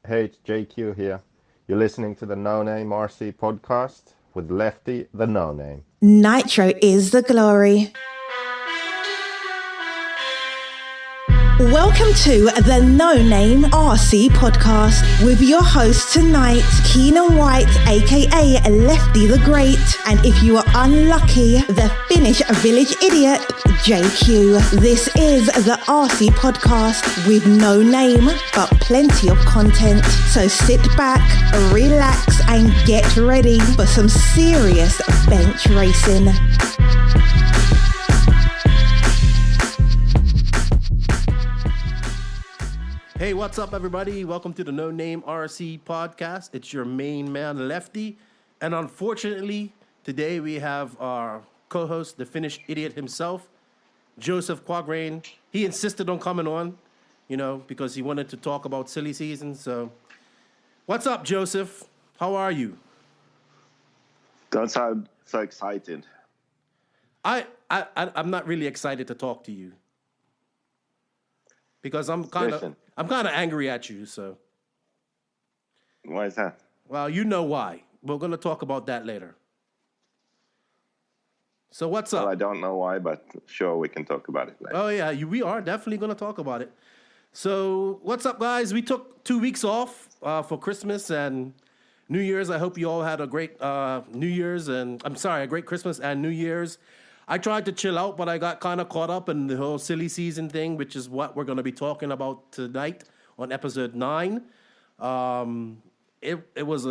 Hey, it's JQ here. You're listening to the No Name RC podcast with Lefty the No Name. Nitro is the glory. Welcome to the No Name RC podcast with your host tonight, Keeton White, aka Lefty the Great, and if you are unlucky, the Finnish village idiot, JQ. This is the RC podcast with no name, but plenty of content. So sit back, relax, and get ready for some serious bench racing. Hey, what's up, everybody? Welcome to the No Name RC podcast. It's your main man, Lefty. And unfortunately, today we have our co-host, the Finnish idiot himself, Joseph Quagrain. He insisted on coming on, because he wanted to talk about silly season. So, what's up, Joseph? How are you? Don't sound so excited. I'm not really excited to talk to you because I'm kind of angry at you. So, Why is that? well, you know why. We're gonna talk about that later. So what's up? Well, I don't know why, but sure, we can talk about it later. Oh yeah, we are definitely gonna talk about it. So what's up, guys? We took 2 weeks off for Christmas and New Year's. I hope you all had a great New Year's a great Christmas and New Year's. I tried to chill out, but I got kind of caught up in the whole silly season thing, which is what we're going to be talking about tonight on episode 9. It was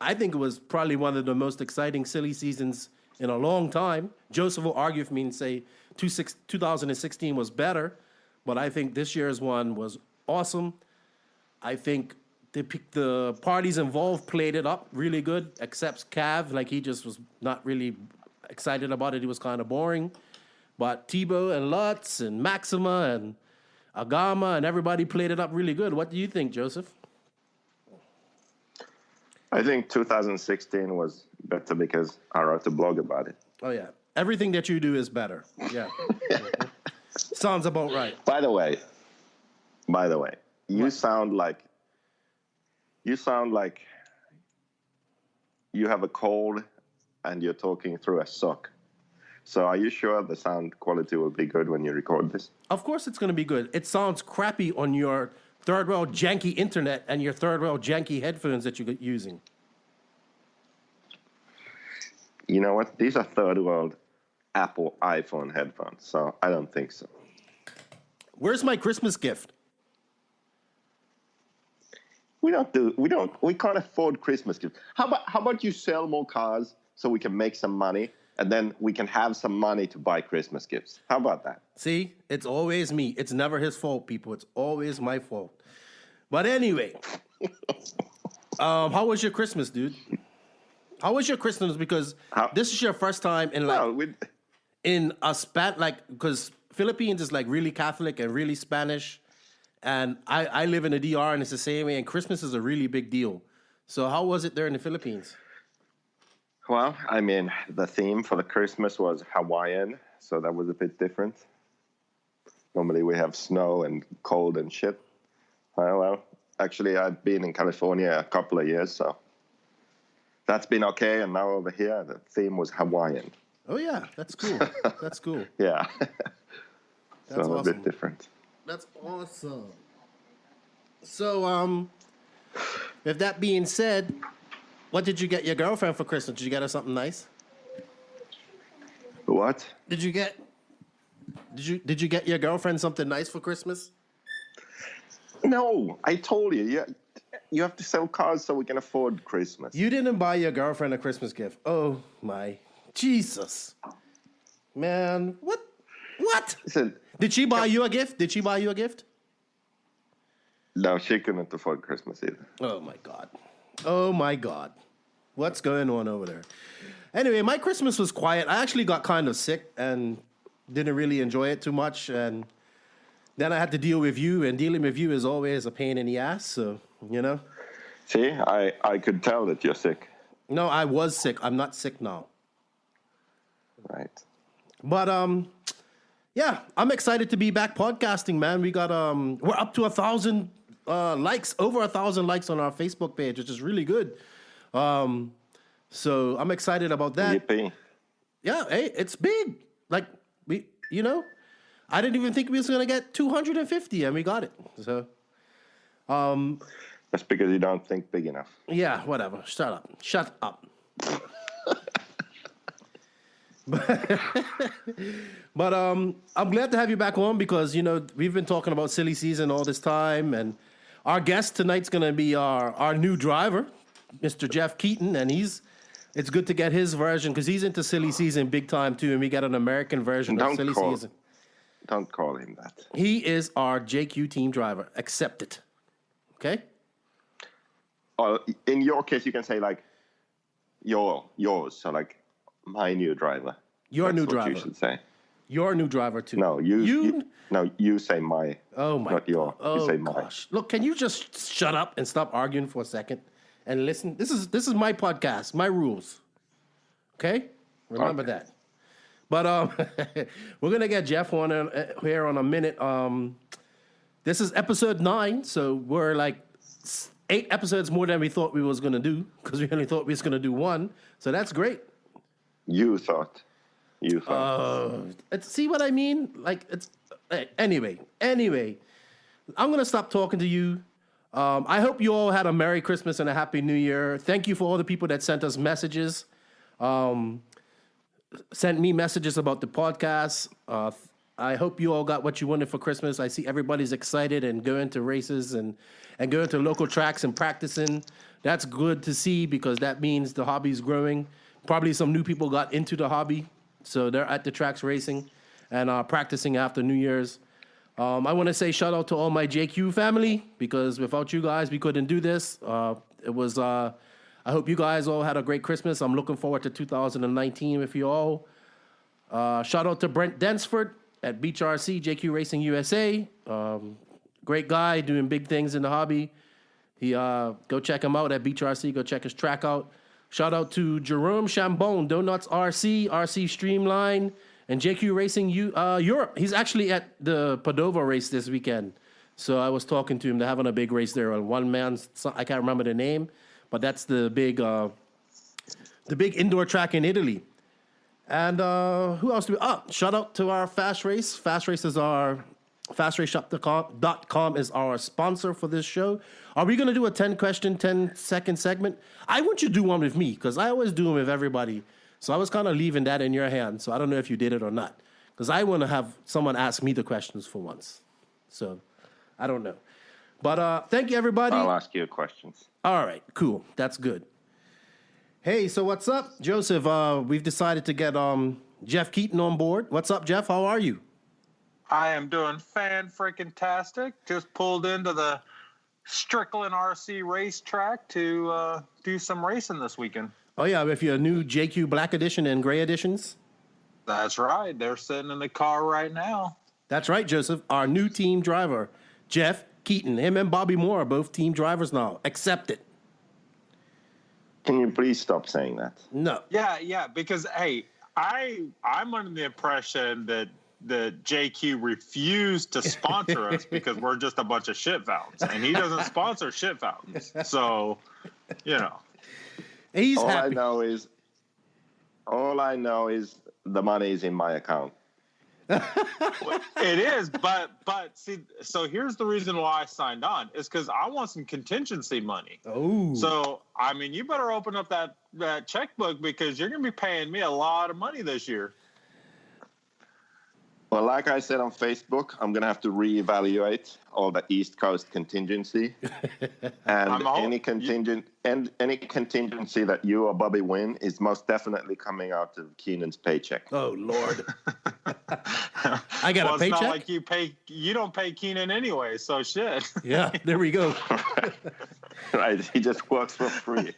I think it was probably one of the most exciting silly seasons in a long time. Joseph will argue with me and say 2016 was better, but I think this year's one was awesome. I think the parties involved played it up really good, except Cav, like he just was not really excited about it. It was kind of boring. But Tebow and Lutz and Maxima and Agama and everybody played it up really good. What do you think, Joseph? I think 2016 was better because I wrote a blog about it. Oh, yeah. Everything that you do is better. Yeah. Sounds about right. By the way, you sound like you have a cold and you're talking through a sock. So are you sure the sound quality will be good when you record this? Of course it's going to be good. It sounds crappy on your third world janky internet and your third world janky headphones that you're using. You know what? These are third world Apple iPhone headphones, so I don't think so. Where's my Christmas gift? We can't afford Christmas gifts. How about you sell more cars so we can make some money, and then we can have some money to buy Christmas gifts? How about that? See, it's always me. It's never his fault, people. It's always my fault. But anyway, how was your Christmas, dude? How was your Christmas? Because this is your first time in because Philippines is like really Catholic and really Spanish, and I live in the DR and it's the same way. And Christmas is a really big deal. So how was it there in the Philippines? Well, I mean, the theme for the Christmas was Hawaiian, so that was a bit different. Normally we have snow and cold and shit. Well, actually, I've been in California a couple of years, so that's been okay. And now over here, the theme was Hawaiian. Oh, yeah, that's cool. That's cool. Yeah. That's so awesome. a bit different. That's awesome. So, with that being said, what did you get your girlfriend for Christmas? Did you get her something nice? What? Did you get your girlfriend something nice for Christmas? No, I told you. You have to sell cars so we can afford Christmas. You didn't buy your girlfriend a Christmas gift. Oh my Jesus. Man, what? Listen, Did she buy you a gift? no, she couldn't afford Christmas either. Oh my God. What's going on over there? Anyway, my Christmas was quiet. I actually got kind of sick and didn't really enjoy it too much. And then I had to deal with you, and dealing with you is always a pain in the ass. So, See, I could tell that you're sick. No, I was sick. I'm not sick now. Right. But, yeah, I'm excited to be back podcasting, man. We got, we're up to 1,000 likes, over 1,000 likes on our Facebook page, which is really good. So I'm excited about that. Yippee. Yeah, hey, it's big. Like I didn't even think we was gonna get 250, and we got it. So, That's because you don't think big enough. yeah, whatever. Shut up. But I'm glad to have you back on because we've been talking about silly season all this time, and our guest tonight's gonna be our new driver, Mr. Jeff Keeton, and it's good to get his version because he's into silly season big time too, and we got an American version of silly season. Don't call him that. He is our JQ team driver. Accept it. Okay? In your case, you can say like yours. So like my new driver. Your That's new what driver. You should say. Your new driver too. No, you say my. Oh my. Not your. Oh You say my. gosh. Look, can you just shut up and stop arguing for a second and listen? This is my podcast, my rules. Okay? Remember that. But we're gonna get Jeff on here on a minute. This is episode 9, so we're like 8 episodes more than we thought we was gonna do because we only thought we was gonna do 1. So that's great. You thought. See what I mean? Like it's anyway. I'm gonna stop talking to you. I hope you all had a Merry Christmas and a Happy New Year. Thank you for all the people that sent us messages. Sent me messages about the podcast. I hope you all got what you wanted for Christmas. I see everybody's excited and going to races and going to local tracks and practicing. That's good to see because that means the hobby's growing. Probably some new people got into the hobby, so they're at the tracks racing and practicing after New Year's. I want to say shout out to all my JQ family because without you guys, we couldn't do this. I hope you guys all had a great Christmas. I'm looking forward to 2019 with you all. Shout out to Brent Densford at Beach RC, JQ Racing USA. Great guy doing big things in the hobby. Go check him out at Beach RC. Go check his track out. Shout out to Jerome Chambon, Donuts RC, RC Streamline, and JQ Racing Europe. He's actually at the Padova race this weekend. So I was talking to him. They're having a big race there on one man's. I can't remember the name. But that's the big indoor track in Italy. And who else do we? Shout out to our Fast Race. Fast Race is FastRaceShop.com is our sponsor for this show. Are we going to do a 10-question, 10-second segment? I want you to do one with me because I always do them with everybody. So I was kind of leaving that in your hands. So I don't know if you did it or not because I want to have someone ask me the questions for once. So I don't know. But thank you, everybody. I'll ask you questions. All right, cool. That's good. Hey, so what's up, Joseph? We've decided to get Jeff Keeton on board. What's up, Jeff? How are you? I am doing fan-freaking-tastic. Just pulled into the Strickland RC racetrack to do some racing this weekend. Oh, yeah, with your new JQ Black Edition and Gray Editions? That's right. They're sitting in the car right now. That's right, Joseph. Our new team driver, Jeff Keeton. Him and Bobby Moore are both team drivers now. Accept it. Can you please stop saying that? No. Yeah, because, hey, I'm under the impression that the JQ refused to sponsor us because we're just a bunch of shit fountains. And he doesn't sponsor shit fountains. So, He's all happy. All I know is the money is in my account. It is, but see, so here's the reason why I signed on is because I want some contingency money. Oh, so I mean, you better open up that checkbook because you're gonna be paying me a lot of money this year. Well, like I said on Facebook, I'm gonna have to reevaluate all the East Coast contingency, and any contingency that you or Bobby win is most definitely coming out of Keenan's paycheck. Oh Lord! I got a paycheck. It's not like you don't pay Keenan anyway, so shit. Yeah, there we go. Right, he just works for free.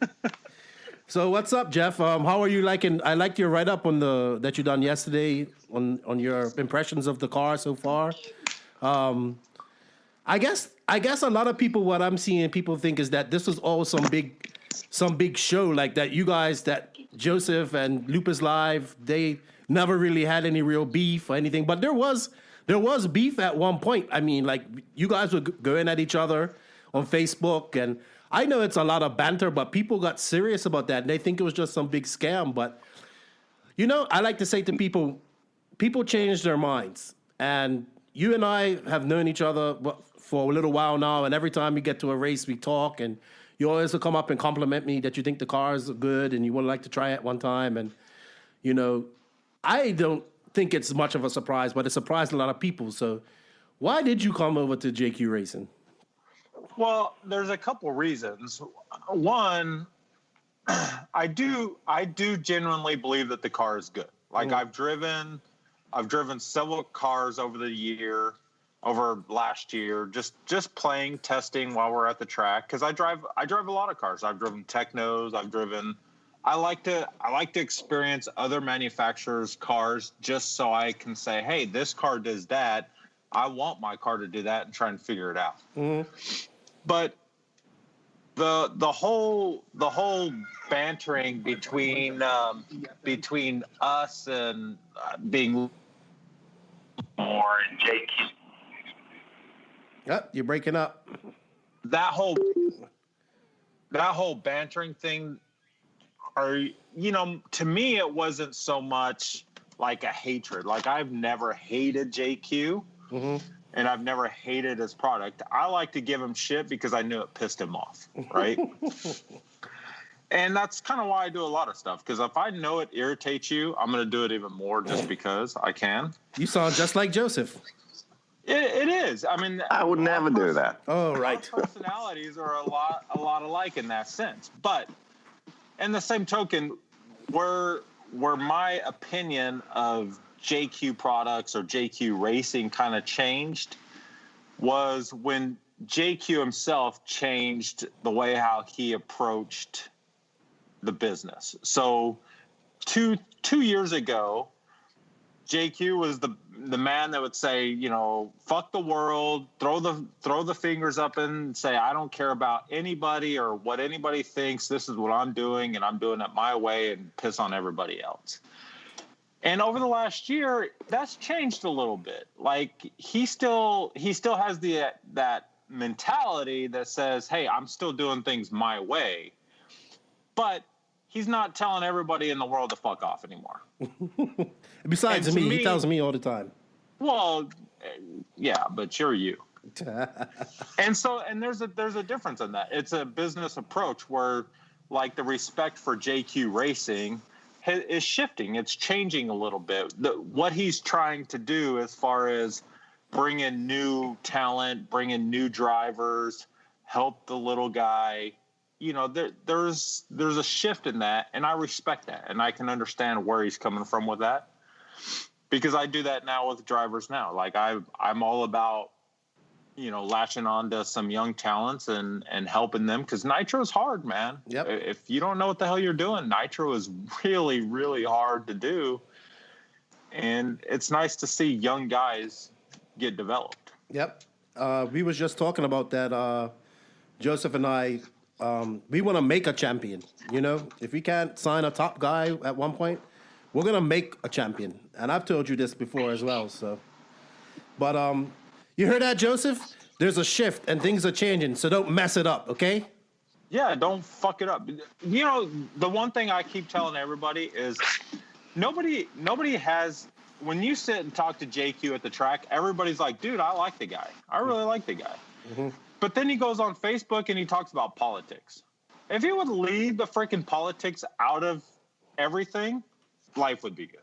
So what's up, Jeff? How are you liking? I liked your write-up on that you done yesterday on your impressions of the car so far. I guess a lot of people, what I'm seeing, people think is that this was all some big show like that. You guys, that Joseph and Lupus Live, they never really had any real beef or anything, but there was beef at one point. I mean, like you guys were going at each other. on Facebook, and I know it's a lot of banter, but people got serious about that, and they think it was just some big scam. But I like to say to people change their minds, and you and I have known each other for a little while now, and every time we get to a race, we talk, and you always will come up and compliment me that you think the cars are good and you would like to try it one time. And, I don't think it's much of a surprise, but it surprised a lot of people. So why did you come over to JQ Racing? Well, there's a couple reasons. One, I do genuinely believe that the car is good. Like I've driven several cars over last year, just playing, testing while we're at the track. Cause I drive a lot of cars. I've driven Technos. I like to experience other manufacturers' cars just so I can say, hey, this car does that. I want my car to do that and try and figure it out. Mm-hmm. But the whole bantering between us and being more and JQ. Yep, you're breaking up. That whole bantering thing, to me, it wasn't so much like a hatred. Like I've never hated JQ. Mm-hmm. And I've never hated his product. I like to give him shit because I knew it pissed him off, right? And that's kind of why I do a lot of stuff. Because if I know it irritates you, I'm going to do it even more just because I can. You sound just like Joseph. It is. I mean, I would never do that. Oh, right. Our personalities are a lot alike in that sense. But in the same token, where my opinion of JQ products or JQ racing kind of changed was when JQ himself changed the way how he approached the business. So two years ago, JQ was the man that would say, fuck the world, throw the fingers up and say, I don't care about anybody or what anybody thinks. This is what I'm doing, and I'm doing it my way, and piss on everybody else. And over the last year, that's changed a little bit. Like he still has that mentality that says, "Hey, I'm still doing things my way," but he's not telling everybody in the world to fuck off anymore. Besides me, he tells me all the time. Well, yeah, but you're you. And there's a difference in that. It's a business approach where, like, the respect for JQ Racing is shifting. It's changing a little bit. What he's trying to do as far as bring in new talent, bring in new drivers, help the little guy, there's a shift in that, and I respect that, and I can understand where he's coming from with that, because I do that now with drivers now. Like I'm all about latching on to some young talents and helping them, because nitro is hard, man. Yep. If you don't know what the hell you're doing, nitro is really, really hard to do. And it's nice to see young guys get developed. Yep. We was just talking about that. Joseph and I, we want to make a champion. If we can't sign a top guy at one point, we're going to make a champion. And I've told you this before as well. So, but, you heard that, Joseph? There's a shift and things are changing, so don't mess it up, okay? Yeah, don't fuck it up. The one thing I keep telling everybody is nobody has, when you sit and talk to JQ at the track, everybody's like, dude, I like the guy. I really like the guy. Mm-hmm. But then he goes on Facebook and he talks about politics. If he would leave the freaking politics out of everything, life would be good.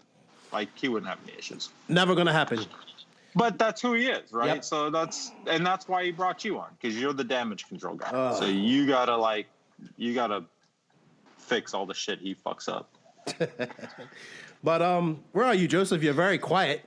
Like, he wouldn't have any issues. Never going to happen. But that's who he is, right? Yep. So that's why he brought you on, because you're the damage control guy. So you gotta fix all the shit he fucks up. But where are you, Joseph? You're very quiet.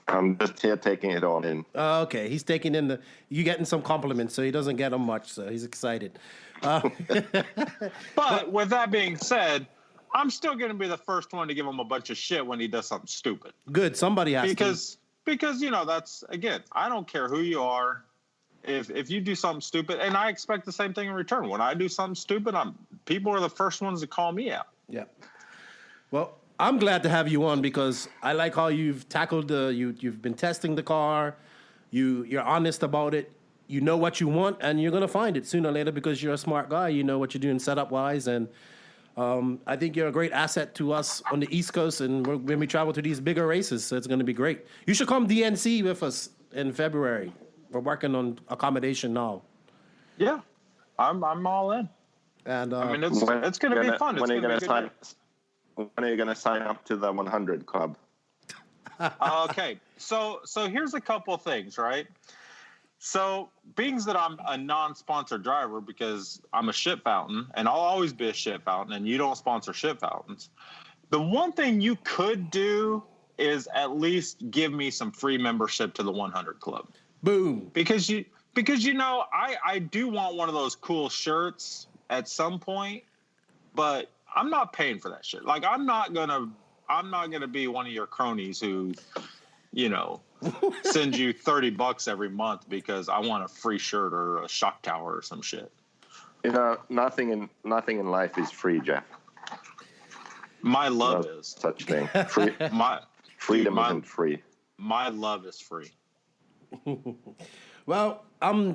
I'm just here taking it all in. Okay, he's taking in you getting some compliments, so he doesn't get them much, so he's excited. But with that being said, I'm still going to be the first one to give him a bunch of shit when he does something stupid. Good, somebody has to. Because that's, again, I don't care who you are. If you do something stupid, and I expect the same thing in return. When I do something stupid, people are the first ones to call me out. Yeah. Well, I'm glad to have you on, because I like how you've tackled you've been testing the car. You're honest about it. you know what you want, and you're gonna find it sooner or later because you're a smart guy. You know what you're doing setup wise, and I think you're a great asset to us on the East Coast, and when we travel to these bigger races, so it's gonna be great. You should come DNC with us in February. We're working on accommodation now. Yeah, I'm all in. And I mean, it's going to be fun. When are you going to sign up to the 100 Club? Okay, so here's a couple of things, right? So, being that I'm a non-sponsored driver because I'm a shit fountain, and I'll always be a shit fountain, and you don't sponsor shit fountains. The one thing you could do is at least give me some free membership to the 100 Club. boom. Because I do want one of those cool shirts at some point, but I'm not paying for that shit. Like, I'm not gonna be one of your cronies who, sends you $30 every month because I want a free shirt or a shock tower or some shit. Nothing in life is free, Jeff. My love No is such thing. Freedom isn't free. My love is free. Well,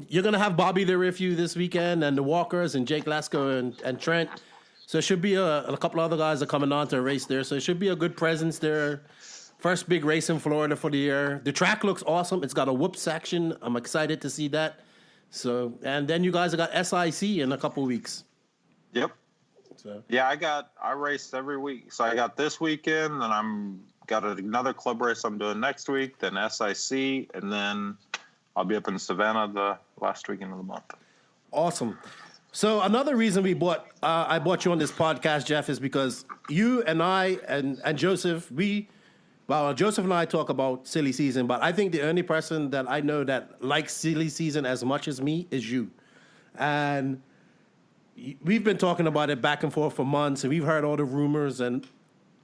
you're gonna have Bobby there with you this weekend, and the Walkers, and Jake Lasko, and Trent. So it should be a couple other guys are coming on to a race there. So it should be a good presence there. First big race in Florida for the year. The track looks awesome. It's got a whoop section. I'm excited to see that. So, and then you guys have got SIC in a couple weeks. Yep. So Yeah, I race every week. So I got this weekend, and I'm got another club race I'm doing next week, then SIC, and then I'll be up in Savannah the last weekend of the month. awesome. So another reason I brought you on this podcast, Jeff, is because you and I and Joseph, Joseph and I talk about silly season, but I think the only person that I know that likes silly season as much as me is you. And we've been talking about it back and forth for months, and we've heard all the rumors, and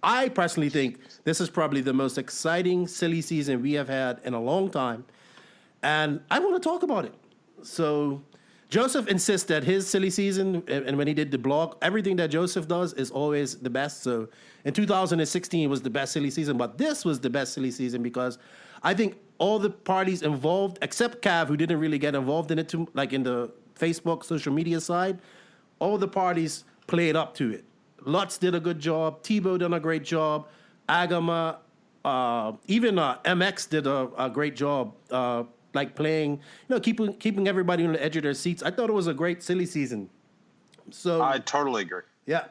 I personally think this is probably the most exciting silly season we have had in a long time, and I want to talk about it. So Joseph insists that his silly season, and when he did the blog, everything that Joseph does is always the best. So in 2016 was the best silly season, but this was the best silly season because I think all the parties involved, except Cav, who didn't really get involved in it too, like in the Facebook social media side, all the parties played up to it. Lutz did a good job. Tebow done a great job. Agama, even MX did a great job. Like playing, keeping everybody on the edge of their seats. I thought it was a great silly season. So I totally agree. Yeah,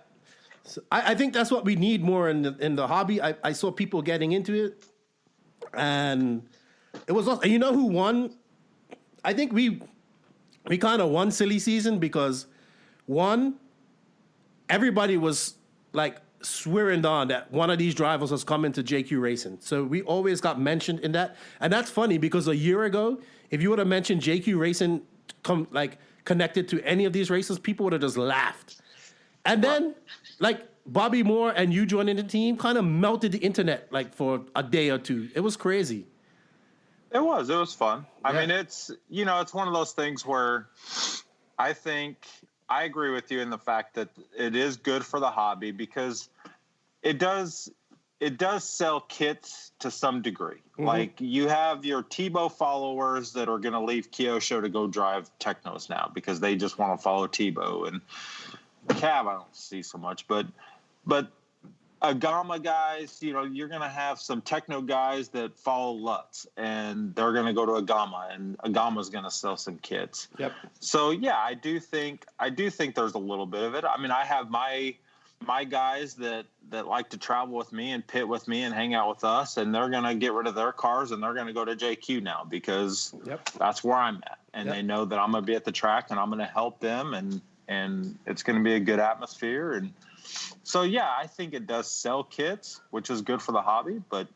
so I think that's what we need more in the hobby. I saw people getting into it, and it was awesome. And you know who won? I think we kind of won silly season because everybody was like swearing on that one of these drivers was coming to JQ Racing. So we always got mentioned in that. And that's funny because a year ago, if you would have mentioned JQ Racing connected to any of these races, people would have just laughed. And then like Bobby Moore and you joining the team kind of melted the internet like for a day or two. It was crazy. It was fun. Yeah. I mean, it's one of those things where I think I agree with you in the fact that it is good for the hobby because it does sell kits to some degree. Mm-hmm. Like you have your Tebow followers that are going to leave Kyosho to go drive Technos now because they just want to follow Tebow, and Cav I don't see so much, but Agama guys, you're going to have some Techno guys that follow Lutz, and they're going to go to Agama, and Agama's going to sell some kits. Yep. So yeah, I do think there's a little bit of it. I mean, I have my guys that like to travel with me and pit with me and hang out with us, and they're going to get rid of their cars and they're going to go to JQ now because that's where I'm at, and they know that I'm going to be at the track and I'm going to help them, and it's going to be a good atmosphere. And so, yeah, I think it does sell kits, which is good for the hobby, but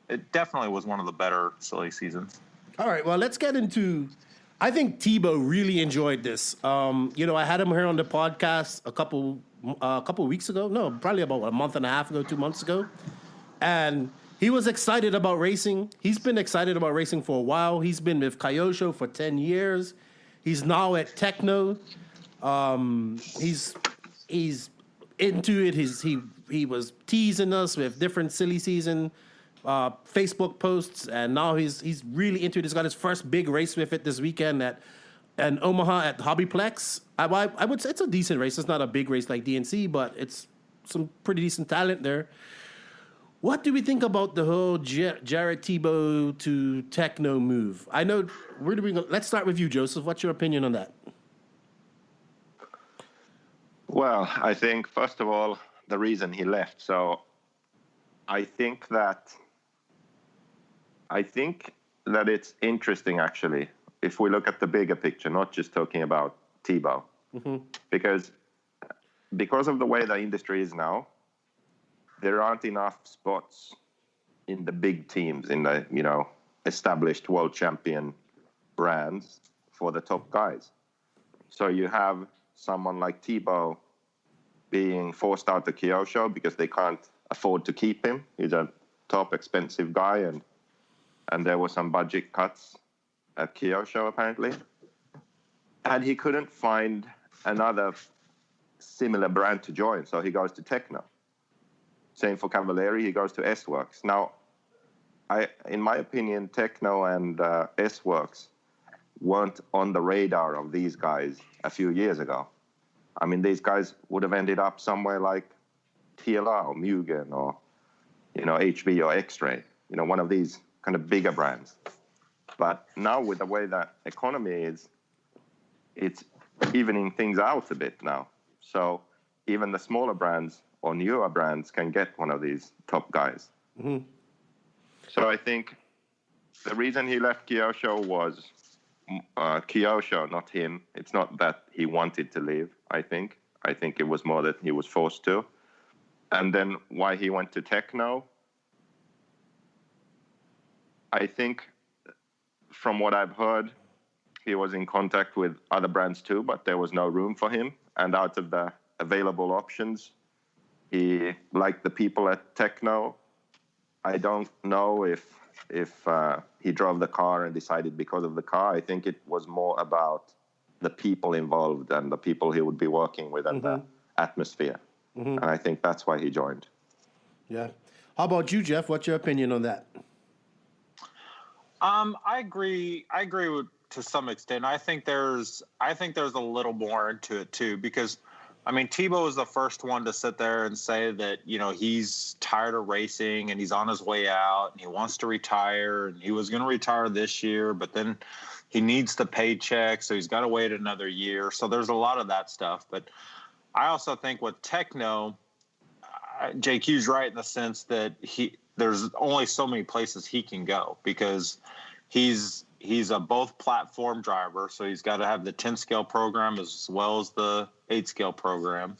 it definitely was one of the better silly seasons. All right, well, let's get into – I think Tebow really enjoyed this. I had him here on the podcast a couple weeks ago. No, probably about a month and a half ago, 2 months ago. And he was excited about racing. He's been excited about racing for a while. He's been with Kyosho for 10 years. He's now at Techno. He's into it. He was teasing us with different silly season Facebook posts, and now he's really into it. He's got his first big race with it this weekend at Omaha at Hobbyplex. I would say it's a decent race. It's not a big race like DNC, but it's some pretty decent talent there. What do we think about the whole Jared Tebow to Techno move? I know where do we go? Let's start with you, Joseph. What's your opinion on that? Well, I think first of all the reason he left. So I think that it's interesting, actually, if we look at the bigger picture, not just talking about Tebow, because of the way the industry is now, there aren't enough spots in the big teams, in the established world champion brands for the top guys. So you have someone like Tebow being forced out to Kyosho because they can't afford to keep him. He's a top expensive guy, and there were some budget cuts at Kyosho apparently. And he couldn't find another similar brand to join, so he goes to Techno. Same for Cavalieri, he goes to S-Works. Now, in my opinion, Techno and S-Works weren't on the radar of these guys a few years ago. I mean, these guys would have ended up somewhere like TLR or Mugen or, HV or X-Ray, one of these kind of bigger brands. But now with the way that economy is, it's evening things out a bit now. So even the smaller brands or newer brands can get one of these top guys. Mm-hmm. So I think the reason he left Kyosho was Kyosho, not him. It's not that he wanted to leave, I think. I think it was more that he was forced to. And then why he went to Techno, I think from what I've heard, he was in contact with other brands too, but there was no room for him. And out of the available options, he liked the people at Techno. I don't know if he drove the car and decided because of the car. I think it was more about the people involved and the people he would be working with and the atmosphere. Mm-hmm. And I think that's why he joined. Yeah. How about you, Jeff? What's your opinion on that? I agree with, to some extent. I think there's a little more into it too, because Tebow was the first one to sit there and say that, he's tired of racing and he's on his way out and he wants to retire, and he was going to retire this year, but then he needs the paycheck, so he's got to wait another year. So there's a lot of that stuff. But I also think with Techno, JQ's right in the sense that there's only so many places he can go, because he's a both platform driver, so he's got to have the 10 scale program as well as the 8 scale program.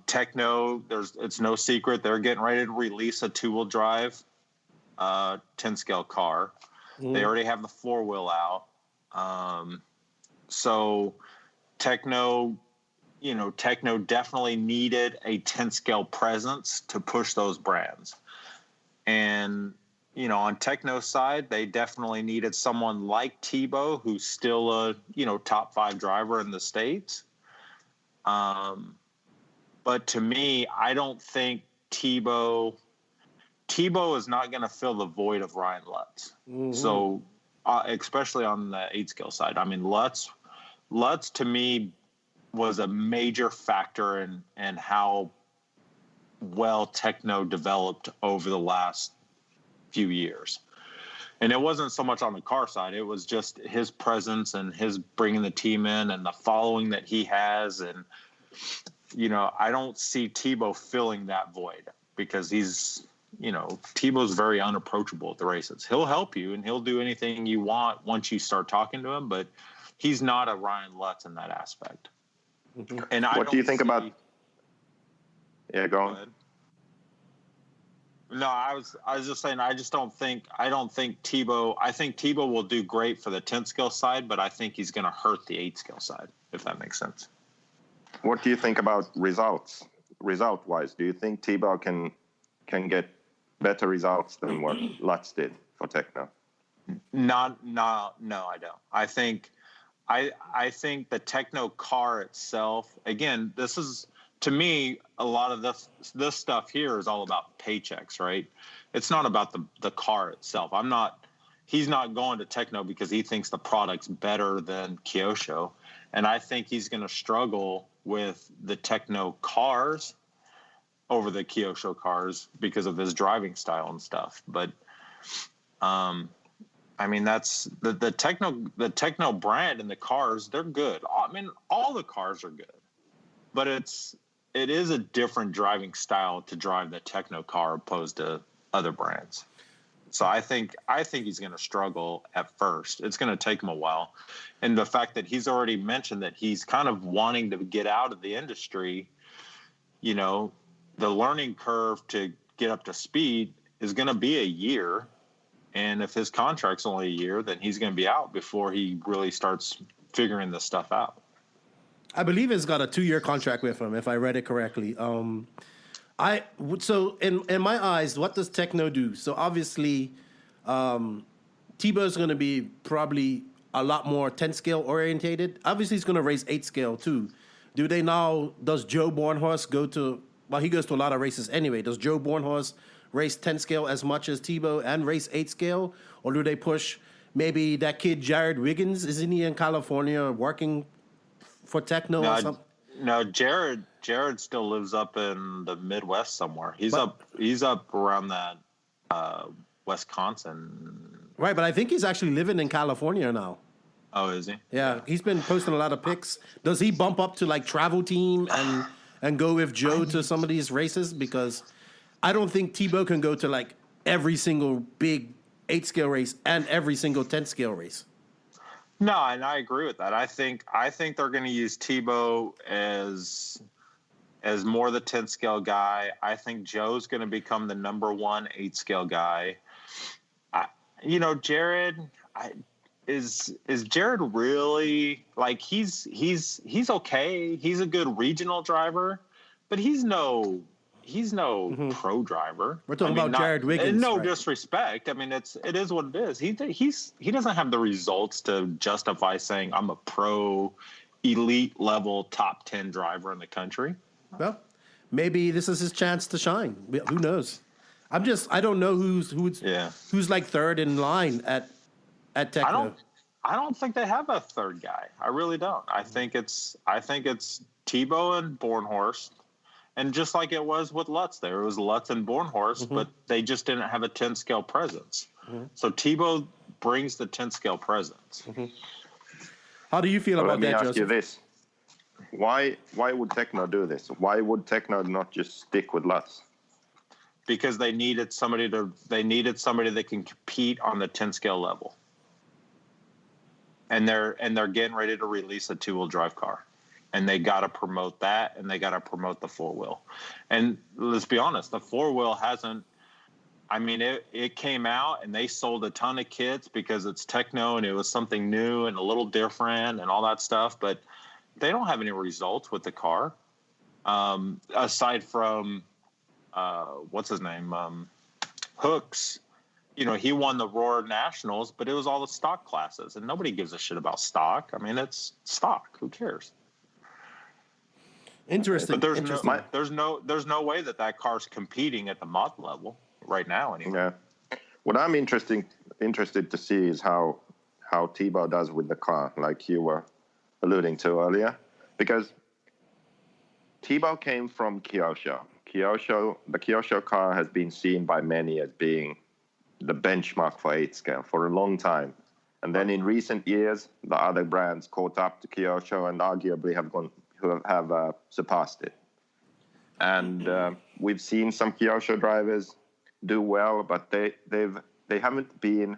Techno, it's no secret they're getting ready to release a 2-wheel drive 10 scale car. They already have the 4-wheel out. So Techno definitely needed a 10 scale presence to push those brands. And on Techno's side, they definitely needed someone like Tebow, who's still a, top 5 driver in the States. But to me, I don't think Tebow is not going to fill the void of Ryan Lutz. Mm-hmm. So, especially on the 8 scale side, Lutz to me was a major factor in how well Techno developed over the last few years. And it wasn't so much on the car side. It was just his presence and his bringing the team in and the following that he has. And, I don't see Tebow filling that void, because Tebow's very unapproachable at the races. He'll help you and he'll do anything you want once you start talking to him, but he's not a Ryan Lutz in that aspect. Mm-hmm. And what do you think about? Yeah, go on. No, I was just saying, I don't think Tebow, I think Tebow will do great for the 10 scale side, but I think he's going to hurt the 8 scale side, if that makes sense. What do you think about result wise? Do you think Tebow can get better results than what Lutz did for Techno? No, I don't. I think the Techno car itself, again, this is to me, a lot of this stuff here is all about paychecks, right? It's not about the car itself. He's not going to Tekno because he thinks the product's better than Kyosho. And I think he's going to struggle with the Tekno cars over the Kyosho cars because of his driving style and stuff. But, I mean, that's the Tekno brand and the cars, they're good. I mean, all the cars are good, but it is a different driving style to drive the Tekno car opposed to other brands. So I think he's going to struggle at first. It's going to take him a while. And the fact that he's already mentioned that he's kind of wanting to get out of the industry, you know, the learning curve to get up to speed is going to be a year. And if his contract's only a year, then he's going to be out before he really starts figuring this stuff out. I believe he's got a 2-year contract with him, if I read it correctly. So in my eyes, what does Tekno do? So obviously, Tebow's going to be probably a lot more 10 scale orientated. Obviously, he's going to race 8 scale too. Does Joe Bornhorst go to? Well, he goes to a lot of races anyway. Does Joe Bornhorst race 10 scale as much as Tebow and race 8 scale, or do they push maybe that kid Jared Wiggins? Isn't he in California working for Tekno or something? No, Jared still lives up in the Midwest somewhere. He's up around that Wisconsin. Right, but I think he's actually living in California now. Oh, is he? Yeah, he's been posting a lot of pics. Does he bump up to like travel team and go with Joe to some of these races? Because I don't think Tebow can go to like every single big 8 scale race and every single 10 scale race. No, and I agree with that. I think they're going to use Tebow as more the 10 scale guy. I think Joe's going to become the number 1 8 scale guy. Jared, is Jared really like he's okay. He's a good regional driver, but he's no pro driver. We're talking about Jared Wiggins. No disrespect. I mean, it is what it is. He doesn't have the results to justify saying I'm a pro elite level top 10 driver in the country. Well, maybe this is his chance to shine. Who knows? I don't know who's like third in line at Tekno. I don't think they have a third guy. I really don't. I think it's Tebow and Bornhorst. And just like it was with Lutz there, it was Lutz and Bornhorst, but they just didn't have a 10 scale presence. So Tebow brings the 10 scale presence. How do you feel about that, Joseph? Let me ask you this. Why would Tekno do this? Why would Tekno not just stick with Lutz? Because they needed somebody that can compete on the 10 scale level. And they're getting ready to release a 2-wheel drive car. And they got to promote that, and they got to promote the 4-wheel. And let's be honest, the 4-wheel hasn't. I mean, it came out, and they sold a ton of kits because it's Tekno, and it was something new and a little different and all that stuff. But they don't have any results with the car, aside from what's his name, Hooks. He won the Roar Nationals, but it was all the stock classes, and nobody gives a shit about stock. I mean, it's stock. Who cares? Interesting. But there's no way that car's competing at the mod level right now anymore. Yeah. What I'm interested to see is how Tebow does with the car, like you were alluding to earlier, because Tebow came from Kyosho. The Kyosho car has been seen by many as being the benchmark for 8 scale for a long time. And then in recent years, the other brands caught up to Kyosho and arguably have surpassed it. And we've seen some Kyosho drivers do well, but they haven't been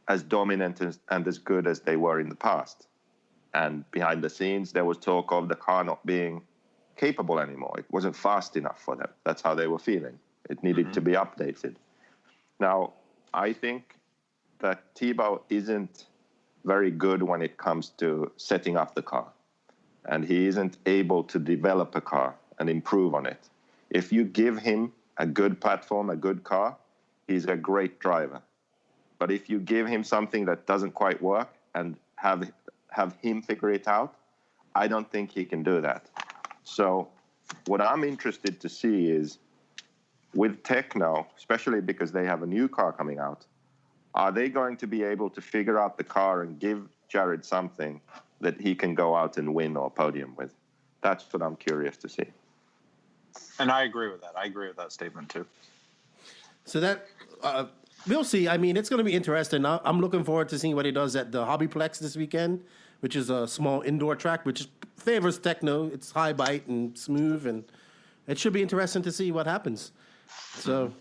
as dominant and as good as they were in the past. And behind the scenes, there was talk of the car not being capable anymore. It wasn't fast enough for them. That's how they were feeling. It needed to be updated. Now, I think that Tebow isn't very good when it comes to setting up the car. And he isn't able to develop a car and improve on it. If you give him a good platform, a good car, he's a great driver. But if you give him something that doesn't quite work and have him figure it out, I don't think he can do that. So what I'm interested to see is with Tekno, especially because they have a new car coming out, are they going to be able to figure out the car and give Jared something that he can go out and win or podium with? That's what I'm curious to see. And I agree with that. I agree with that statement too. So that we'll see. I mean, it's going to be interesting. I'm looking forward to seeing what he does at the Hobbyplex this weekend, which is a small indoor track, which favors Tekno. It's high bite and smooth, and it should be interesting to see what happens. So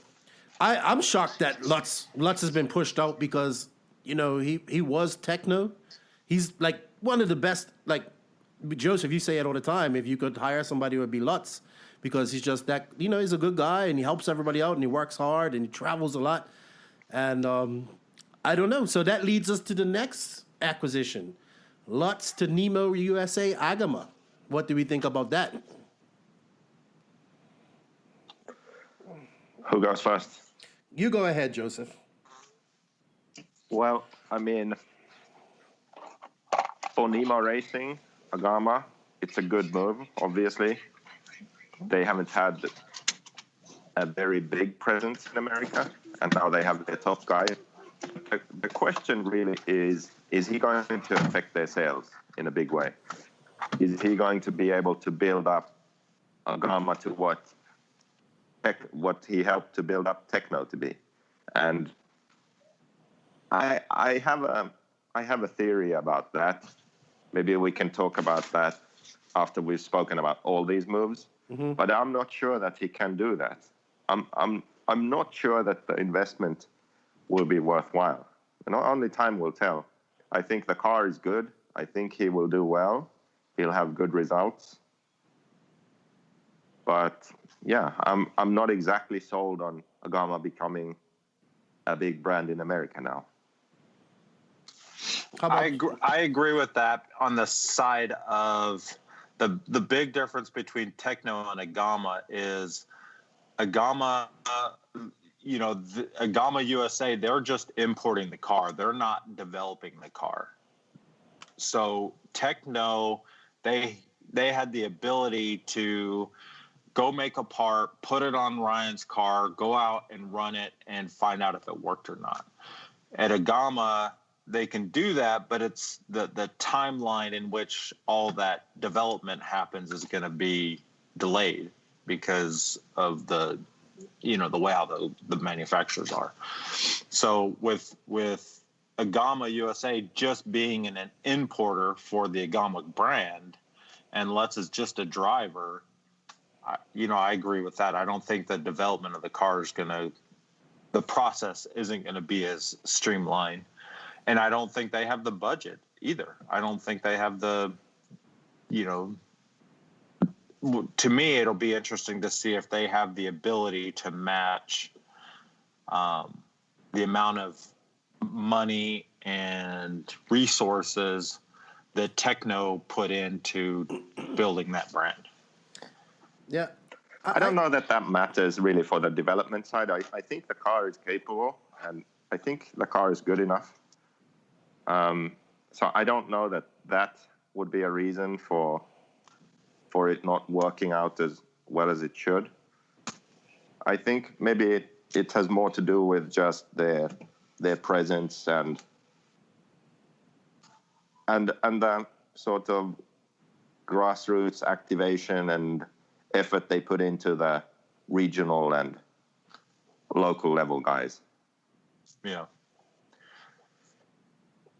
I'm shocked that Lutz has been pushed out because, you know, he was Tekno. He's like one of the best. Like Joseph, you say it all the time. If you could hire somebody, it would be Lutz, because he's just that, you know, he's a good guy and he helps everybody out and he works hard and he travels a lot. And I don't know. So that leads us to the next acquisition, Lutz to Nemo USA Agama. What do we think about that? Who goes first? You go ahead, Joseph. Well, I mean, for Nemo Racing, Agama, it's a good move, obviously. They haven't had a very big presence in America, and now they have their top guy. The question really is he going to affect their sales in a big way? Is he going to be able to build up Agama to what he helped to build up Tekno to be? And I have a theory about that. Maybe we can talk about that after we've spoken about all these moves. Mm-hmm. But I'm not sure that he can do that. I'm not sure that the investment will be worthwhile. And only time will tell. I think the car is good. I think he will do well. He'll have good results. But yeah, I'm not exactly sold on Agama becoming a big brand in America now. I agree with that on the side of the big difference between Tekno and Agama is Agama, Agama USA, they're just importing the car. They're not developing the car. So Tekno, they had the ability to go make a part, put it on Ryan's car, go out and run it and find out if it worked or not. At Agama, they can do that, but it's the timeline in which all that development happens is going to be delayed because of the way how the manufacturers are. So with Agama USA just being an importer for the Agama brand, and Lutz is just a driver, I agree with that. I don't think the development of the car is the process isn't going to be as streamlined. And I don't think they have the budget either. I don't think they have to me, it'll be interesting to see if they have the ability to match the amount of money and resources that Tekno put into building that brand. Yeah. I don't know that matters really for the development side. I think the car is capable, and I think the car is good enough. So I don't know that would be a reason for it not working out as well as it should. I think maybe it has more to do with just their presence and the sort of grassroots activation and effort they put into the regional and local level guys. Yeah.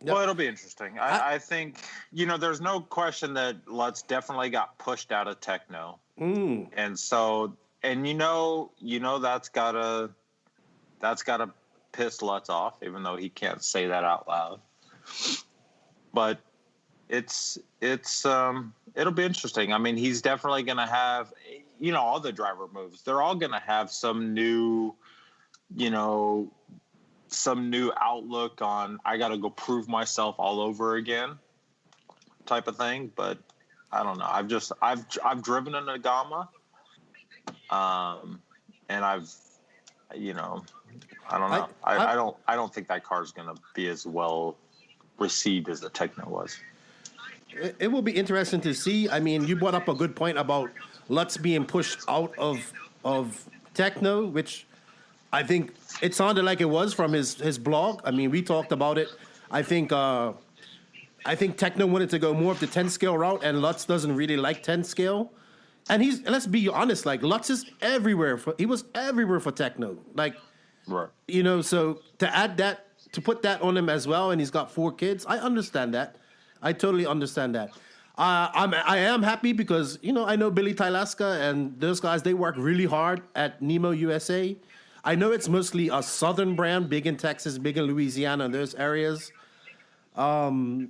Well, it'll be interesting. I think, there's no question that Lutz definitely got pushed out of Tekno. And so, and that's gotta piss Lutz off, even though he can't say that out loud. But it'll be interesting. I mean, he's definitely going to have, all the driver moves. They're all going to have some new outlook on, I got to go prove myself all over again type of thing. But I don't know. I've driven an Agama. And I don't know. I don't think that car is going to be as well received as the Tekno was. It will be interesting to see. I mean, you brought up a good point about Lutz being pushed out of techno, which I think it sounded like it was from his blog. I mean, we talked about it. I think techno wanted to go more of the 10 scale route, and Lutz doesn't really like 10 scale. And let's be honest, like Lutz is everywhere. He was everywhere for techno. Like, Right. you know, so to add that, to put that on him as well, and he's got 4 kids, I understand that. I totally understand that. I am happy because, you know, I know Billy Tylaska and those guys, they work really hard at Nemo USA. I know it's mostly a southern brand, big in Texas, big in Louisiana, and those areas. Will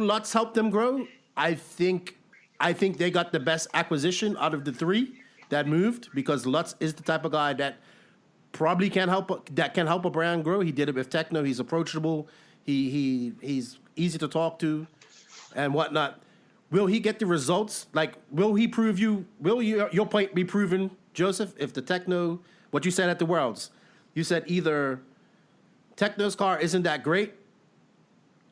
Lutz help them grow? I think they got the best acquisition out of the 3 that moved, because Lutz is the type of guy that probably can help a brand grow. He did it with techno. He's approachable. He's easy to talk to, and whatnot. Will he get the results? Like, will he prove you? Will your point be proven, Joseph? If the techno, what you said at the Worlds, you said either techno's car isn't that great,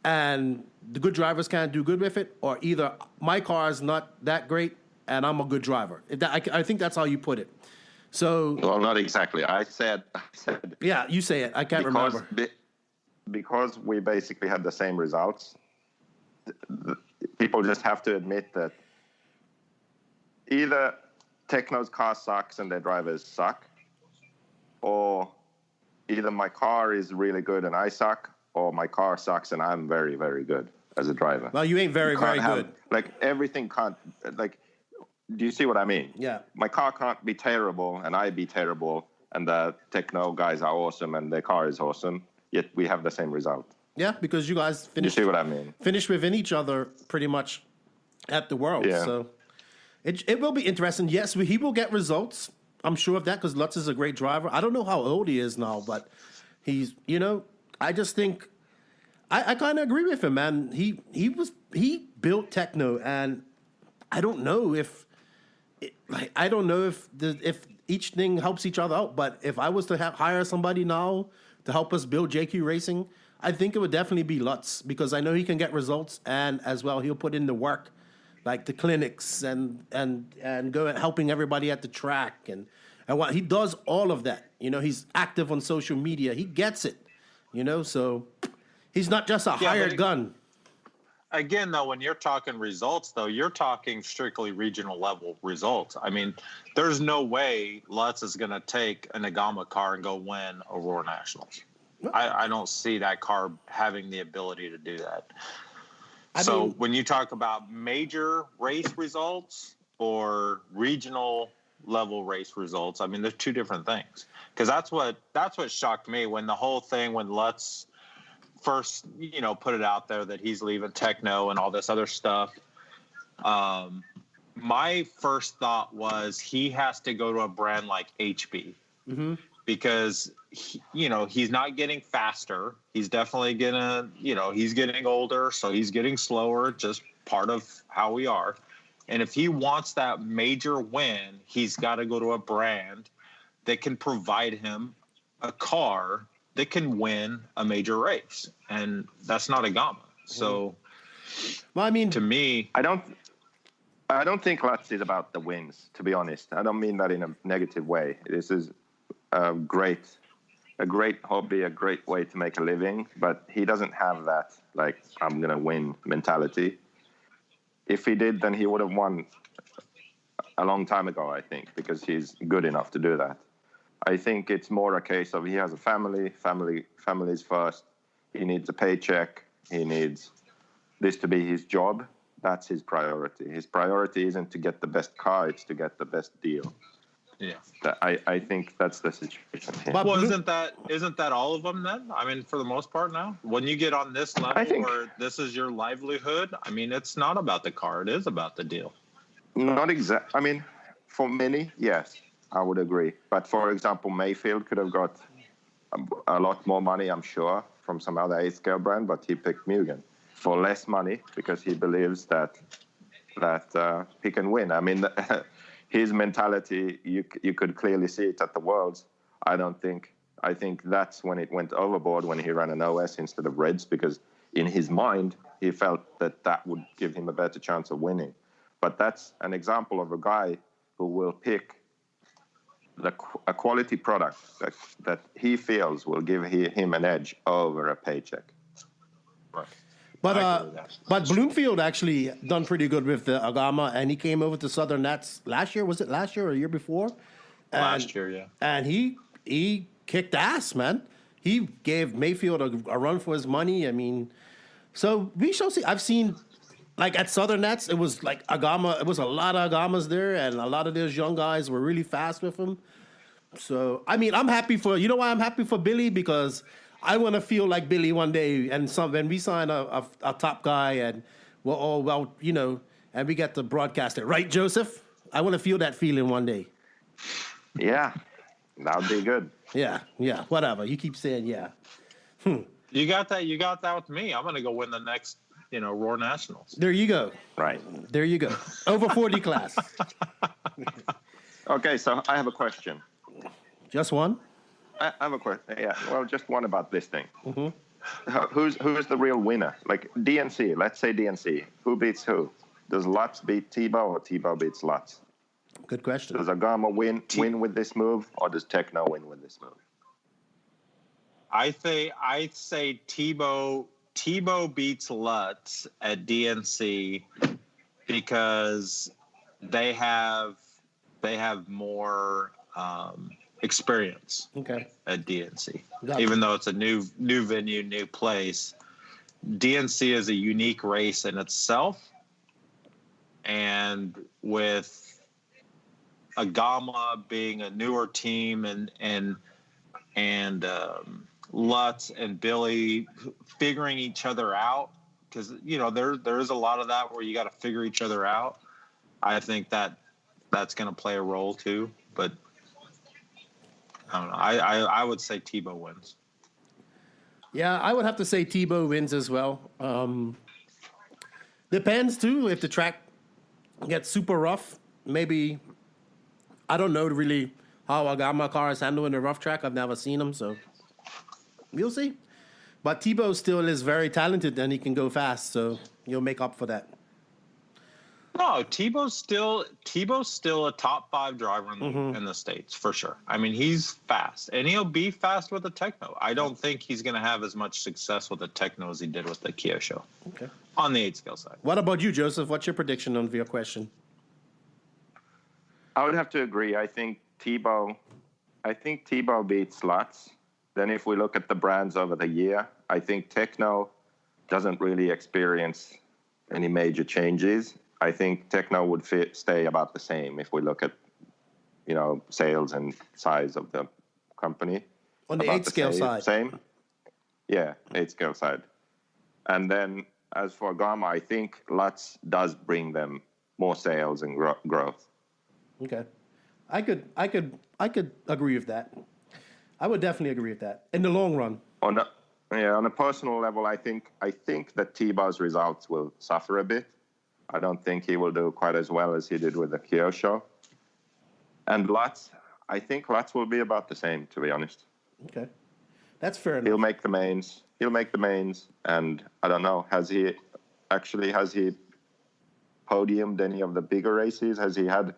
and the good drivers can't do good with it, or either my car is not that great and I'm a good driver. I think that's how you put it. So, Well, not exactly. I said yeah, you say it. I can't remember. Because we basically had the same results. People just have to admit that either Techno's car sucks and their drivers suck, or either my car is really good and I suck, or my car sucks and I'm very, very good as a driver. Well, you ain't very good. Like, everything can't, like, do you see what I mean? Yeah. My car can't be terrible and I be terrible, and the techno guys are awesome and their car is awesome, yet we have the same result. Yeah, because you guys finished. You see what I mean? Finished within each other pretty much at the World. Yeah. So it will be interesting. Yes, he will get results. I'm sure of that, because Lutz is a great driver. I don't know how old he is now, but he's, you know, I just think I kind of agree with him, man. He built techno, and I don't know if if each thing helps each other out. But if I was to hire somebody now to help us build JQ Racing, I think it would definitely be Lutz, because I know he can get results, and as well he'll put in the work, like the clinics and go at helping everybody at the track and what he does, all of that. You know, he's active on social media. He gets it. You know, so he's not just a hired gun. Again, though, when you're talking results, though, you're talking strictly regional level results. I mean, there's no way Lutz is going to take a Nagama car and go win Aurora Nationals. I don't see that car having the ability to do that. So when you talk about major race results or regional level race results, I mean, there's 2 different things. Because that's what shocked me when Lutz first, you know, put it out there that he's leaving techno and all this other stuff. My first thought was he has to go to a brand like HB, because he's not getting faster. He's definitely he's getting older, so he's getting slower, just part of how we are. And if he wants that major win, he's got to go to a brand that can provide him a car that can win a major race, and that's not a Gama. So, well, I mean, to me, I don't think Lutz is about the wins, to be honest. I don't mean that in a negative way. This is a great hobby, a great way to make a living, but he doesn't have that, like, I'm going to win mentality. If he did, then he would have won a long time ago, I think, because he's good enough to do that. I think it's more a case of he has a family's first. He needs a paycheck. He needs this to be his job. That's his priority. His priority isn't to get the best car, it's to get the best deal. yeah. I think that's the situation here. Well, isn't that all of them then? I mean, for the most part now, when you get on this level where this is your livelihood, I mean, it's not about the car. It is about the deal. Not exact. I mean, for many, yes, I would agree. But for example, Mayfield could have got a lot more money, I'm sure, from some other 8-scale brand, but he picked Mugen for less money because he believes that he can win. I mean, his mentality, you could clearly see it at the Worlds. I think that's when it went overboard, when he ran an OS instead of Reds, because in his mind, he felt that would give him a better chance of winning. But that's an example of a guy who will pick a quality product that he feels will give him an edge over a paycheck. Right. But Bloomfield actually done pretty good with the Agama, and he came over to Southern Nats last year. Was it last year or a year before? Last year, yeah. And he kicked ass, man. He gave Mayfield a run for his money. I mean, so we shall see. I've seen, like at Southern Nats, it was like Agama. It was a lot of Agamas there, and a lot of those young guys were really fast with him. So, I mean, I'm happy for, you know why I'm happy for Billy? Because I want to feel like Billy one day, and when we sign a top guy, and we're all, well, you know, and we get to broadcast it. Right, Joseph? I want to feel that feeling one day. Yeah, that would be good. Yeah, whatever. You keep saying yeah. You got that with me. I'm going to go win the next, Roar Nationals. There you go. Right. There you go. Over 40 class. Okay, so I have a question. Just one? I have a question. Yeah, well, just one about this thing. Mm-hmm. Who's the real winner? Like DNC, let's say DNC. Who beats who? Does Lutz beat Tebow or Tebow beats Lutz? Good question. Does Agama win with this move, or does Techno win with this move? I say Tebow beats Lutz at DNC because they have more experience. Okay. At DNC. Gotcha. Even though it's a new venue, new place, DNC is a unique race in itself, and with Agama being a newer team and Lutz and Billy figuring each other out, because there is a lot of that where you got to figure each other out. I think that's going to play a role too, but I don't know. I would say Tebow wins. Yeah, I would have to say Tebow wins as well. Depends too if the track gets super rough. Maybe, I don't know really how Agama car is handling the rough track. I've never seen him, so we'll see. But Tebow still is very talented and he can go fast, so you'll make up for that. No, Tebow's still a top 5 driver in the States for sure. I mean, he's fast, and he'll be fast with the Techno. I don't think he's going to have as much success with the Techno as he did with the Kyosho. Okay. On the 8-scale side. What about you, Joseph? What's your prediction on your question? I would have to agree. I think Tebow beats Lutz. Then if we look at the brands over the year, I think Techno doesn't really experience any major changes. I think Techno would stay about the same if we look at, sales and size of the company. On the 8-scale side. Same. Yeah, 8-scale side. And then as for Agama, I think Lutz does bring them more sales and growth. Okay. I could agree with that. I would definitely agree with that in the long run. On a personal level, I think that Tebow's results will suffer a bit. I don't think he will do quite as well as he did with the Kyosho. And Lutz, I think Lutz will be about the same, to be honest. Okay. That's fair enough. He'll make the mains. And I don't know, has he podiumed any of the bigger races? Has he had,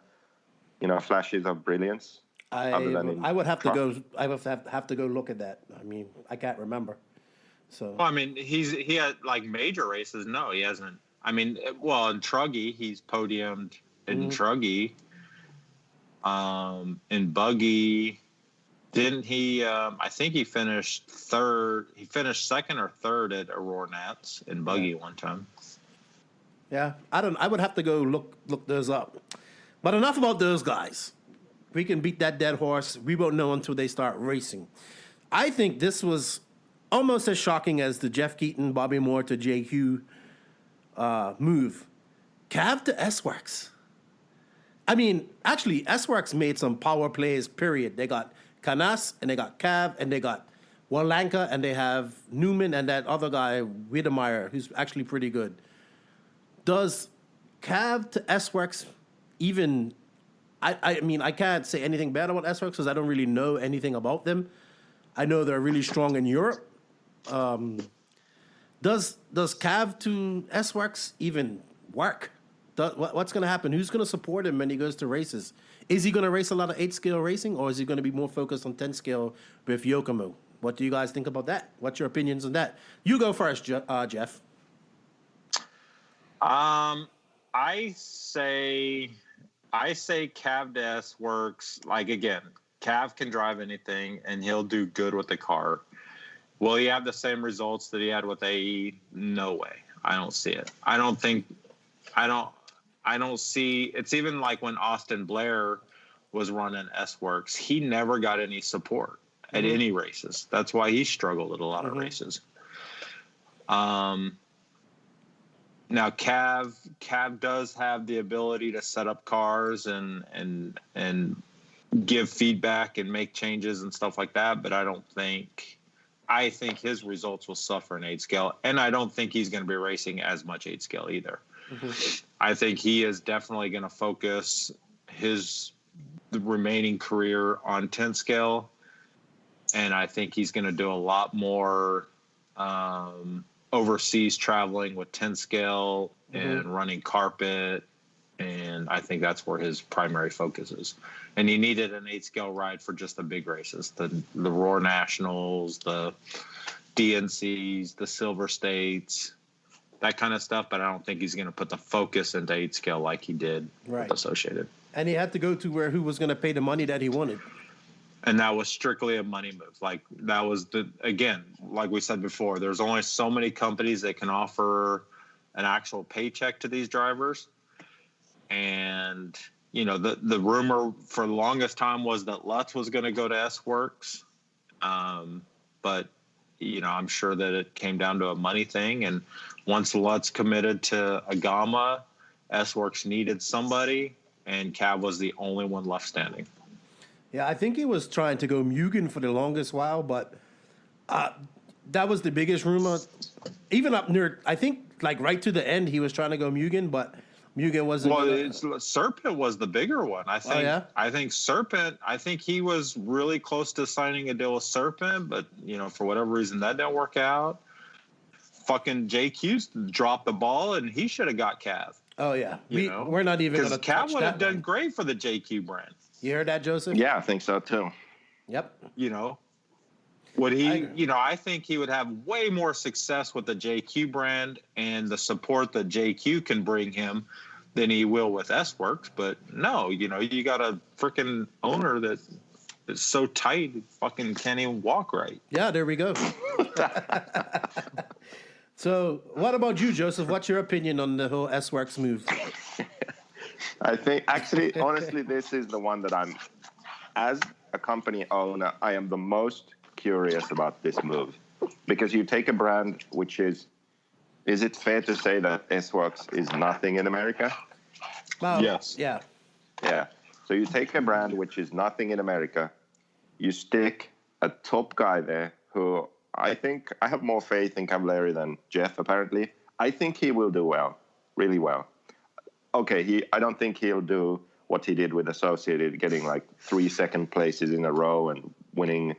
flashes of brilliance? I would have to go look at that. I mean, I can't remember. So. Well, I mean, he had like major races. No, he hasn't. I mean, well, in Truggy, he's podiumed in Truggy. In Buggy, didn't he? I think he finished third. He finished second or third at Aurora Nats in Buggy one time. Yeah, I would have to go look those up. But enough about those guys. We can beat that dead horse. We won't know until they start racing. I think this was almost as shocking as the Jeff Keeton, Bobby Moore to JQ move. Cav to S-Works. I mean, actually, S-Works made some power plays, period. They got Canas, and they got Cav, and they got Walanka, and they have Newman and that other guy, Wiedemeyer, who's actually pretty good. Does Cav to S-Works even... I mean, I can't say anything bad about S-Works because I don't really know anything about them. I know they're really strong in Europe. Does Cav to S-Works even work? What's going to happen? Who's going to support him when he goes to races? Is he going to race a lot of 8-scale racing, or is he going to be more focused on 10-scale with Yokomo? What do you guys think about that? What's your opinions on that? You go first, Jeff. I say Cav to S Works. Like, again, Cav can drive anything, and he'll do good with the car. Will he have the same results that he had with AE? No way. I don't see it. I don't see. It's even like when Austin Blair was running S Works, he never got any support at any races. That's why he struggled at a lot of races. Now Cav does have the ability to set up cars and give feedback and make changes and stuff like that, but I think his results will suffer in 8-scale, and I don't think he's going to be racing as much 8-scale either. I think he is definitely going to focus the remaining career on 10-scale, and I think he's going to do a lot more overseas traveling with 10-scale and running carpet, and I think that's where his primary focus is. And he needed an 8-scale ride for just the big races, the Roar Nationals, the DNCs, the Silver States, that kind of stuff. But I don't think he's going to put the focus into 8-scale like he did with Associated. And he had to go to who was going to pay the money that he wanted. And that was strictly a money move. Like, that was again, like we said before, there's only so many companies that can offer an actual paycheck to these drivers. And, you know, the rumor for the longest time was that Lutz was going to go to S Works. But, you know, I'm sure that it came down to a money thing. And once Lutz committed to Agama, S Works needed somebody, and Cav was the only one left standing. Yeah, I think he was trying to go Mugen for the longest while, but that was the biggest rumor. Even up near, I think, like right to the end, he was trying to go Mugen, but Mugen wasn't. Well, Serpent was the bigger one. I think. Oh, yeah? I think Serpent. I think he was really close to signing a deal with Serpent, but you know, for whatever reason, that didn't work out. Fucking JQ dropped the ball, and he should have got Cav. Oh yeah, we're not even going to touch that. Cav would have done great for the JQ brand. You heard that, Joseph? Yeah, I think so too. Yep. You know, would he? I think he would have way more success with the JQ brand and the support that JQ can bring him than he will with S Works. But no, you know, you got a freaking owner that is so tight, he fucking can't even walk right. Yeah, there we go. So, what about you, Joseph? What's your opinion on the whole S Works move? I think, actually, honestly, this is the one that as a company owner, I am the most curious about this move. Because you take a brand which is it fair to say that S Works is nothing in America? Well, yes. Yeah. Yeah. So you take a brand which is nothing in America, you stick a top guy there who I think I have more faith in Cavalieri than Jeff, apparently. I think he will do well, really well. Okay, I don't think he'll do what he did with Associated, getting like 3 second places in a row and winning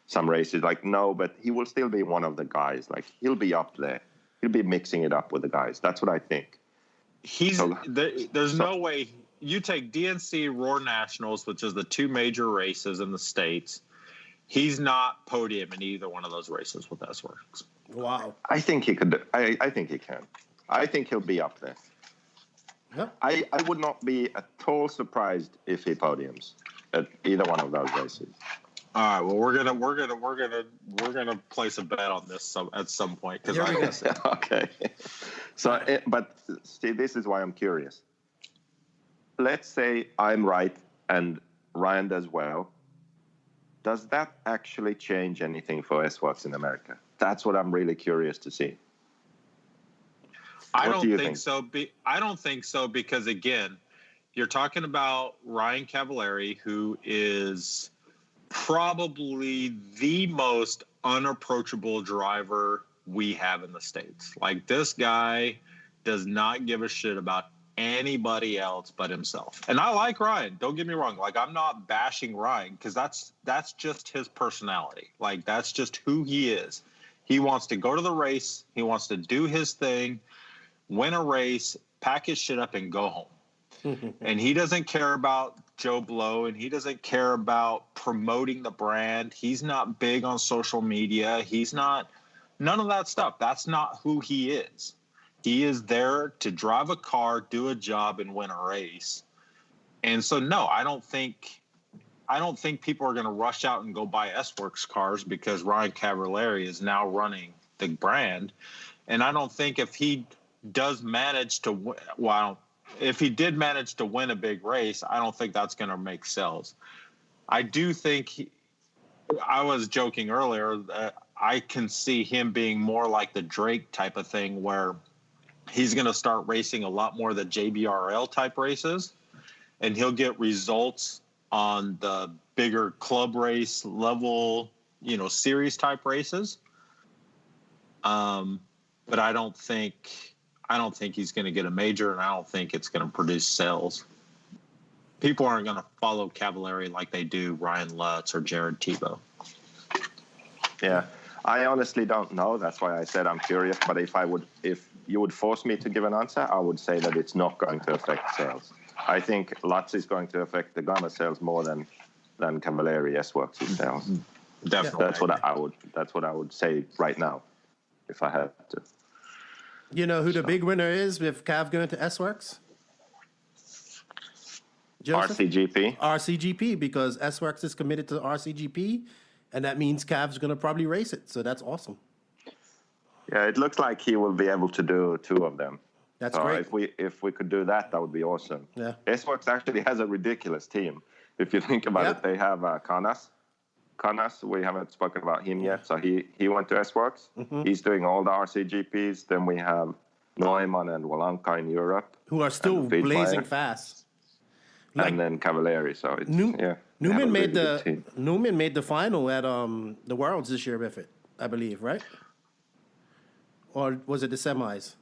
some races. Like, no, but he will still be one of the guys. Like, he'll be up there. He'll be mixing it up with the guys. That's what I think. There's no way. You take DNC Roar Nationals, which is the 2 major races in the States. He's not podium in either one of those races with S Works. Wow. I think he could. I think he can. I think he'll be up there. Yeah. I would not be at all surprised if he podiums at either one of those races. All right. Well, we're gonna place a bet on this at some point because I don't see it. Okay. So, but see, this is why I'm curious. Let's say I'm right and Ryan does well. Does that actually change anything for S Works in America? That's what I'm really curious to see. I don't think so. I don't think so because, again, you're talking about Ryan Cavalieri, who is probably the most unapproachable driver we have in the States. Like, this guy does not give a shit about anybody else but himself. And I like Ryan. Don't get me wrong. Like, I'm not bashing Ryan because that's just his personality. Like, that's just who he is. He wants to go to the race. He wants to do his thing, win a race, pack his shit up and go home. And he doesn't care about Joe Blow, and he doesn't care about promoting the brand. He's not big on social media. He's not none of that stuff. That's not who he is. He is there to drive a car, do a job, and win a race. And so, no, I don't think people are going to rush out and go buy S-Works cars because Ryan Cavallari is now running the brand. And I don't think if he does manage to if he did manage to win a big race, I don't think that's going to make sales. I do think I was joking earlier that I can see him being more like the Drake type of thing where he's going to start racing a lot more of the JBRL type races, and he'll get results on the bigger club race level, series type races. But I don't think he's going to get a major, and I don't think it's going to produce sales. People aren't going to follow Cavallari like they do Ryan Lutz or Jared Tebow. Yeah, I honestly don't know. That's why I said I'm curious. But if you would force me to give an answer, I would say that it's not going to affect sales. I think Lutz is going to affect the Gunner sales more than Cavallari S-Works sales. Definitely, that's what I would say right now, if I had to. You know who the big winner is with Cav going to S-Works? Joseph? RCGP. RCGP, because S-Works is committed to RCGP, and that means Cav's going to probably race it. So that's awesome. Yeah, it looks like he will be able to do two of them. That's so great. If we could do that, that would be awesome. Yeah. S-Works actually has a ridiculous team. If you think about it, they have Canas. Canas, we haven't spoken about him yet. So he went to S-Works. Mm-hmm. He's doing all the RCGPs. Then we have Neumann and Walanka in Europe, who are still blazing fast. And then Cavallari. So it's Newman made the final at the Worlds this year with it, I believe, right? Or was it the semis?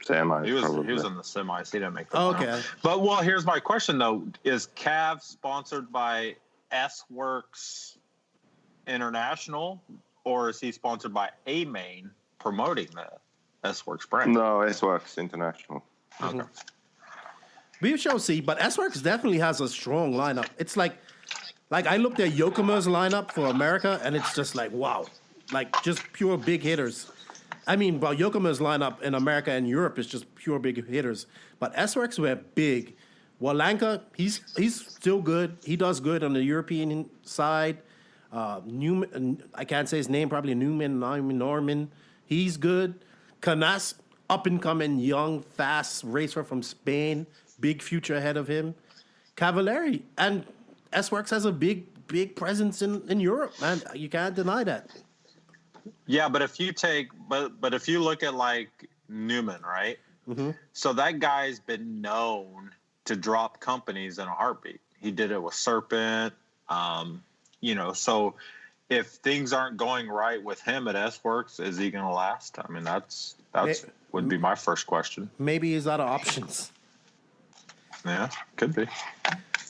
Semis. He was in the semis. He didn't make the final. Okay. But here's my question though: is Cav sponsored by S-Works International, or is he sponsored by A-Main promoting the S-Works brand? No, S-Works International. Okay. Mm-hmm. We shall see, but S-Works definitely has a strong lineup. It's like I looked at Yokoma's lineup for America, and it's just like, wow. Like, just pure big hitters. I mean, well, Yokoma's lineup in America and Europe is just pure big hitters. But S-Works were big. Walanka, he's still good. He does good on the European side. Newman, I can't say his name, probably Norman. He's good. Canas, up-and-coming, young, fast racer from Spain. Big future ahead of him. Cavallari. And S-Works has a big presence in Europe, man. You can't deny that. Yeah, but if you look at like Newman, right? Mm-hmm. So that guy's been known to drop companies in a heartbeat. He did it with Serpent, so if things aren't going right with him at S-Works, is he going to last? I mean, that's would be my first question. Maybe he's out of options. Yeah, could be.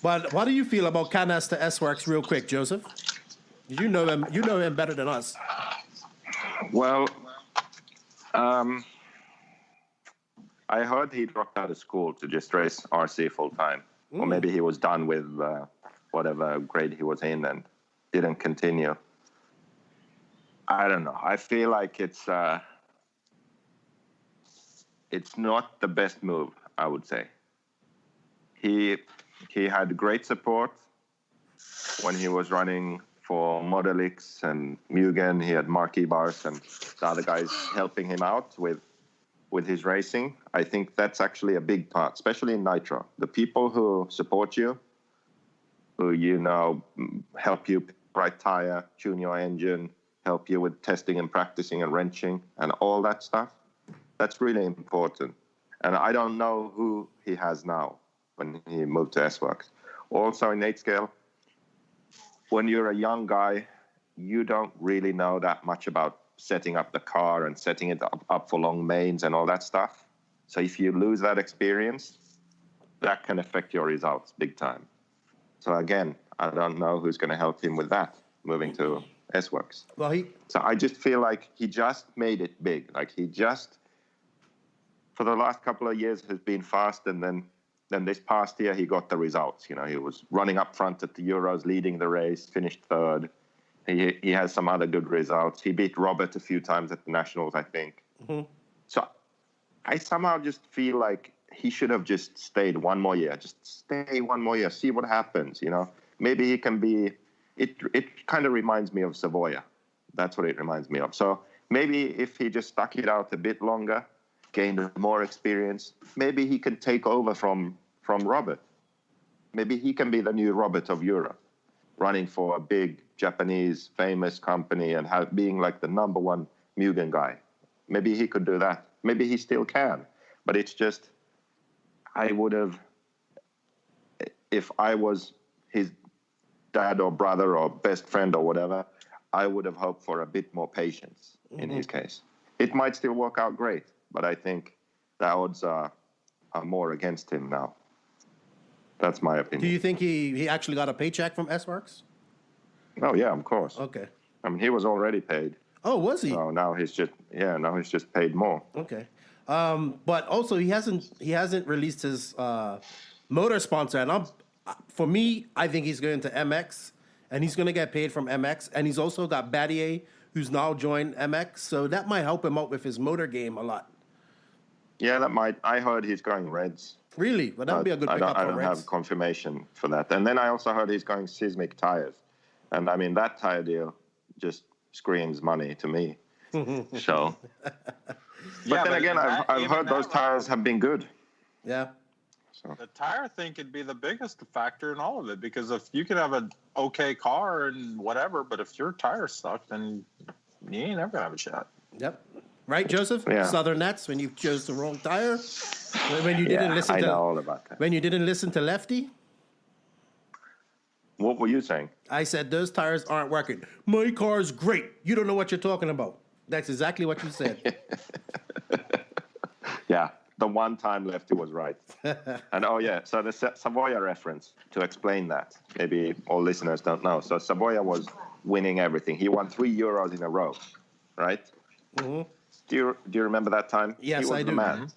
But what do you feel about Canas to S-Works real quick, Joseph? You know him better than us. Well, I heard he dropped out of school to just race RC full time. Or maybe he was done with whatever grade he was in and didn't continue. I don't know. I feel like it's not the best move, I would say. He had great support when he was running for Model X and Mugen. He had Marquis Bars and the other guys helping him out with his racing. I think that's actually a big part, especially in Nitro. The people who support you, who help you right tire, tune your engine, help you with testing and practicing and wrenching and all that stuff, that's really important. And I don't know who he has now when he moved to S-Works. Also in 8-scale, when you're a young guy, you don't really know that much about setting up the car and setting it up for long mains and all that stuff. So if you lose that experience, that can affect your results big time. So again, I don't know who's going to help him with that, moving to S-Works. Well, So I just feel like he just made it big. Like he just for the last couple of years has been fast, and then this past year he got the results. You know, he was running up front at the Euros, leading the race, finished third. He has some other good results. He beat Robert a few times at the Nationals, I think. Mm-hmm. So I somehow just feel like he should have just stayed one more year. Just stay one more year, see what happens, you know. Maybe he can be... It kind of reminds me of Savoia. That's what it reminds me of. So maybe if he just stuck it out a bit longer, gained more experience, maybe he can take over from Robert. Maybe he can be the new Robert of Europe, running for a big Japanese famous company and being like the number one Mugen guy. Maybe he could do that. Maybe he still can. But it's just, I would have, if I was his dad or brother or best friend or whatever, I would have hoped for a bit more patience in his case. It might still work out great, but I think the odds are more against him now. That's my opinion. Do you think he actually got a paycheck from S-Works? Oh, yeah, of course. Okay. I mean, he was already paid. Oh, was he? So now he's just paid more. Okay. But also he hasn't released his motor sponsor, and for me, I think he's going to MX, and he's going to get paid from MX, and he's also got Battier, who's now joined MX, so that might help him out with his motor game a lot. Yeah, that might. I heard he's going Reds. Really? But that would be a good pickup for Reds. I don't have confirmation for that. And then I also heard he's going Seismic tires, and I mean that tire deal just screams money to me. So, but then again, I've heard those tires have been good. Yeah. So. The tire thing could be the biggest factor in all of it, because if you could have an okay car and whatever, but if your tires suck, then you ain't never gonna have a shot. Yep. Right, Joseph? Yeah. Southern Nets, when you chose the wrong tire, when you didn't listen I know all about that. When you didn't listen to Lefty. What were you saying? I said those tires aren't working. My car's great. You don't know what you're talking about. That's exactly what you said. Yeah. The one time Lefty was right. And so the Savoia reference, to explain that, maybe all listeners don't know. So Savoia was winning everything. He won 3 Euros in a row, right? Mm-hmm. Do you remember that time? Yes, he was I do. The man.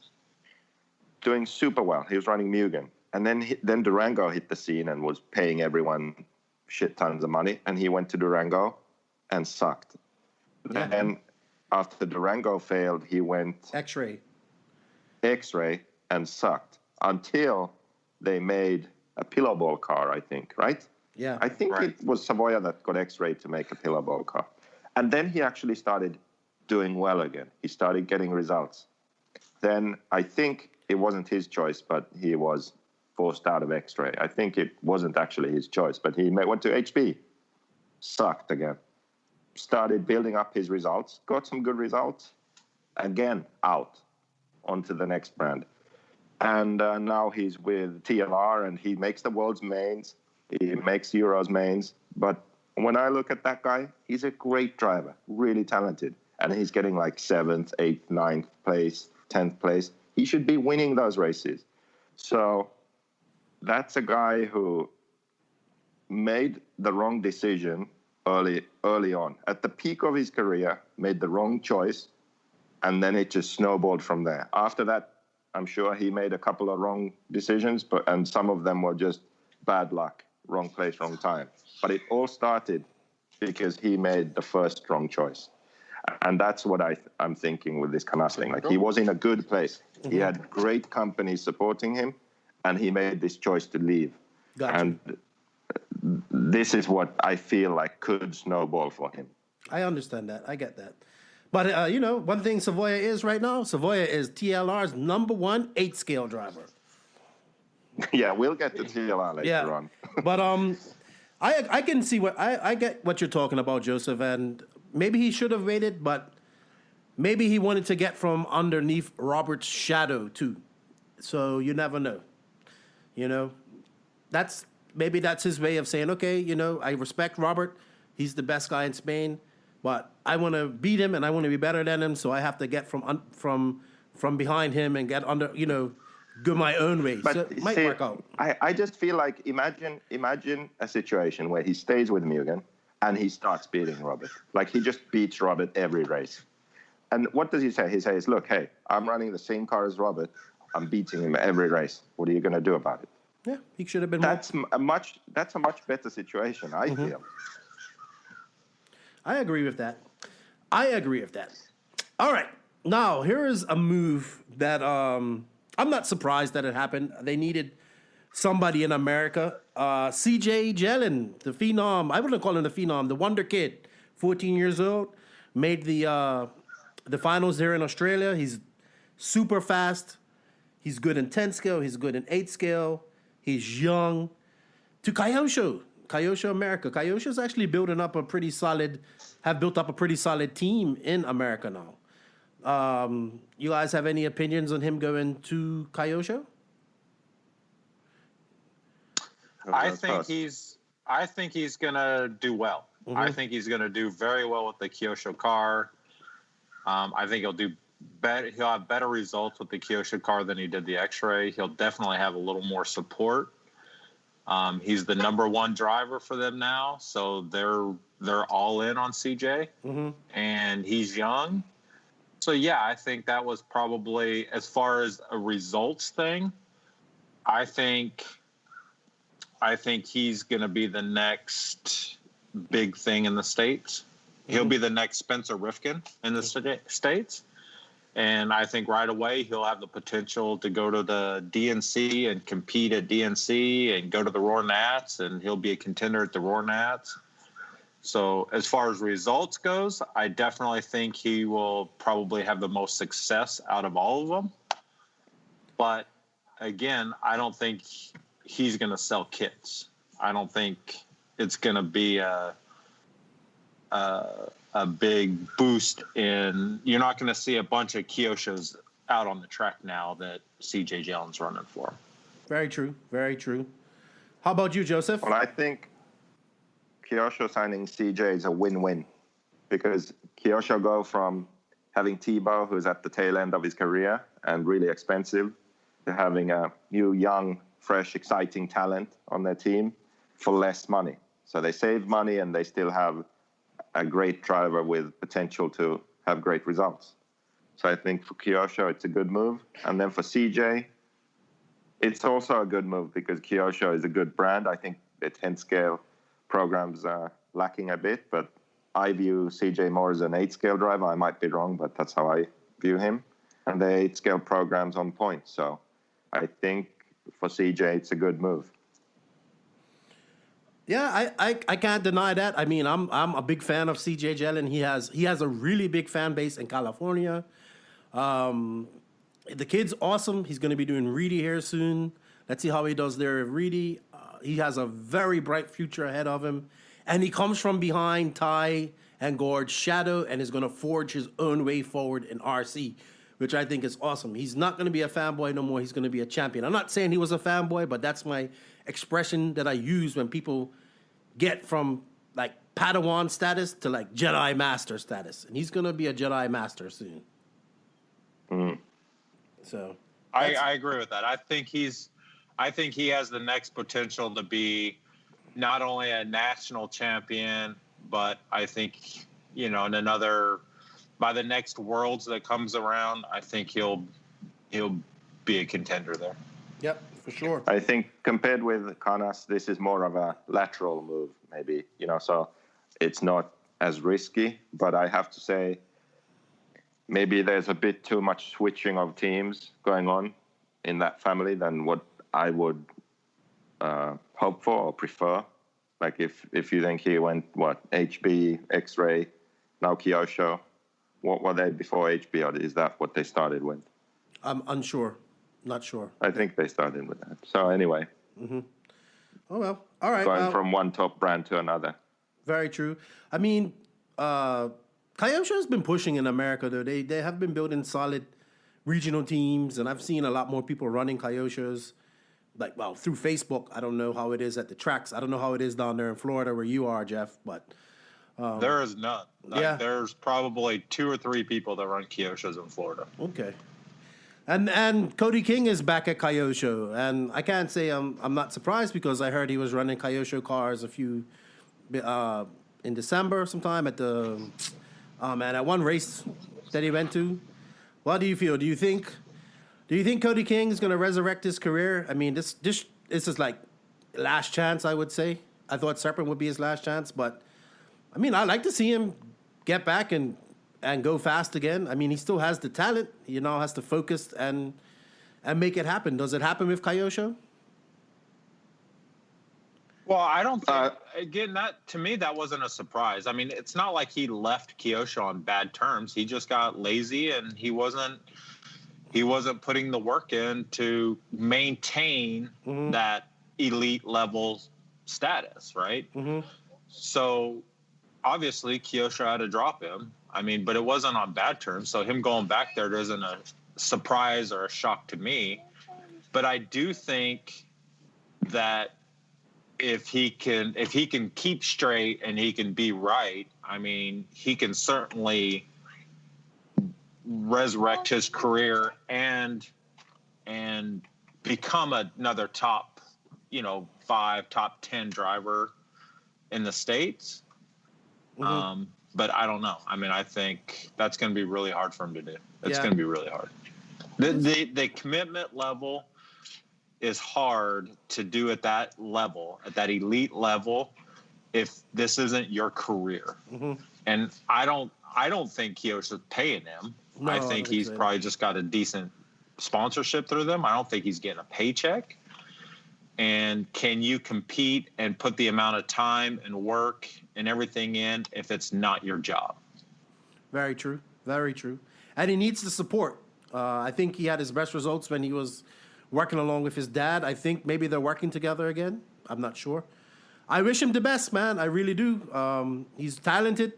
Doing super well. He was running Mugen. And then Durango hit the scene and was paying everyone shit tons of money. And he went to Durango and sucked. Yeah. And after Durango failed, he went... X-Ray and sucked until they made a pillow ball car, I think, right? Yeah. I think it was Savoia that got X-Ray to make a pillow ball car. And then he actually started doing well again. He started getting results. Then I think it wasn't his choice, but he was forced out of X-Ray. I think it wasn't actually his choice, but he went to HB, sucked again, started building up his results, got some good results, again out. Onto the next brand. And now he's with TLR, and he makes the world's mains. He makes Euros mains. But when I look at that guy, he's a great driver, really talented. And he's getting like 7th, 8th, 9th place, 10th place. He should be winning those races. So that's a guy who made the wrong decision early on. At the peak of his career, made the wrong choice. And then it just snowballed from there. After that, I'm sure he made a couple of wrong decisions, and some of them were just bad luck, wrong place, wrong time. But it all started because he made the first wrong choice. And that's what I'm thinking with this Canasling. Like, he was in a good place. Mm-hmm. He had great companies supporting him, and he made this choice to leave. Gotcha. And this is what I feel like could snowball for him. I understand that. I get that. But, one thing Savoia is right now, Savoia is TLR's number 1 8-scale driver. Yeah, we'll get to TLR later on. But I can see I get what you're talking about, Joseph, and maybe he should have waited, but maybe he wanted to get from underneath Robert's shadow too. So you never know. That's his way of saying, okay, I respect Robert. He's the best guy in Spain. But I want to beat him, and I want to be better than him, so I have to get from behind him and get under, go my own way. But so it might work out. I just feel like imagine a situation where he stays with Mugen and he starts beating Robert. Like, he just beats Robert every race. And what does he say? He says, look, hey, I'm running the same car as Robert. I'm beating him every race. What are you going to do about it? Yeah, he should have been. That's a much better situation, I feel. I agree with that. All right. Now, here is a move that I'm not surprised that it happened. They needed somebody in America. CJ Jelen, the phenom. I wouldn't call him the phenom, the wonder kid, 14 years old, made the finals there in Australia. He's super fast. He's good in 10 scale. He's good in 8 scale. He's young. To Kyosho America. Kyosho's actually built up a pretty solid team in America now. You guys have any opinions on him going to Kyosho? I think he's gonna do well. Mm-hmm. I think he's gonna do very well with the Kyosho car. I think he'll do better. He'll have better results with the Kyosho car than he did the X-Ray. He'll definitely have a little more support. He's the number one driver for them now, so they're all in on CJ, and he's young. So yeah, I think that was probably, as far as a results thing, I think he's going to be the next big thing in the States. He'll be the next Spencer Rifkin in the States. And I think right away he'll have the potential to go to the DNC and compete at DNC and go to the Roar Nats, and he'll be a contender at the Roar Nats. So as far as results goes, I definitely think he will probably have the most success out of all of them. But again, I don't think he's going to sell kits. I don't think it's going to be a big boost in. You're not going to see a bunch of Kyoshos out on the track now that CJ Jelen's running for. Very true. Very true. How about you, Joseph? Well, I think Kyosho signing CJ is a win-win, because Kyosho go from having Tebow, who's at the tail end of his career and really expensive, to having a new, young, fresh, exciting talent on their team for less money. So they save money and they still have a great driver with potential to have great results. So I think for Kyosho, it's a good move. And then for CJ, it's also a good move because Kyosho is a good brand. I think the 10-scale programs are lacking a bit, but I view CJ more as an 8-scale driver. I might be wrong, but that's how I view him. And the 8-scale program's on point. So I think for CJ, it's a good move. Yeah, I can't deny that. I mean, I'm a big fan of CJ Jelen. He has a really big fan base in California. The kid's awesome. He's going to be doing Reedy here soon. Let's see how he does there at Reedy. He has a very bright future ahead of him. And he comes from behind Ty and Gord's shadow and is going to forge his own way forward in RC, which I think is awesome. He's not going to be a fanboy no more. He's going to be a champion. I'm not saying he was a fanboy, but that's my expression that I use when people get from like Padawan status to like Jedi Master status. And he's going to be a Jedi Master soon. So I agree with that. I think he has the next potential to be not only a national champion, but I think, by the next Worlds that comes around, I think he'll be a contender there. Yep, for sure. I think compared with Canas, this is more of a lateral move, maybe, so it's not as risky, but I have to say maybe there's a bit too much switching of teams going on in that family than what I would hope for or prefer. Like if you think he went, HB, X-Ray, now Kyosho, what were they before HB, or is that what they started with? I'm unsure. Not sure. I think they started with that. So anyway. Mm-hmm. Oh, well. All right. Going from one top brand to another. Very true. I mean, Kyosho's been pushing in America, though. They have been building solid regional teams, and I've seen a lot more people running Kyoshos, through Facebook. I don't know how it is at the tracks. I don't know how it is down there in Florida where you are, Jeff, but... there is none. There's probably 2 or 3 people that run Kyoshos in Florida. Okay. And Cody King is back at Kyosho, and I can't say I'm not surprised because I heard he was running Kyosho cars in December sometime at the at one race that he went to. What do you feel? Do you think Cody King is going to resurrect his career? I mean, this is like last chance, I would say. I thought Serpent would be his last chance, but I mean, I like to see him get back and go fast again. I mean, he still has the talent. He now has to focus and make it happen. Does it happen with Kyosho? Well, I don't think, again, to me, that wasn't a surprise. I mean, it's not like he left Kyosho on bad terms. He just got lazy and he wasn't putting the work in to maintain that elite level status, right? So obviously Kyosho had to drop him. I mean, but it wasn't on bad terms. So him going back there isn't a surprise or a shock to me. But I do think that if he can keep straight and he can be right, I mean, he can certainly resurrect his career and become another top, 5, top 10 driver in the States. But I don't know. I mean, I think that's going to be really hard for him to do. It's going to be really hard. The commitment level is hard to do at that level, at that elite level, if this isn't your career. And I don't think Kyosho's paying him. No, I think he's probably just got a decent sponsorship through them. I don't think he's getting a paycheck. And can you compete and put the amount of time and work and everything in if it's not your job? Very true. Very true. And he needs the support. I think he had his best results when he was working along with his dad. I think maybe they're working together again. I'm not sure. I wish him the best, man. I really do. He's talented,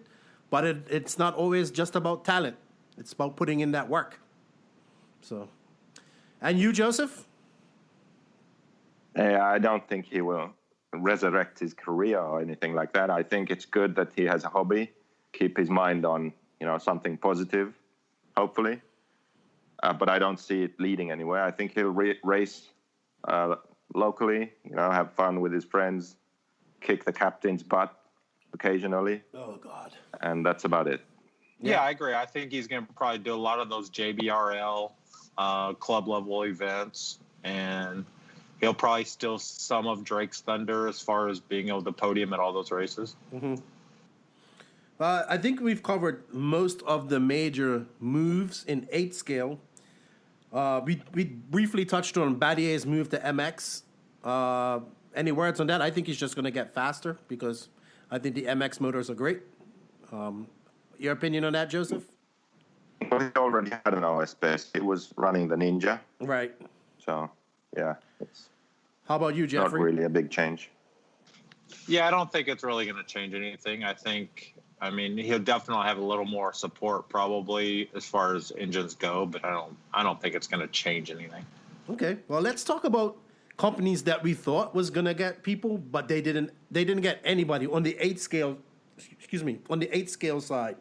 but it's not always just about talent. It's about putting in that work. So, and you, Joseph? I don't think he will resurrect his career or anything like that. I think it's good that he has a hobby, keep his mind on, something positive, hopefully. But I don't see it leading anywhere. I think he'll race locally, have fun with his friends, kick the captain's butt occasionally. Oh, God. And that's about it. Yeah, I agree. I think he's going to probably do a lot of those JBRL club level events, and he'll probably steal some of Drake's thunder as far as being able to podium at all those races. I think we've covered most of the major moves in 8 scale. We briefly touched on Badier's move to MX. Any words on that? I think he's just going to get faster because I think the MX motors are great. Your opinion on that, Joseph? Well, he already had an OS-based. It was running the Ninja. Right. So, yeah. It's How about you, Jeffrey? not really a big change. Yeah, I don't think it's really going to change anything. I mean, he'll definitely have a little more support probably as far as engines go, but I don't think it's going to change anything. Okay. Well, let's talk about companies that we thought was going to get people, but they didn't get anybody on the 8 scale. On the 8 scale side.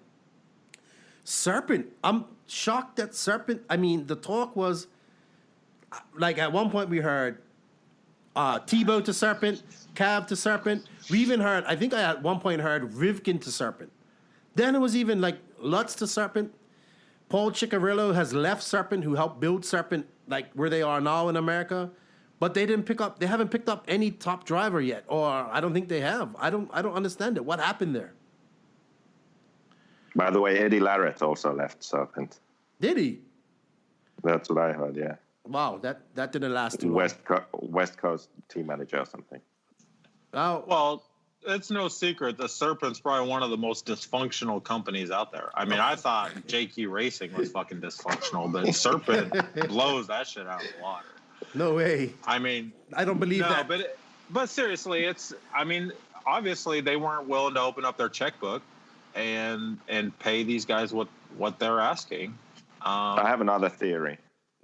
Serpent. I'm shocked that Serpent. I mean, the talk was like at one point we heard Tebow to Serpent, Cav to Serpent. We even heard, I think I at one point heard Rivkin to Serpent. Then it was even like Lutz to Serpent. Paul Ciccarello has left Serpent, who helped build Serpent like where they are now in America. But they haven't picked up any top driver yet, or I don't think they have. I don't understand it. What happened there? By the way, Eddie Larrett also left Serpent. Did he? That's what I heard, yeah. Wow, that didn't last too long. West Coast team manager or something. Oh, Well, it's no secret the Serpent's probably one of the most dysfunctional companies out there. I mean, I thought JQ Racing was fucking dysfunctional, but Serpent blows that shit out of the water. no way. I mean, I don't believe that. but seriously, obviously they weren't willing to open up their checkbook and pay these guys what they're asking. I have another theory.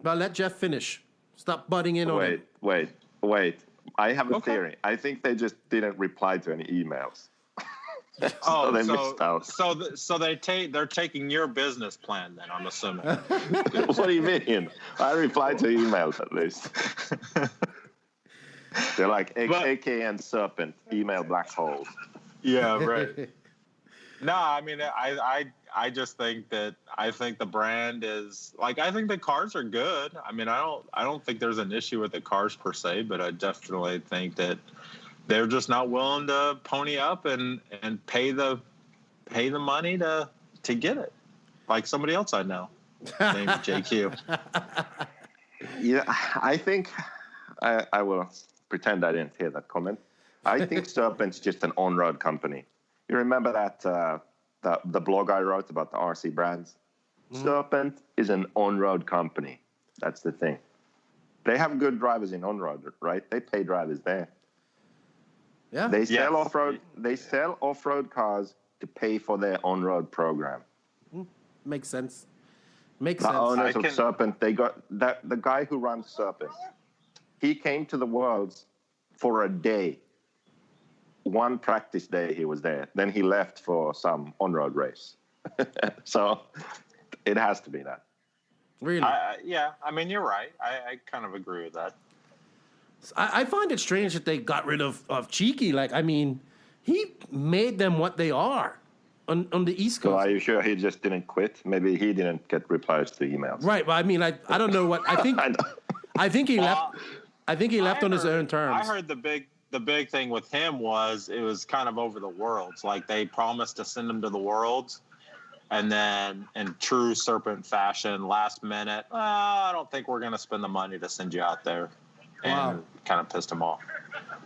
Well, let Jeff finish. Stop butting in on it. Wait. I have a Okay. theory. I think they just didn't reply to any emails. So they missed out. So they're taking your business plan then, I'm assuming. What do you mean? I replied to emails at least. They're like AK and Serpent, email black hole. Yeah, right. No, I mean, I I just think that the brand is like, I think the cars are good. I mean, I don't think there's an issue with the cars per se, but I definitely think that they're just not willing to pony up and pay the money to get it, like somebody else I know named JQ. Yeah, I think I will pretend I didn't hear that comment. I think Serpent's just an on-road company. You remember that the blog I wrote about the RC brands? Mm-hmm. Serpent is an on-road company. That's the thing. They have good drivers in on-road, right? They pay drivers there. Yeah. They sell off-road. They sell off-road cars to pay for their on-road program. Makes sense. The owners of Serpent, they got the guy who runs Serpent. He came to the Worlds for a day. One practice day he was there. Then he left for some on-road race. So it has to be that. Really? Yeah, I mean, you're right. I kind of agree with that. I find it strange that they got rid of Cheeky. Like, I mean, he made them what they are on the East Coast. So are you sure he just didn't quit? Maybe he didn't get replies to emails. Right, but I mean, I don't know what I think. I think he left. I think he left on his own terms. I heard the big thing with him was it was kind of over the Worlds. Like, they promised to send him to the Worlds, and then in true Serpent fashion, last minute, I don't think we're going to spend the money to send you out there, and kind of pissed him off.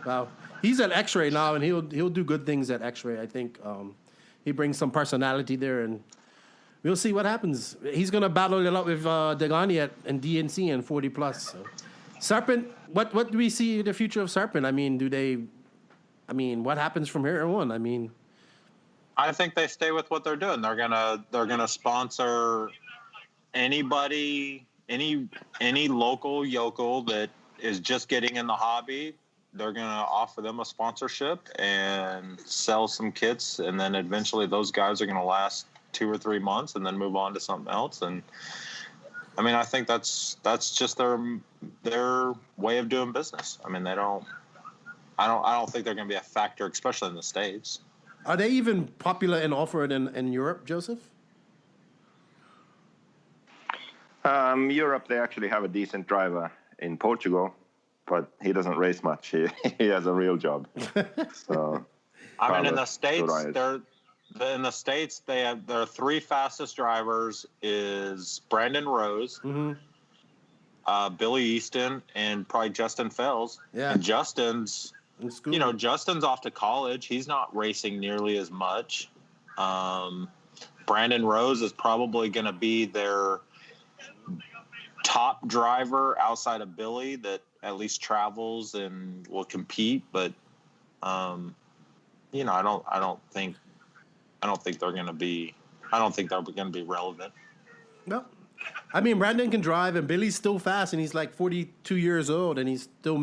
Wow, he's at X-Ray now, and he'll do good things at X-Ray. I think he brings some personality there, and we'll see what happens. He's going to battle it out with Degani and DNC and 40 plus. So. Serpent, what do we see in the future of Serpent? I mean, what happens from here on? I mean, I think they stay with what they're doing. They're gonna sponsor anybody, any local yokel that is just getting in the hobby. They're gonna offer them a sponsorship and sell some kits, and then eventually those guys are gonna last 2 or 3 months and then move on to something else. And I mean, I think that's just their way of doing business. I mean, I don't think they're going to be a factor, especially in the States. Are they even popular and offered in Europe, Joseph? Europe, they actually have a decent driver in Portugal, but he doesn't race much. He has a real job. So, I mean, in the States, their 3 fastest drivers is Brandon Rose, Billy Easton, and probably Justin Fells. Yeah. And Justin's off to college. He's not racing nearly as much. Brandon Rose is probably going to be their top driver outside of Billy that at least travels and will compete. But, I don't think they're going to be relevant. No. I mean, Brandon can drive, and Billy's still fast, and he's like 42 years old, and he's still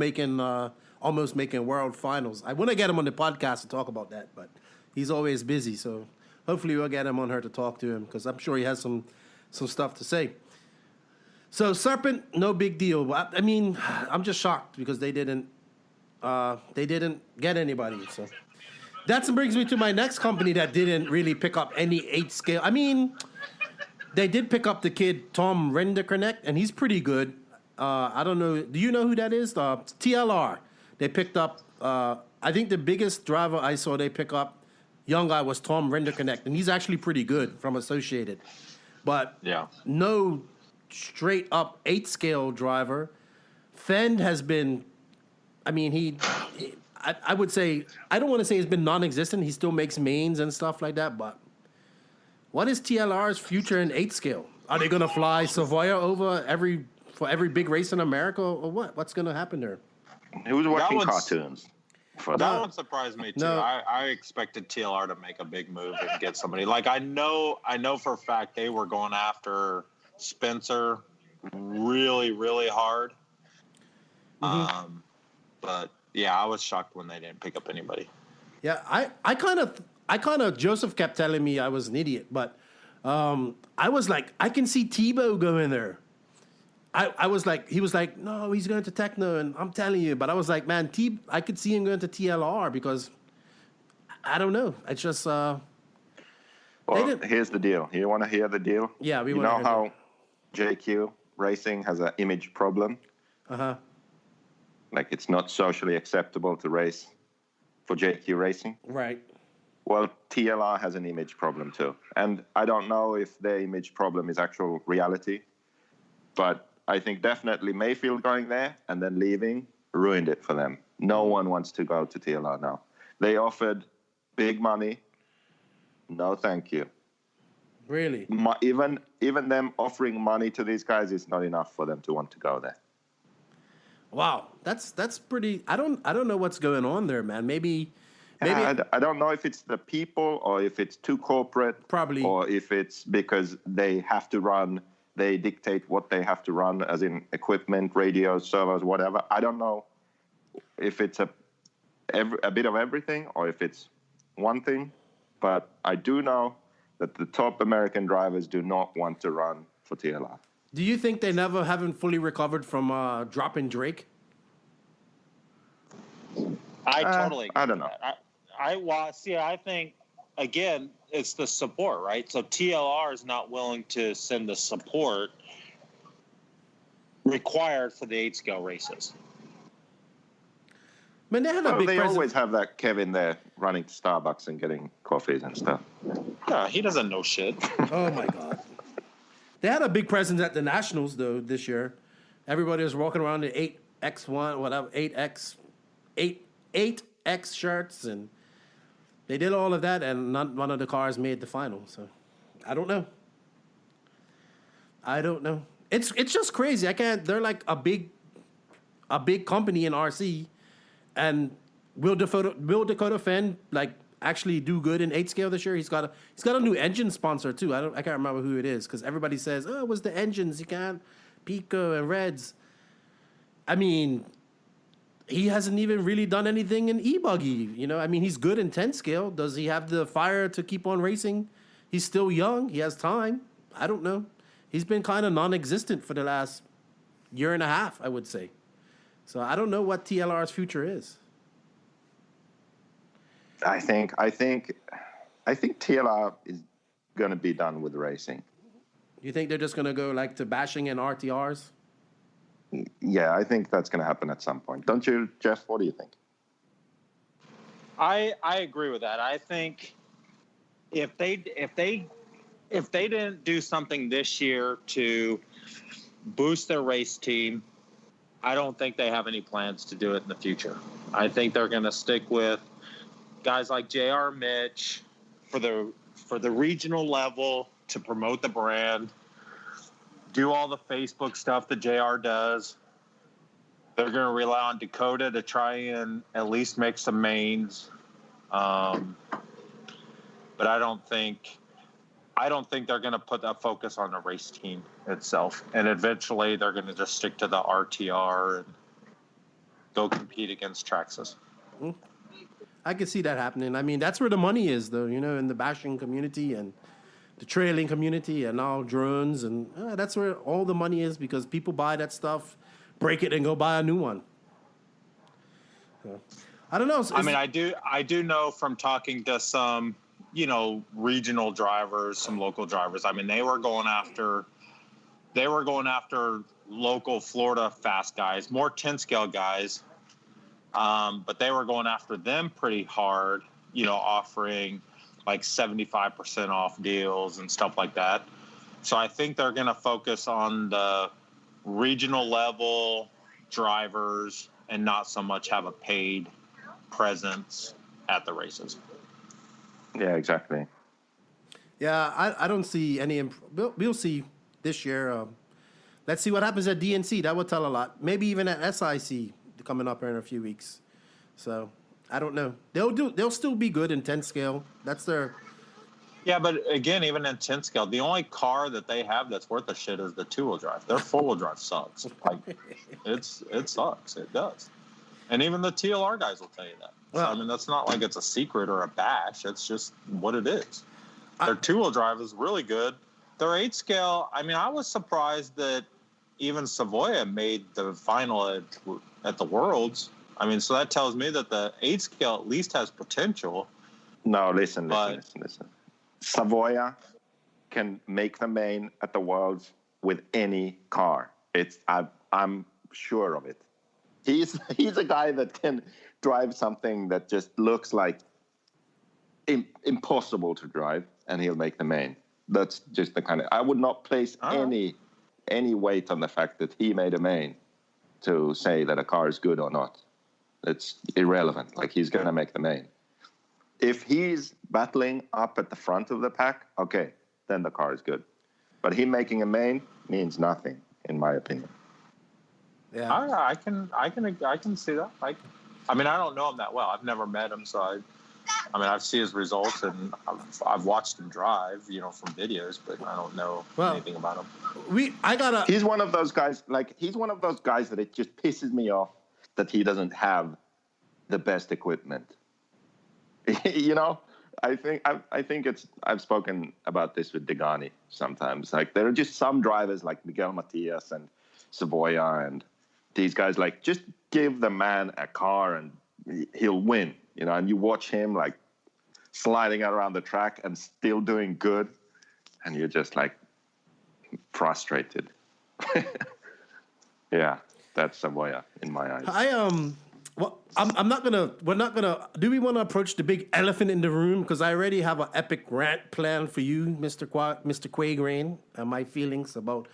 almost making world finals. I want to get him on the podcast to talk about that, but he's always busy. So hopefully we'll get him on here to talk to him, because I'm sure he has some stuff to say. So Serpent, no big deal. I mean, I'm just shocked because they didn't get anybody. So that brings me to my next company that didn't really pick up any 8 scale. I mean, they did pick up the kid Tom Renderconnect, and he's pretty good. I don't know. Do you know who that is? TLR. They picked up. I think the biggest driver I saw they pick up, young guy, was Tom Renderconnect, and he's actually pretty good from Associated. But no straight up 8 scale driver. Fend has been. I mean, I would say, I don't want to say he's been non-existent. He still makes mains and stuff like that, but what is TLR's future in 8 scale? Are they going to fly Savoia over for every big race in America, or what? What's going to happen there? Who's watching cartoons? That one surprised me too. No. I expected TLR to make a big move and get somebody. Like, I know for a fact they were going after Spencer really, really hard. Mm-hmm. But yeah, I was shocked when they didn't pick up anybody. Yeah, I kind of Joseph kept telling me I was an idiot, but I was like, I can see Tebow going there. I was like, he was like, no, he's going to Techno, and I'm telling you, but I was like, man, I could see him going to TLR because I don't know. It's just Well, here's the deal. You want to hear the deal? Yeah, we You want to know hear how JQ Racing has an image problem? Uh-huh. Like, it's not socially acceptable to race for JQ Racing. Right. Well, TLR has an image problem too. And I don't know if their image problem is actual reality, but I think definitely Mayfield going there and then leaving ruined it for them. No one wants to go to TLR now. They offered big money. No, thank you. Really? Even them offering money to these guys is not enough for them to want to go there. Wow. That's pretty. I don't know what's going on there, man. Maybe I don't know if it's the people or if it's too corporate. Probably. Or if it's because they have to run, they dictate what they have to run, as in equipment, radios, servers, whatever. I don't know if it's a bit of everything or if it's one thing. But I do know that the top American drivers do not want to run for TLR. Do you think they haven't fully recovered from dropping Drake? I totally agree I don't with know. that. I think, again, it's the support, right? So TLR is not willing to send the support required for the 8-scale races. Man, they had a big They presence. always have that Kevin there running to Starbucks and getting coffees and stuff. Yeah, he doesn't know shit. Oh my God. They had a big presence at the Nationals though this year. Everybody was walking around in 8X1, whatever, 8X shirts, and they did all of that, and not one of the cars made the final. So I don't know. It's just crazy. I can't. They're like a big company in RC, and will Dakota Fenn like actually do good in 8-scale this year? He's got a new engine sponsor too. I can't remember who it is because everybody says, oh, it was the engines. You can't Pico and Reds. I mean, he hasn't even really done anything in e-buggy. You know, I mean, he's good in 10-scale. Does he have the fire to keep on racing? He's still young. He has time. I don't know. He's been kind of non-existent for the last year and a half, I would say. So I don't know what TLR's future is. I think TLR is going to be done with racing. You think they're just going to go like to bashing and RTRs? Yeah, I think that's going to happen at some point. Don't you, Jeff? What do you think? I agree with that. I think if they didn't do something this year to boost their race team, I don't think they have any plans to do it in the future. I think they're going to stick with guys like JR Mitch for the regional level to promote the brand, do all the Facebook stuff that JR does. They're going to rely on Dakota to try and at least make some mains. But I don't think they're going to put that focus on the race team itself. And eventually they're going to just stick to the RTR and go compete against Traxxas. I can see that happening. I mean, that's where the money is, though, you know, in the bashing community and the trailing community and all drones. And that's where all the money is because people buy that stuff, break it, and go buy a new one. So, I don't know. I do know from talking to some, you know, regional drivers, some local drivers. I mean, they were going after local Florida fast guys, more 10-scale guys. But they were going after them pretty hard, you know, offering like 75% off deals and stuff like that. So I think they're going to focus on the regional level drivers and not so much have a paid presence at the races. Yeah, exactly. Yeah, I don't see any. We'll see this year. Let's see what happens at DNC. That will tell a lot. Maybe even at SIC coming up here in a few weeks. So I don't know. They'll still be good in 10-scale. That's their. Yeah, but again, even in 10-scale, the only car that they have that's worth a shit is the 2-wheel drive. Their 4-wheel drive sucks. Like it sucks. It does. And even the TLR guys will tell you that. Well, so, I mean, that's not like it's a secret or a bash. It's just what it is. Their 2-wheel drive is really good. Their 8-scale, I mean, I was surprised that even Savoia made the final at the Worlds. I mean, so that tells me that the 8-scale at least has potential. No, listen. Savoia can make the main at the Worlds with any car. I'm sure of it. He's a guy that can drive something that just looks like impossible to drive, and he'll make the main. That's just the kind of. I would not place any weight on the fact that he made a main to say that a car is good or not. It's irrelevant. Like, he's going to make the main. If he's battling up at the front of the pack, okay, then the car is good. But him making a main means nothing, in my opinion. Yeah, I can see that. I mean, I don't know him that well. I've never met him, so I've seen his results and I've watched him drive, from videos, but I don't know anything about him. He's one of those guys. He's one of those guys that it just pisses me off that he doesn't have the best equipment. I think I've spoken about this with Degani sometimes. Like, there are just some drivers like Miguel Matias and Savoia and these guys, just give the man a car and he'll win, and you watch him sliding around the track and still doing good. And you're just frustrated. Yeah, that's Savoia in my eyes. We're not gonna. Do we want to approach the big elephant in the room? Because I already have an epic rant planned for you, Mr. Quagrain, and my feelings about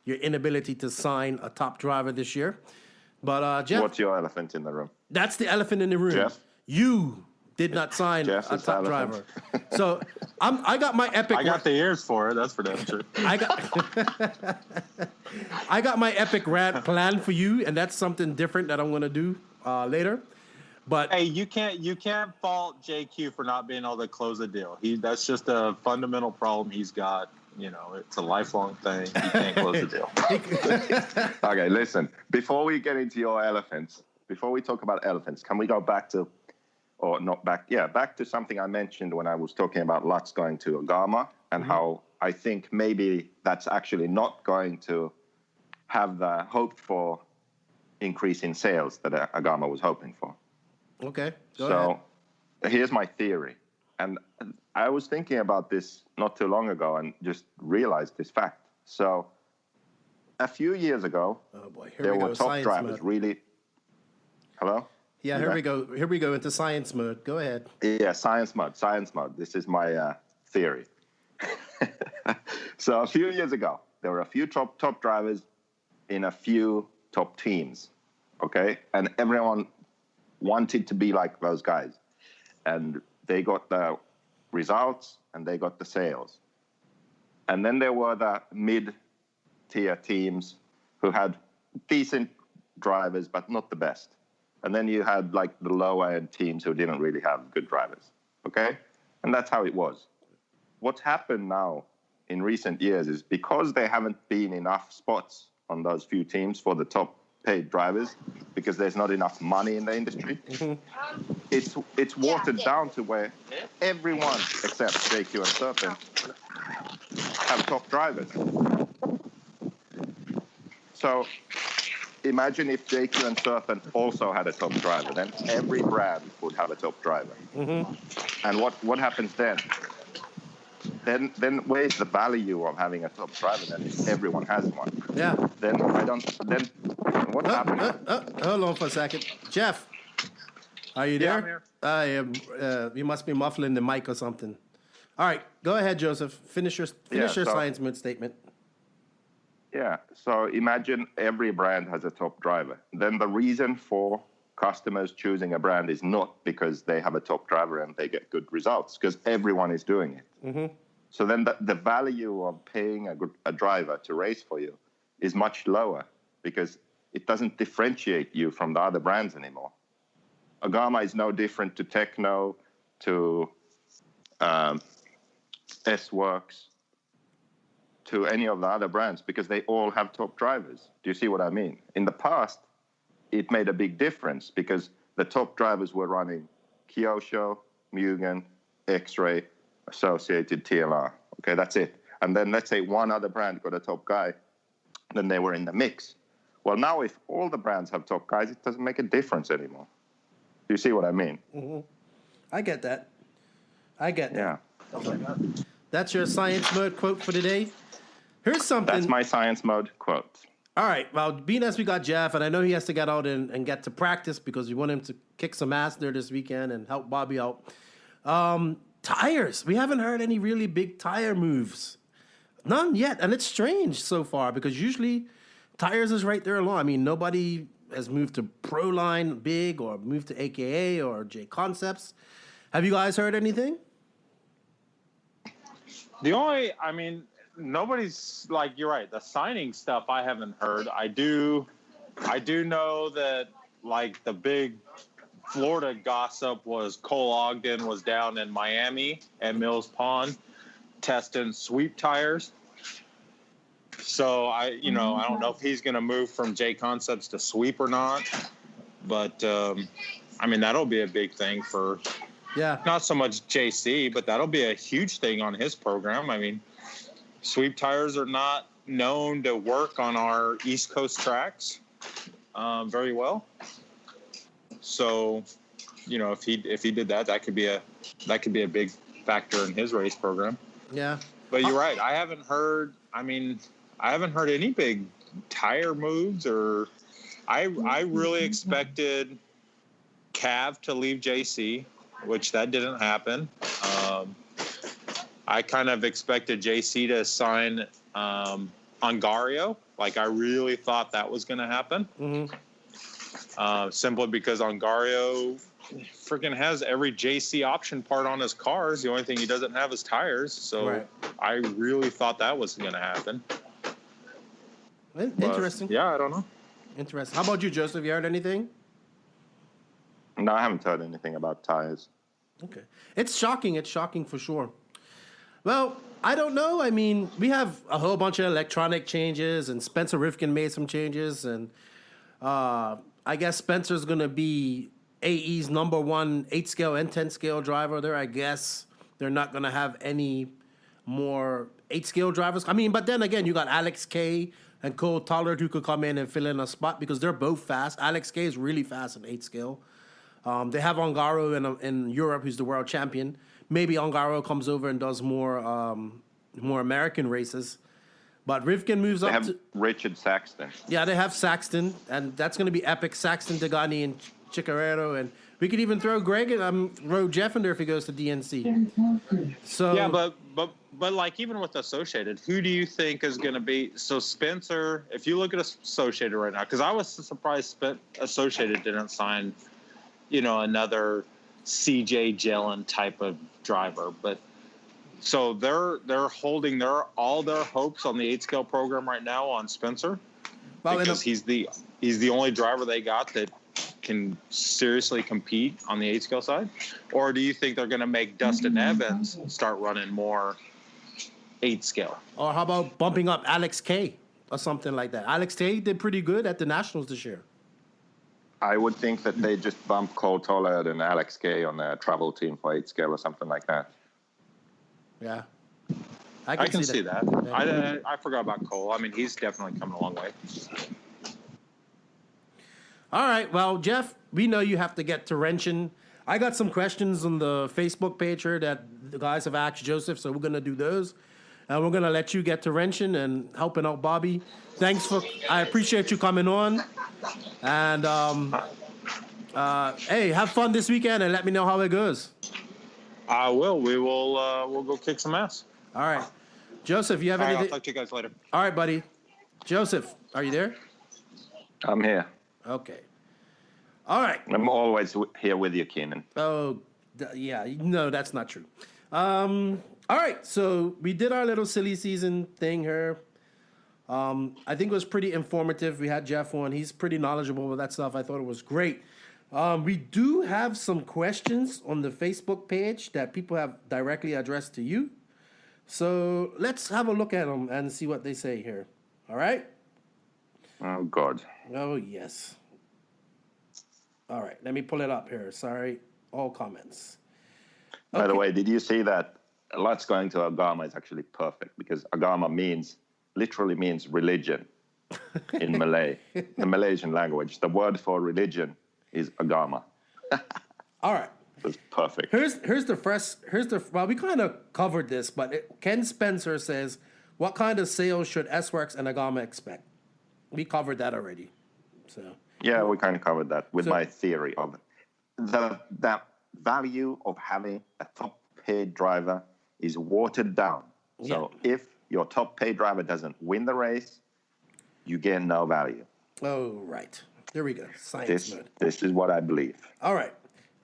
your inability to sign a top driver this year. But Jeff, what's your elephant in the room? That's the elephant in the room. Jeff? You did not sign a top driver. So I got my epic. I got the ears for it. That's for damn sure. I got my epic rant planned for you, and that's something different that I'm going to do later. But hey, you can't fault JQ for not being able to close a deal. That's just a fundamental problem he's got. It's a lifelong thing. He can't close the deal. Okay, listen. Before we get into your elephants, before we talk about elephants, can we go back to something I mentioned when I was talking about Lutz going to Agama and how I think maybe that's actually not going to have the hoped for increase in sales that Agama was hoping for. Okay, go ahead. Here's my theory. And I was thinking about this not too long ago and just realized this fact. So a few years ago, there were top drivers mode. Really. Hello? Yeah, here we go. Here we go into science mode. Go ahead. Yeah, science mode. This is my theory. So a few years ago, there were a few top drivers in a few top teams, okay? And everyone wanted to be like those guys. And they got the results and they got the sales. And then there were the mid-tier teams who had decent drivers, but not the best. And then you had the lower-end teams who didn't really have good drivers, okay? And that's how it was. What's happened now in recent years is because there haven't been enough spots on those few teams for the top-paid drivers, because there's not enough money in the industry, it's watered down to where everyone except JQ and Serpent have top drivers. So imagine if JQ and Serpent also had a top driver, then every brand would have a top driver. And what happens then? Then where's the value of having a top driver then if everyone has one? Yeah. Then what happens? Hold on for a second. Jeff, are you there? I'm here. I am. You must be muffling the mic or something. All right, go ahead, Joseph. Finish your science mode statement. Yeah, so imagine every brand has a top driver. Then the reason for customers choosing a brand is not because they have a top driver and they get good results, because everyone is doing it. So then the value of paying a driver to race for you is much lower because it doesn't differentiate you from the other brands anymore. Agama is no different to Techno, to S-Works, to any of the other brands because they all have top drivers. Do you see what I mean? In the past, it made a big difference because the top drivers were running Kyosho, Mugen, X-Ray, Associated, TLR. Okay, that's it. And then let's say one other brand got a top guy, then they were in the mix. Well, now if all the brands have top guys, it doesn't make a difference anymore. Do you see what I mean? I get that. Yeah. That's your science mode quote for today. Here's something. That's my science mode quote. All right. Well, being as we got Jeff, and I know he has to get out and get to practice because we want him to kick some ass there this weekend and help Bobby out. Tires. We haven't heard any really big tire moves. None yet. And it's strange so far because usually tires is right there along. I mean, nobody has moved to Proline Big or moved to AKA or J Concepts. Have you guys heard anything? Nobody's like, you're right. The signing stuff I haven't heard. I do know that like the big Florida gossip was Cole Ogden was down in Miami at Mills Pond testing sweep tires. So I don't know if he's going to move from J Concepts to sweep or not, but that'll be a big thing for not so much JC, but that'll be a huge thing on his program. I mean, sweep tires are not known to work on our East Coast tracks very well. So, if he did that, that could be a big factor in his race program. Yeah. But you're right. I haven't heard any big tire moves or I really expected Cav to leave JC, which that didn't happen. I kind of expected JC to sign Ongario. Like, I really thought that was going to happen. Mm-hmm. Simply because Ongario freaking has every JC option part on his cars. The only thing he doesn't have is tires. So I really thought that was going to happen. Interesting. But, yeah, I don't know. Interesting. How about you, Joseph? You heard anything? No, I haven't heard anything about tires. Okay. It's shocking. It's shocking for sure. Well, I don't know. I mean, we have a whole bunch of electronic changes, and Spencer Rifkin made some changes, and I guess Spencer's going to be AE's number one 8-scale and 10-scale driver there. I guess they're not going to have any more 8-scale drivers. I mean, but then again, you got Alex K and Cole Tollard who could come in and fill in a spot because they're both fast. Alex K is really fast in 8-scale. They have Ongaro in Europe, who's the world champion. Maybe Ongaro comes over and does more American races. But Rivkin moves up to Richard Saxton. Yeah, they have Saxton, and that's going to be epic. Saxton, Degani, and Chicarero, and we could even throw Jeff in there if he goes to DNC. So yeah, but like even with Associated, who do you think is going to be? So Spencer, if you look at Associated right now, because I was surprised Associated didn't sign, another CJ Jelen type of driver, but. So they're holding all their hopes on the 8-scale program right now on Spencer because he's the only driver they got that can seriously compete on the 8-scale side. Or do you think they're going to make Dustin Evans start running more 8-scale? Or how about bumping up Alex K or something like that? Alex K did pretty good at the Nationals this year. I would think that they just bump Cole Tollard and Alex K on their travel team for 8-scale or something like that. Yeah, I can see that. Yeah. I forgot about Cole. I mean, he's definitely coming a long way. All right. Well, Jeff, we know you have to get to wrenching. I got some questions on the Facebook page here that the guys have asked Joseph, so we're going to do those. And we're going to let you get to wrenching and helping out Bobby. I appreciate you coming on. And, hey, have fun this weekend and let me know how it goes. I will. We'll go kick some ass. All right. Joseph, you have anything? I'll talk to you guys later. All right, buddy. Joseph, are you there? I'm here. Okay. All right. I'm always here with you, Keenan. Oh, yeah. No, that's not true. All right. So we did our little silly season thing here. I think it was pretty informative. We had Jeff on. He's pretty knowledgeable with that stuff. I thought it was great. We do have some questions on the Facebook page that people have directly addressed to you. So let's have a look at them and see what they say here. All right? Oh, God. Oh, yes. All right. Let me pull it up here. Sorry. All comments. Okay. By the way, did you see that Let's Going to Agama is actually perfect because Agama literally means religion in Malay, the Malaysian language. The word for religion is agama. All right. was perfect. Well, we kind of covered this, but Ken Spencer says, what kind of sales should S-Works and Agama expect? We covered that already. So yeah, we kind of covered that with my theory of the value of having a top paid driver is watered down. So if your top paid driver doesn't win the race, you gain no value. Oh, right. There we go. Science mode. This is what I believe. All right.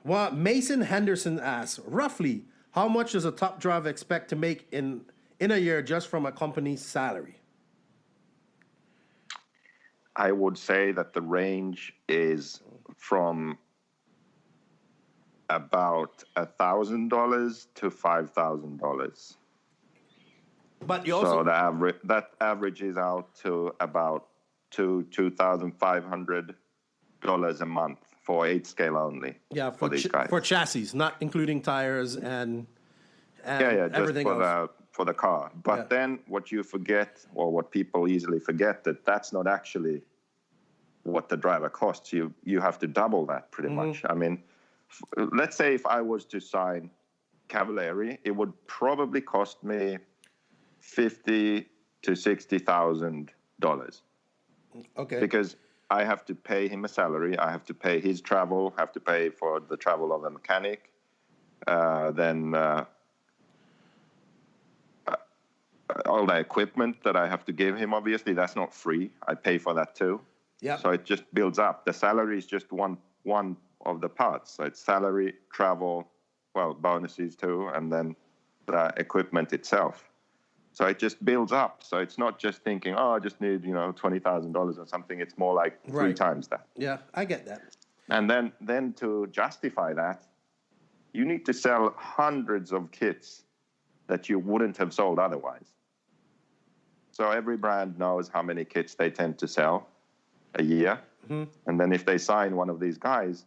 Well, Mason Henderson asks, roughly, how much does a top driver expect to make in a year just from a company's salary? I would say that the range is from about $1,000 to $5,000. But you also that averages out to about $2,500 a month for 8 scale only. Yeah, for these guys. For chassis, not including tires and everything just else. For the car. But then what you forget, or what people easily forget, that's not actually what the driver costs. You have to double that pretty much. I mean, let's say if I was to sign Cavalieri, it would probably cost me $50,000 to $60,000. Okay. Because I have to pay him a salary, I have to pay his travel, have to pay for the travel of a mechanic, then all the equipment that I have to give him, obviously, that's not free. I pay for that too. Yeah. So it just builds up. The salary is just one of the parts. So it's salary, travel, well, bonuses too, and then the equipment itself. So it just builds up. So it's not just thinking, I just need, $20,000 or something. It's more like 3 times that. Yeah, I get that. And then to justify that, you need to sell hundreds of kits that you wouldn't have sold otherwise. So every brand knows how many kits they tend to sell a year. Mm-hmm. And then if they sign one of these guys,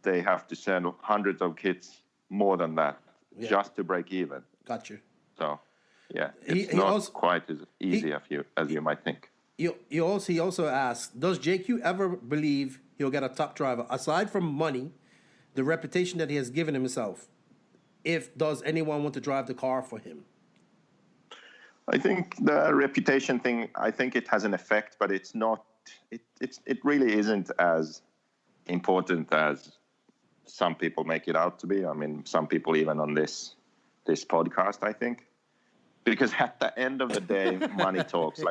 they have to sell hundreds of kits more than that just to break even. Got you. So, yeah, it's not quite as easy as you might think. He also asks, does JQ ever believe he'll get a top driver? Aside from money, the reputation that he has given himself, does anyone want to drive the car for him? I think the reputation thing, I think it has an effect, but it's not, it really isn't as important as some people make it out to be. I mean, some people even on this podcast, I think. Because at the end of the day, money talks.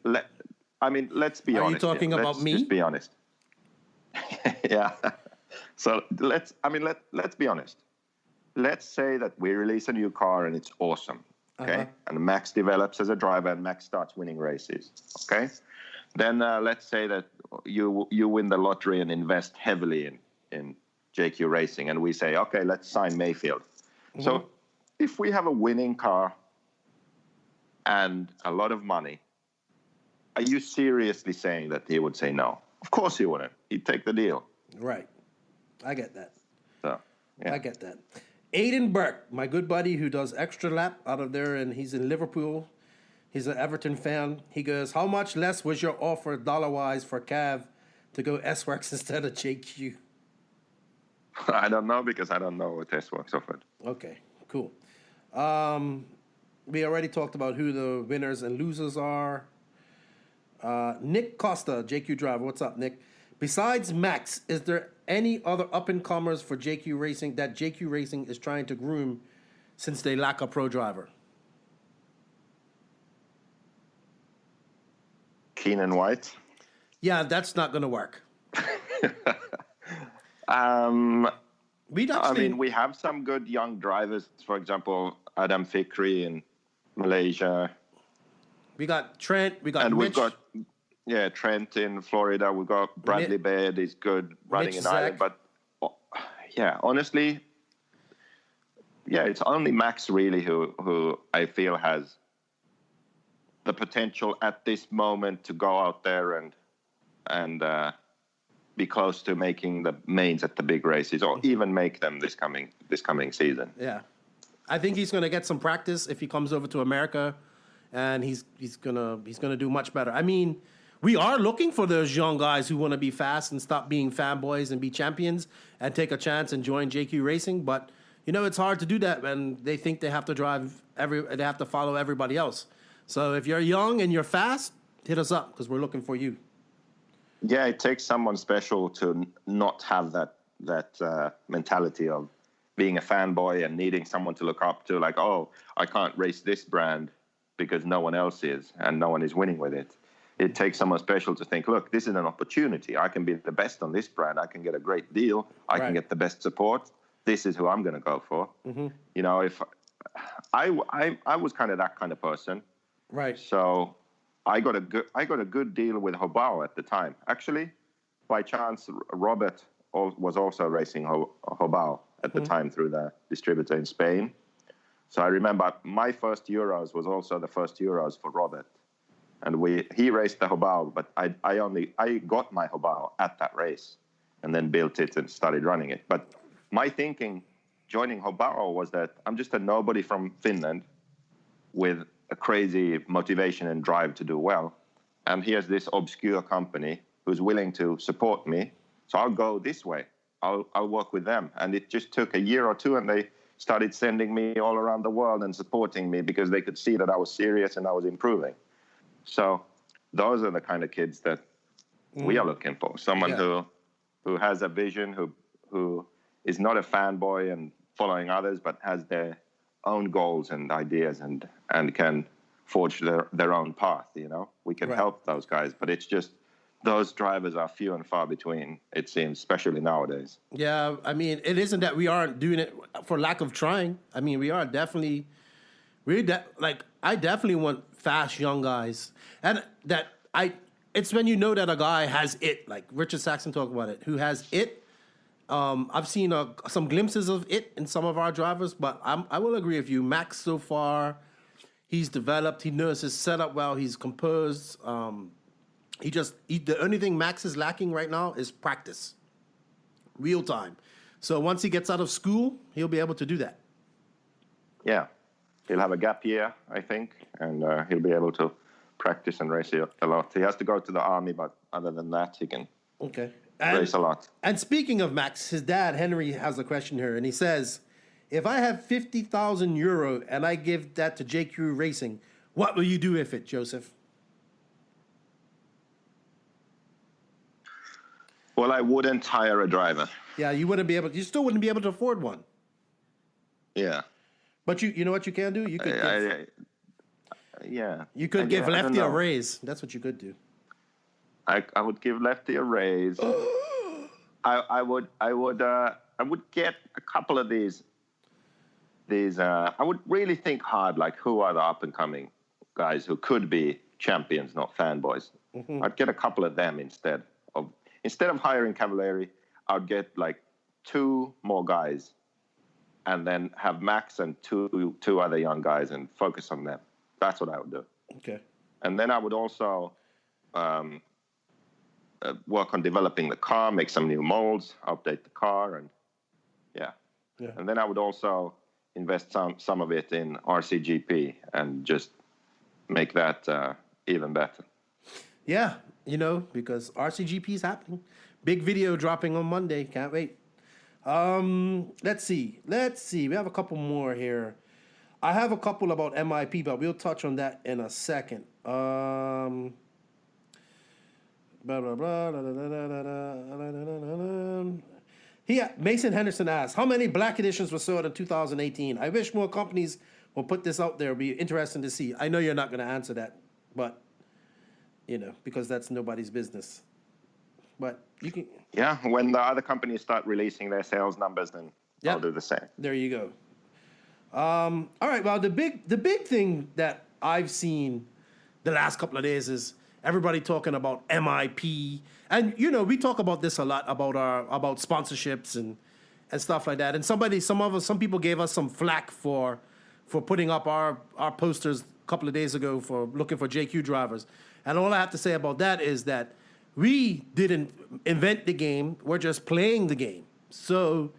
Let's be honest. Are you talking about me? Just be honest. Yeah. So let's be honest. Let's say that we release a new car and it's awesome. Okay. Uh-huh. And Max develops as a driver and Max starts winning races. Okay. Then let's say that you win the lottery and invest heavily in JQ Racing, and we say, okay, let's sign Mayfield. Mm-hmm. So if we have a winning car and a lot of money, are you seriously saying that he would say no? Of course he wouldn't. He'd take the deal. Right. I get that. So, yeah. I get that. Aiden Burke, my good buddy who does Extra Lap out of there, and he's in Liverpool. He's an Everton fan. He goes, how much less was your offer dollar-wise for Cav to go S-Works instead of JQ? I don't know, because I don't know what S-Works offered. Okay, cool. We already talked about who the winners and losers are. Nick Costa, JQ driver. What's up, Nick? Besides Max, is there any other up-and-comers for JQ Racing that JQ Racing is trying to groom since they lack a pro driver? Keenan White? Yeah, that's not going to work. We have some good young drivers. For example, Adam Fikri in Malaysia. We got Trent. We got and Mitch. We've got Trent in Florida. We've got Bradley Baird. He's good running in Ireland. But honestly, it's only Max really who I feel has the potential at this moment to go out there and be close to making the mains at the big races, or even make them this coming season. Yeah, I think he's going to get some practice if he comes over to America, and he's gonna do much better. I mean, we are looking for those young guys who want to be fast and stop being fanboys and be champions and take a chance and join JQ Racing. But it's hard to do that when they think they have to they have to follow everybody else. So if you're young and you're fast, hit us up because we're looking for you. Yeah, it takes someone special to not have that mentality of being a fanboy and needing someone to look up to, like, oh, I can't race this brand because no one else is and no one is winning with it. It takes someone special to think, look, this is an opportunity. I can be the best on this brand. I can get a great deal. I can get the best support. This is who I'm going to go for. Mm-hmm. If I was kind of that kind of person. Right. So I got a good deal with Hobao at the time. Actually, by chance, Robert was also racing Hobao at the time through the distributor in Spain. So I remember my first Euros was also the first Euros for Robert. And he raced the Hobao, but I got my Hobao at that race and then built it and started running it. But my thinking joining Hobao was that I'm just a nobody from Finland with a crazy motivation and drive to do well. And here's this obscure company who's willing to support me. So I'll go this way. I'll work with them. And it just took a year or two, and they started sending me all around the world and supporting me because they could see that I was serious and I was improving. So those are the kind of kids that we are looking for. Someone who has a vision, who is not a fanboy and following others, but has their own goals and ideas and can forge their own path. We can help those guys, but it's just those drivers are few and far between, it seems, especially nowadays. Yeah, I mean, it isn't that we aren't doing it for lack of trying. I mean, we are definitely, I definitely want fast young guys, and it's when that a guy has it, like Richard Saxon talked about it, who has it. I've seen some glimpses of it in some of our drivers, but I will agree with you. Max so far, he's developed. He knows his setup well. He's composed. The only thing Max is lacking right now is practice, real time. So once he gets out of school, he'll be able to do that. Yeah, he'll have a gap year, I think, and he'll be able to practice and race a lot. He has to go to the army, but other than that, he can race a lot. And speaking of Max, his dad, Henry, has a question here, and he says, if I have 50,000 euro and I give that to JQ Racing, what will you do with it, Joseph? Well, I wouldn't hire a driver. Yeah, you still wouldn't be able to afford one. Yeah. But you know what you can do? You could You could give Lefty a raise. That's what you could do. I would give Lefty a raise. I would get a couple of these. I would really think hard, like, who are the up and coming guys who could be champions, not fanboys. Mm-hmm. I'd get a couple of them instead of hiring Cavalieri. I'd get like 2 more guys, and then have Max and two other young guys and focus on them. That's what I would do. Okay. And then I would also work on developing the car, make some new molds, update the car, and yeah. And then I would also invest some of it in RCGP and just make that even better. Yeah, because RCGP is happening. Big video dropping on Monday. Can't wait. Let's see. We have a couple more here. I have a couple about MIP, but we'll touch on that in a second. Mason Henderson asks, how many black editions were sold in 2018? I wish more companies will put this out there. It'll be interesting to see. I know you're not going to answer that, but, because that's nobody's business. But you can... Yeah, when the other companies start releasing their sales numbers, then I'll do the same. There you go. All right, well, the big thing that I've seen the last couple of days is everybody talking about MIP. And, we talk about this a lot, about sponsorships and stuff like that. And some people gave us some flack for putting up our posters a couple of days ago for looking for JQ drivers. And all I have to say about that is that we didn't invent the game. We're just playing the game. So,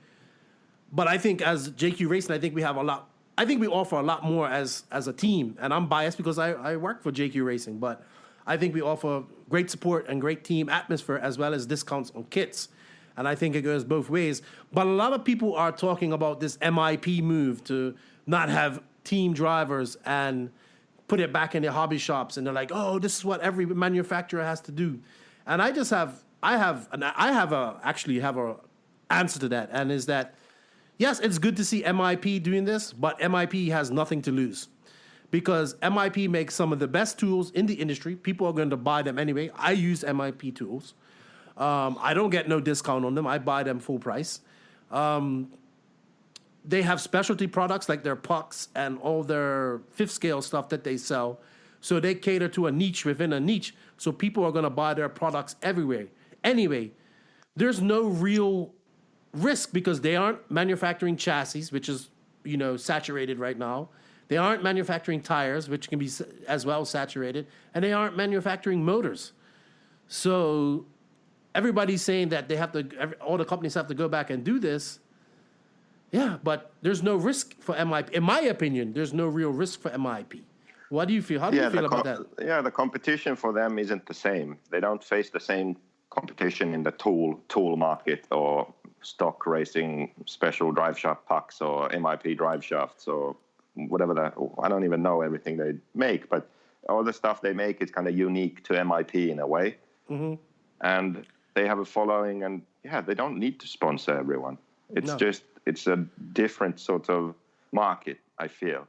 but I think as JQ Racing, I think we offer a lot more as a team. And I'm biased because I work for JQ Racing. But I think we offer great support and great team atmosphere as well as discounts on kits. And I think it goes both ways. But a lot of people are talking about this MIP move to not have team drivers and put it back in their hobby shops. And they're like, oh, this is what every manufacturer has to do. And I have a answer to that. And is that, yes, it's good to see MIP doing this, but MIP has nothing to lose. Because MIP makes some of the best tools in the industry. People are going to buy them anyway. I use MIP tools. I don't get no discount on them. I buy them full price. They have specialty products like their pucks and all their fifth scale stuff that they sell. So they cater to a niche within a niche. So people are going to buy their products everywhere. Anyway, there's no real risk because they aren't manufacturing chassis, which is, saturated right now. They aren't manufacturing tires, which can be as well saturated, and they aren't manufacturing motors. So everybody's saying that all the companies have to go back and do this. Yeah, but there's no risk for MIP. In my opinion, there's no real risk for MIP. What do you feel? How do you feel about that? Yeah, the competition for them isn't the same. They don't face the same competition in the tool market or stock racing special drive shaft pucks or MIP drive shafts or whatever I don't even know everything they make, but all the stuff they make is kind of unique to MIP in a way. Mm-hmm. And they have a following, and they don't need to sponsor everyone. It's a different sort of market, I feel.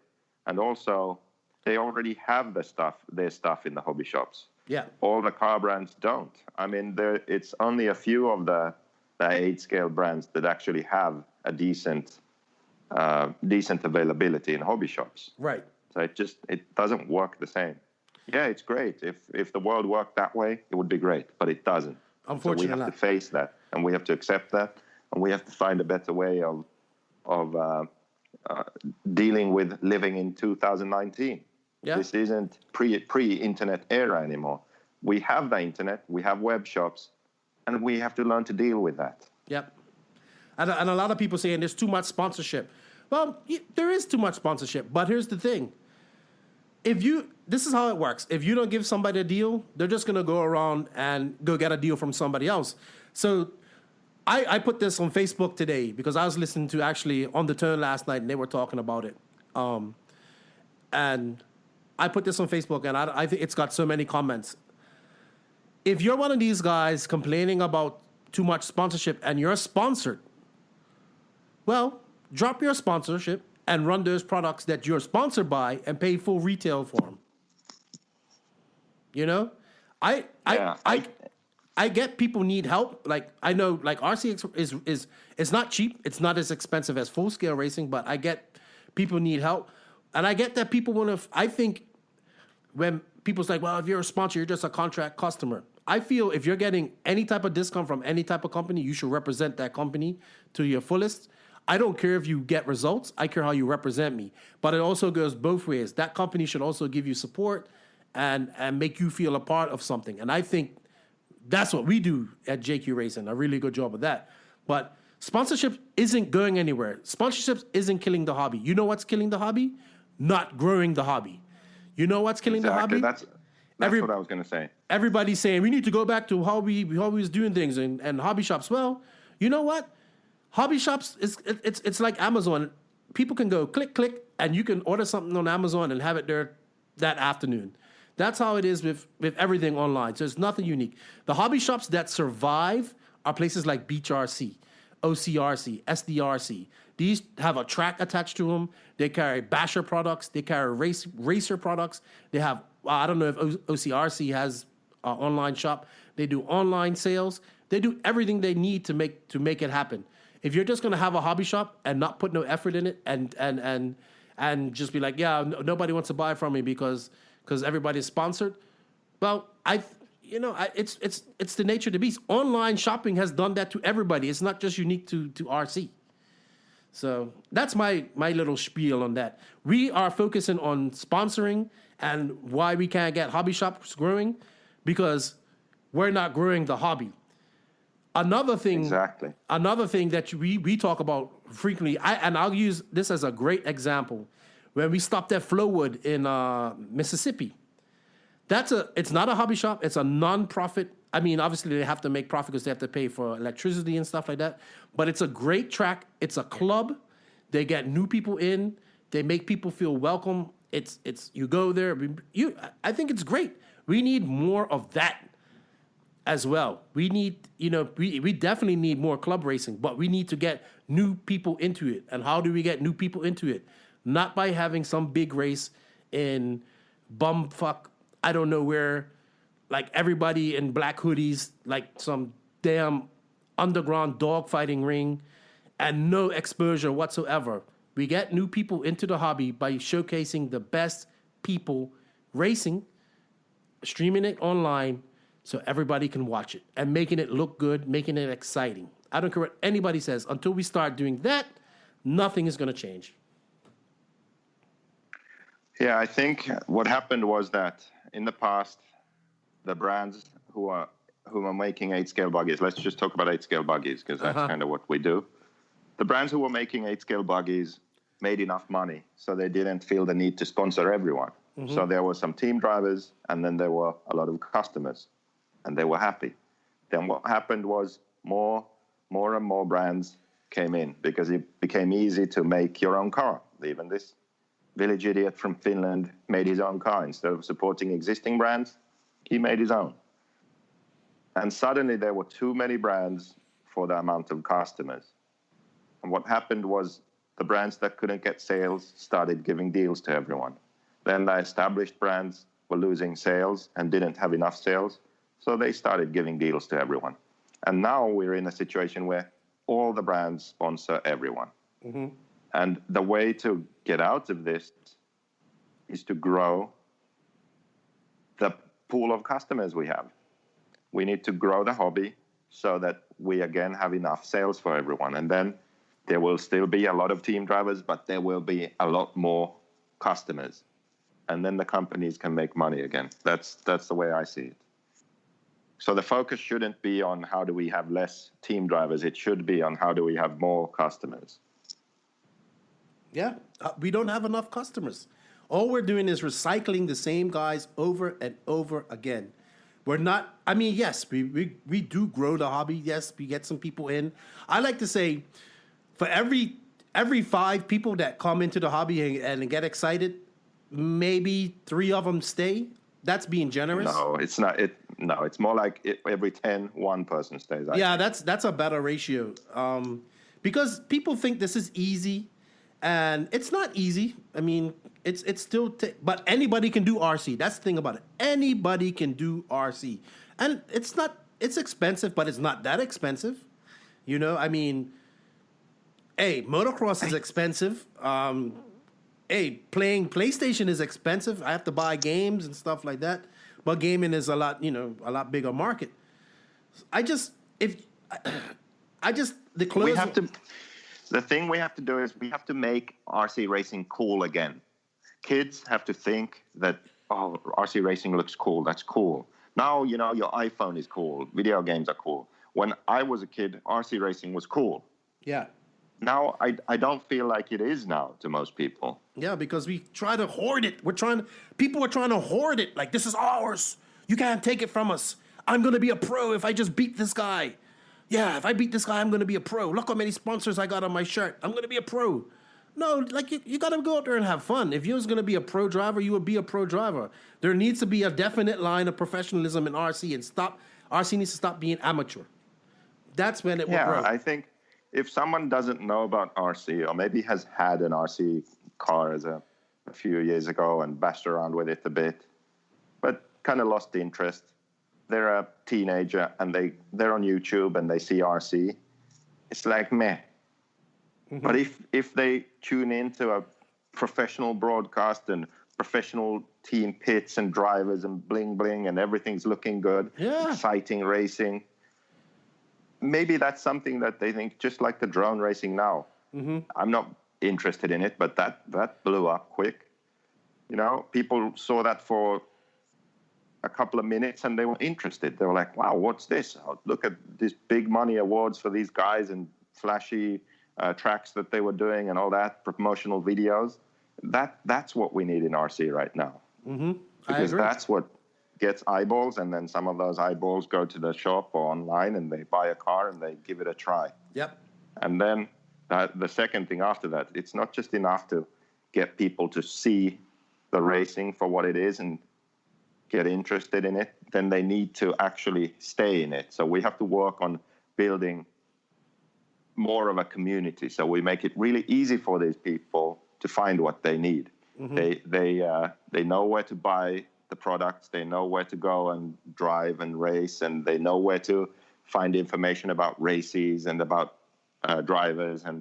And also, they already have their stuff in the hobby shops. Yeah. All the car brands don't. I mean, it's only a few of the 8-scale brands that actually have a decent availability in hobby shops. Right. So it doesn't work the same. Yeah, it's great. If the world worked that way, it would be great, but it doesn't. Unfortunately, so we have to face that, and we have to accept that, and we have to find a better way of dealing with living in 2019. Yeah. This isn't pre-internet era anymore. We have the internet, we have web shops, and we have to learn to deal with that. Yep. And a lot of people saying there's too much sponsorship. Well, there is too much sponsorship, but here's the thing. This is how it works. If you don't give somebody a deal, they're just going to go around and go get a deal from somebody else. So I put this on Facebook today because I was listening to actually On the Turn last night and they were talking about it. And I put this on Facebook and I think it's got so many comments. If you're one of these guys complaining about too much sponsorship and you're sponsored, well, drop your sponsorship and run those products that you're sponsored by and pay full retail for them. I get people need help. Like I know, like RC is not cheap. It's not as expensive as full scale racing, but I get people need help, and I get that people want to. I think when people's like, well, if you're a sponsor, you're just a contract customer. I feel if you're getting any type of discount from any type of company, you should represent that company to your fullest. I don't care if you get results. I care how you represent me. But it also goes both ways. That company should also give you support and make you feel a part of something. And I think that's what we do at JQ Racing. A really good job of that. But sponsorship isn't going anywhere. Sponsorships isn't killing the hobby. You know what's killing the hobby? Not growing the hobby. You know what's killing the hobby? That's what I was going to say. Everybody's saying we need to go back to how we was doing things and hobby shops. Well, you know what? Hobby shops it's like Amazon. People can go click, and you can order something on Amazon and have it there that afternoon. That's how it is with everything online. So it's nothing unique. The hobby shops that survive are places like Beach RC, OCRC, SDRC. These have a track attached to them. They carry basher products. They carry racer products. They have, I don't know if OCRC has an online shop. They do online sales. They do everything they need to make it happen. If you're just going to have a hobby shop and not put no effort in it and just be like, yeah, nobody wants to buy from me because everybody's sponsored. Well, it's the nature of the beast. Online shopping has done that to everybody. It's not just unique to RC. So that's my little spiel on that. We are focusing on sponsoring and why we can't get hobby shops growing because we're not growing the hobby. Another thing that we talk about frequently, I'll use this as a great example. When we stopped at Flowood in Mississippi, It's not a hobby shop. It's a non-profit. I mean, obviously they have to make profit because they have to pay for electricity and stuff like that. But it's a great track. It's a club. They get new people in. They make people feel welcome. It's you go there. I think it's great. We need more of that as well. We need, we definitely need more club racing, but we need to get new people into it. And how do we get new people into it? Not by having some big race in bumfuck, I don't know where, like everybody in black hoodies, like some damn underground dogfighting ring and no exposure whatsoever. We get new people into the hobby by showcasing the best people racing, streaming it online so everybody can watch it and making it look good, making it exciting. I don't care what anybody says. Until we start doing that, nothing is going to change. Yeah, I think what happened was that in the past, the brands who are making 8-scale buggies, let's just talk about 8-scale buggies because that's kind of what we do. The brands who were making 8-scale buggies made enough money, so they didn't feel the need to sponsor everyone. Mm-hmm. So there were some team drivers, and then there were a lot of customers, and they were happy. Then what happened was more and more brands came in because it became easy to make your own car. Even this village idiot from Finland made his own car. Instead of supporting existing brands, he made his own. And suddenly there were too many brands for the amount of customers. And what happened was the brands that couldn't get sales started giving deals to everyone. Then the established brands were losing sales and didn't have enough sales, so they started giving deals to everyone. And now we're in a situation where all the brands sponsor everyone. Mm-hmm. And the way to get out of this is to grow the pool of customers we have. We need to grow the hobby so that we again have enough sales for everyone. And then there will still be a lot of team drivers, but there will be a lot more customers. And then the companies can make money again. That's the way I see it. So the focus shouldn't be on how do we have less team drivers. It should be on how do we have more customers. Yeah, we don't have enough customers. All we're doing is recycling the same guys over and over again. We're not, I mean, yes, we do grow the hobby. Yes, we get some people in. I like to say for every 5 people that come into the hobby and get excited, maybe 3 of them stay. That's being generous. No, it's not. It's more like every 10, 1 person stays. Yeah, that's a better ratio. Because people think this is easy, and it's not easy. I mean, it's still, but anybody can do RC. That's the thing about it. Anybody can do RC, and it's expensive, but it's not that expensive. I mean, motocross is expensive. Playing PlayStation is expensive. I have to buy games and stuff like that. But gaming is a lot bigger market. The thing we have to do is we have to make RC racing cool again. Kids have to think that, RC racing looks cool. That's cool. Now, your iPhone is cool. Video games are cool. When I was a kid, RC racing was cool. Yeah. Now, I don't feel like it is now to most people. Yeah, because we try to hoard it. People are trying to hoard it. Like, this is ours. You can't take it from us. I'm going to be a pro if I just beat this guy. Yeah, if I beat this guy, I'm going to be a pro. Look how many sponsors I got on my shirt. I'm going to be a pro. No, like, you got to go out there and have fun. If you was going to be a pro driver, you would be a pro driver. There needs to be a definite line of professionalism in RC, and RC needs to stop being amateur. That's when it will grow. Yeah, I think if someone doesn't know about RC, or maybe has had an RC car as a few years ago and bashed around with it a bit, but kind of lost the interest, they're a teenager and they're on YouTube and they see RC, it's like meh. Mm-hmm. But if they tune into a professional broadcast and professional team pits and drivers and bling bling and everything's looking good, exciting racing, maybe that's something that they think, just like the drone racing now. Mm-hmm. I'm not interested in it, but that blew up quick. People saw that for a couple of minutes and they were interested. They were like, wow, what's this? Look at these big money awards for these guys and flashy tracks that they were doing and all that, promotional videos. That's what we need in RC right now. Mm-hmm. Because gets eyeballs, and then some of those eyeballs go to the shop or online, and they buy a car and they give it a try. Yep. And then the second thing after that, it's not just enough to get people to see the racing for what it is and get interested in it. Then they need to actually stay in it. So we have to work on building more of a community. So we make it really easy for these people to find what they need. They know where to buy the products. They know where to go and drive and race, and they know where to find information about races and about drivers and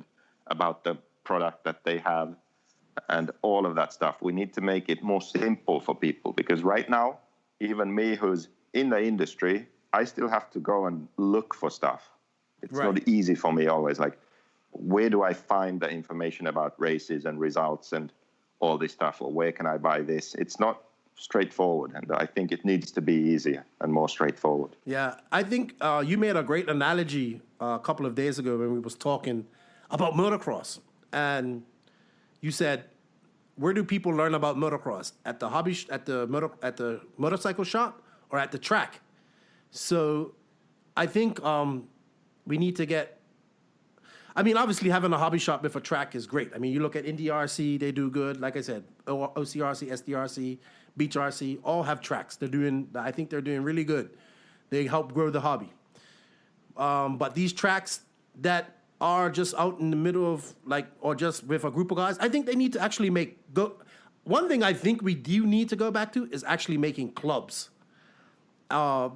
about the product that they have and all of that stuff. We need to make it more simple for people, because right now, even me who's in the industry, I still have to go and look for stuff. It's Right. not easy for me always. Like, where do I find the information about races and results and all this stuff? Or where can I buy this? It's not straightforward. And I think it needs to be easier and more straightforward. Yeah, I think you made a great analogy a couple of days ago when we was talking about motocross, and you said, where do people learn about motocross? At the at the motorcycle shop or at the track? So, I think we need to get. I mean, obviously, having a hobby shop with a track is great. I mean, you look at NNRC, they do good. Like I said, OCRC, SDRC, Beach RC, all have tracks. I think they're doing really good. They help grow the hobby. But these tracks that are just out in the middle of, or just with a group of guys, I think they need to actually one thing I think we do need to go back to is actually making clubs. I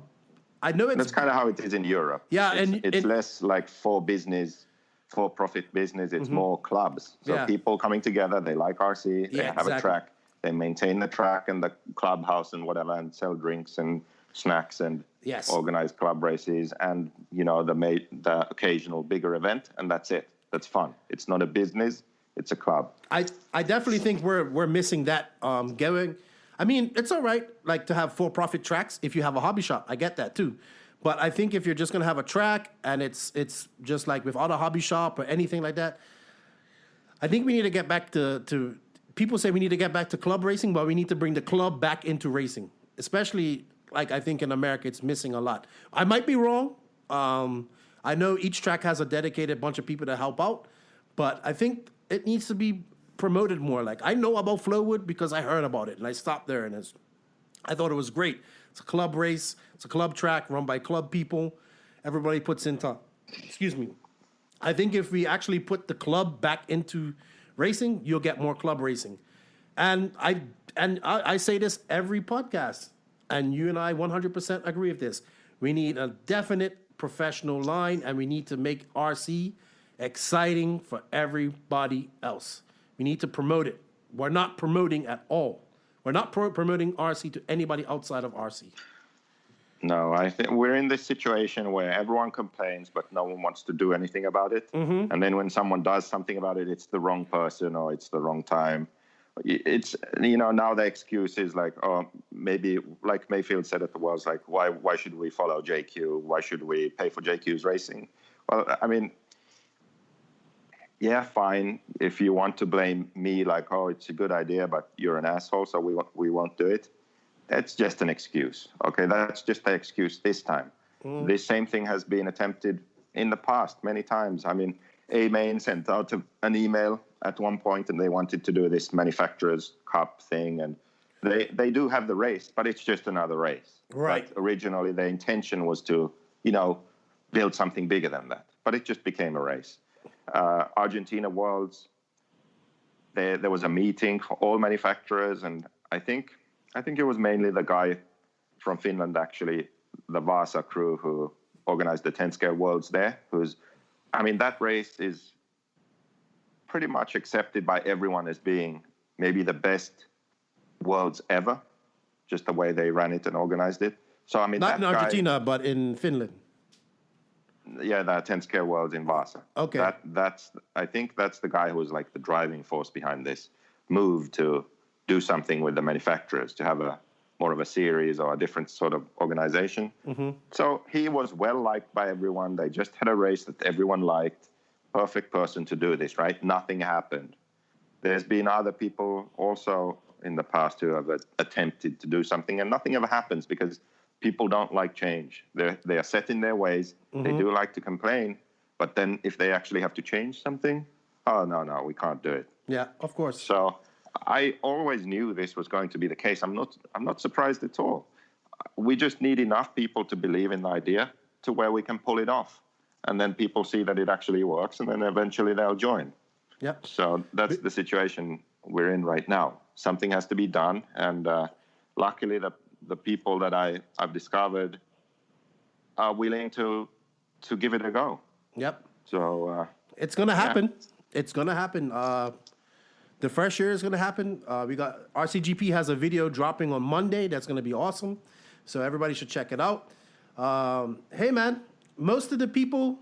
know That's kind of how it is in Europe. Yeah, it's less like for-profit business. It's more clubs. So people coming together, they like RC, they have a track, they maintain the track and the clubhouse and whatever, and sell drinks and snacks and organize club races and, the occasional bigger event, and that's it. That's fun. It's not a business, it's a club. I definitely think we're missing that going. I mean, it's all right, to have for-profit tracks if you have a hobby shop. I get that too. But I think if you're just going to have a track and it's just like without a hobby shop or anything like that, I think we need to get back to people say we need to get back to club racing, but we need to bring the club back into racing. Especially, I think in America, it's missing a lot. I might be wrong. I know each track has a dedicated bunch of people to help out, but I think it needs to be promoted more. I know about Flowwood because I heard about it, and I stopped there, and I thought it was great. It's a club race. It's a club track run by club people. Everybody puts in time. Excuse me. I think if we actually put the club back into racing, you'll get more club racing. And I say this every podcast, and you and I 100% agree with this. We need a definite professional line, and we need to make RC exciting for everybody else. We need to promote it. We're not promoting at all. We're not promoting RC to anybody outside of RC. No, I think we're in this situation where everyone complains, but no one wants to do anything about it. Mm-hmm. And then when someone does something about it, it's the wrong person or it's the wrong time. It's, now the excuse is maybe like Mayfield said at the Worlds, why should we follow JQ? Why should we pay for JQ's racing? Well, I mean, yeah, fine. If you want to blame me, it's a good idea, but you're an asshole, so we won't do it. That's just an excuse. Okay, that's just the excuse this time. Mm. This same thing has been attempted in the past many times. I mean, A-Main sent out an email at one point, and they wanted to do this manufacturer's cup thing, and they do have the race, but it's just another race. Right. But originally, the intention was to, build something bigger than that, but it just became a race. Argentina Worlds, there was a meeting for all manufacturers, and I think it was mainly the guy from Finland, actually, the Vasa crew who organized the 10 scale Worlds there, that race is pretty much accepted by everyone as being maybe the best Worlds ever, just the way they ran it and organized it. So, not in Argentina, but in Finland. Yeah, the 10 scale Worlds in Vasa. Okay. I think that's the guy who was the driving force behind this move to do something with the manufacturers, to have more of a series or a different sort of organization. Mm-hmm. So he was well liked by everyone. They just had a race that everyone liked. Perfect person to do this, right? Nothing happened. There's been other people also in the past who have attempted to do something, and nothing ever happens because people don't like change. They are set in their ways. They do like to complain, but then if they actually have to change something, oh, no, we can't do it. Yeah, of course. So I always knew this was going to be the case. I'm not surprised at all. We just need enough people to believe in the idea to where we can pull it off. And then people see that it actually works, and then eventually they'll join. Yep. So that's the situation we're in right now. Something has to be done, and luckily the people that I've discovered are willing to give it a go. Yep. So it's going to happen. Yeah. It's going to happen. The fresh year is going to happen. We got RCGP has a video dropping on Monday. That's going to be awesome. So everybody should check it out. Hey, man, most of the people,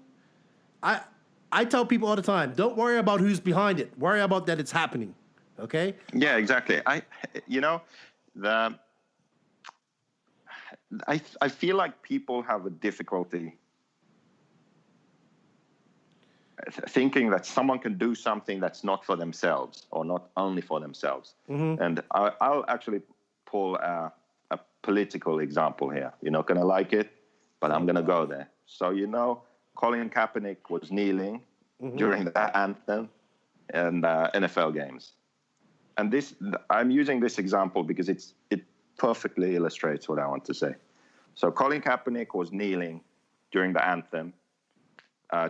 I tell people all the time, don't worry about who's behind it. Worry about that it's happening. Okay? Yeah, exactly. I feel like people have a difficulty thinking that someone can do something that's not for themselves or not only for themselves. And I'll actually pull a political example here. You're not going to like it, but I'm going to go there. So, Colin Kaepernick was kneeling during the anthem and NFL games. And I'm using this example because it perfectly illustrates what I want to say. So Colin Kaepernick was kneeling during the anthem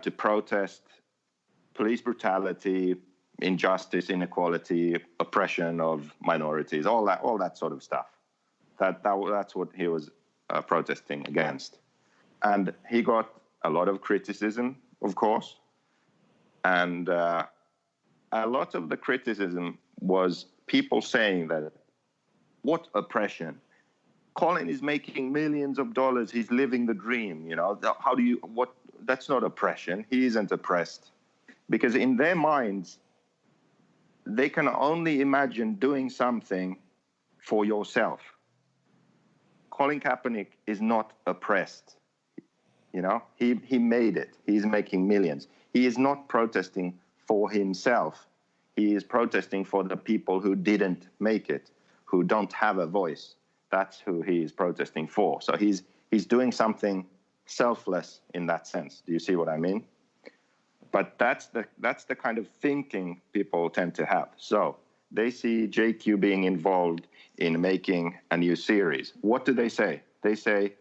to protest police brutality, injustice, inequality, oppression of minorities, all that sort of stuff. That's what he was protesting against. And he got a lot of criticism, of course. And a lot of the criticism was people saying that, what oppression? Colin is making millions of dollars. He's living the dream. That's not oppression. He isn't oppressed. Because in their minds, they can only imagine doing something for yourself. Colin Kaepernick is not oppressed. He made it. He's making millions. He is not protesting for himself. He is protesting for the people who didn't make it, who don't have a voice. That's who he is protesting for. So he's doing something selfless in that sense. Do you see what I mean? But that's the kind of thinking people tend to have. So they see JQ being involved in making a new series. What do they say? They say,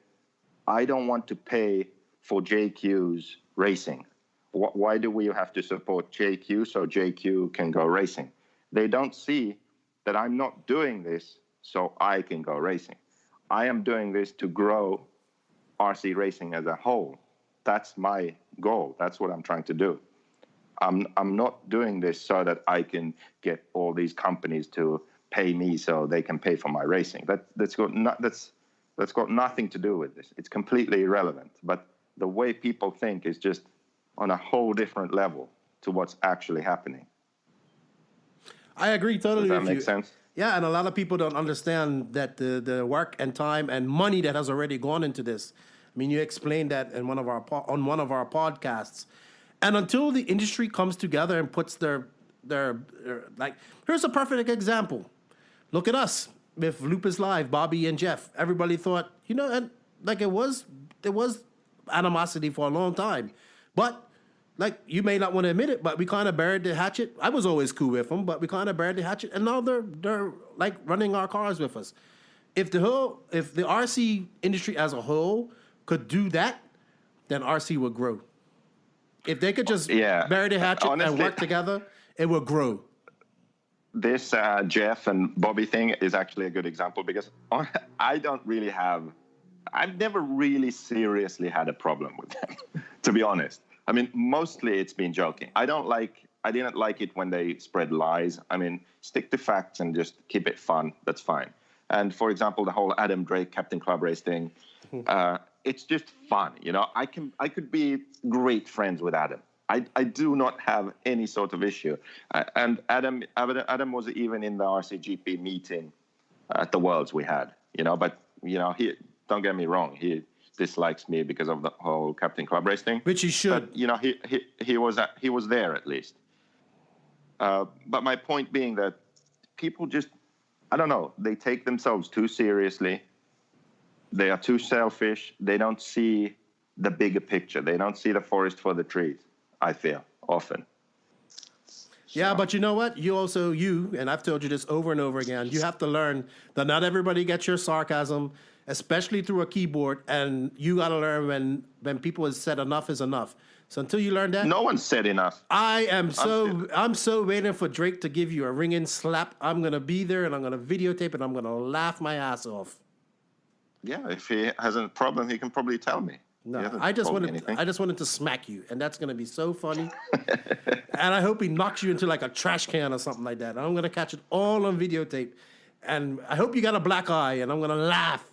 I don't want to pay for JQ's racing. Why do we have to support JQ so JQ can go racing? They don't see that I'm not doing this so I can go racing. I am doing this to grow RC racing as a whole. That's my goal. That's what I'm trying to do. I'm not doing this so that I can get all these companies to pay me so they can pay for my racing. That's got nothing to do with this. It's completely irrelevant. But the way people think is just on a whole different level to what's actually happening. I agree totally with you. Does that make sense? Yeah, and a lot of people don't understand that the work and time and money that has already gone into this. I mean, you explained that in one of our podcasts. And until the industry comes together and puts their like, here's a perfect example. Look at us with Lupus Live, Bobby and Jeff. Everybody thought, and like there was animosity for a long time. But like, you may not want to admit it, but we kind of buried the hatchet. I was always cool with them, but we kind of buried the hatchet, and now they're like running our cars with us. If the RC industry as a whole could do that, then RC would grow. If they could just bury the hatchet and work together, it would grow. This Jeff and Bobby thing is actually a good example because I've never really seriously had a problem with them, to be honest. I mean, mostly it's been joking. I didn't like it when they spread lies. I mean, stick to facts and just keep it fun. That's fine. And for example, the whole Adam Drake Captain Club Race thing, it's just fun. I could be great friends with Adam. I do not have any sort of issue. And Adam was even in the RCGP meeting at the Worlds we had, but, he, don't get me wrong, he dislikes me because of the whole Captain Club Race thing. Which he should. But, he was there at least. But my point being that people just, I don't know. They take themselves too seriously. They are too selfish. They don't see the bigger picture. They don't see the forest for the trees, I feel, often. Yeah, but you know what? And I've told you this over and over again, you have to learn that not everybody gets your sarcasm, especially through a keyboard, and you got to learn when people have said enough is enough. So until you learn that, No one said enough. I'm so waiting for Drake to give you a ringing slap. I'm going to be there, and I'm going to videotape, and I'm going to laugh my ass off. Yeah, if he has a problem, he can probably tell me. No, I just wanted to smack you, and that's going to be so funny. And I hope he knocks you into like a trash can or something like that. And I'm going to catch it all on videotape. And I hope you got a black eye, and I'm going to laugh.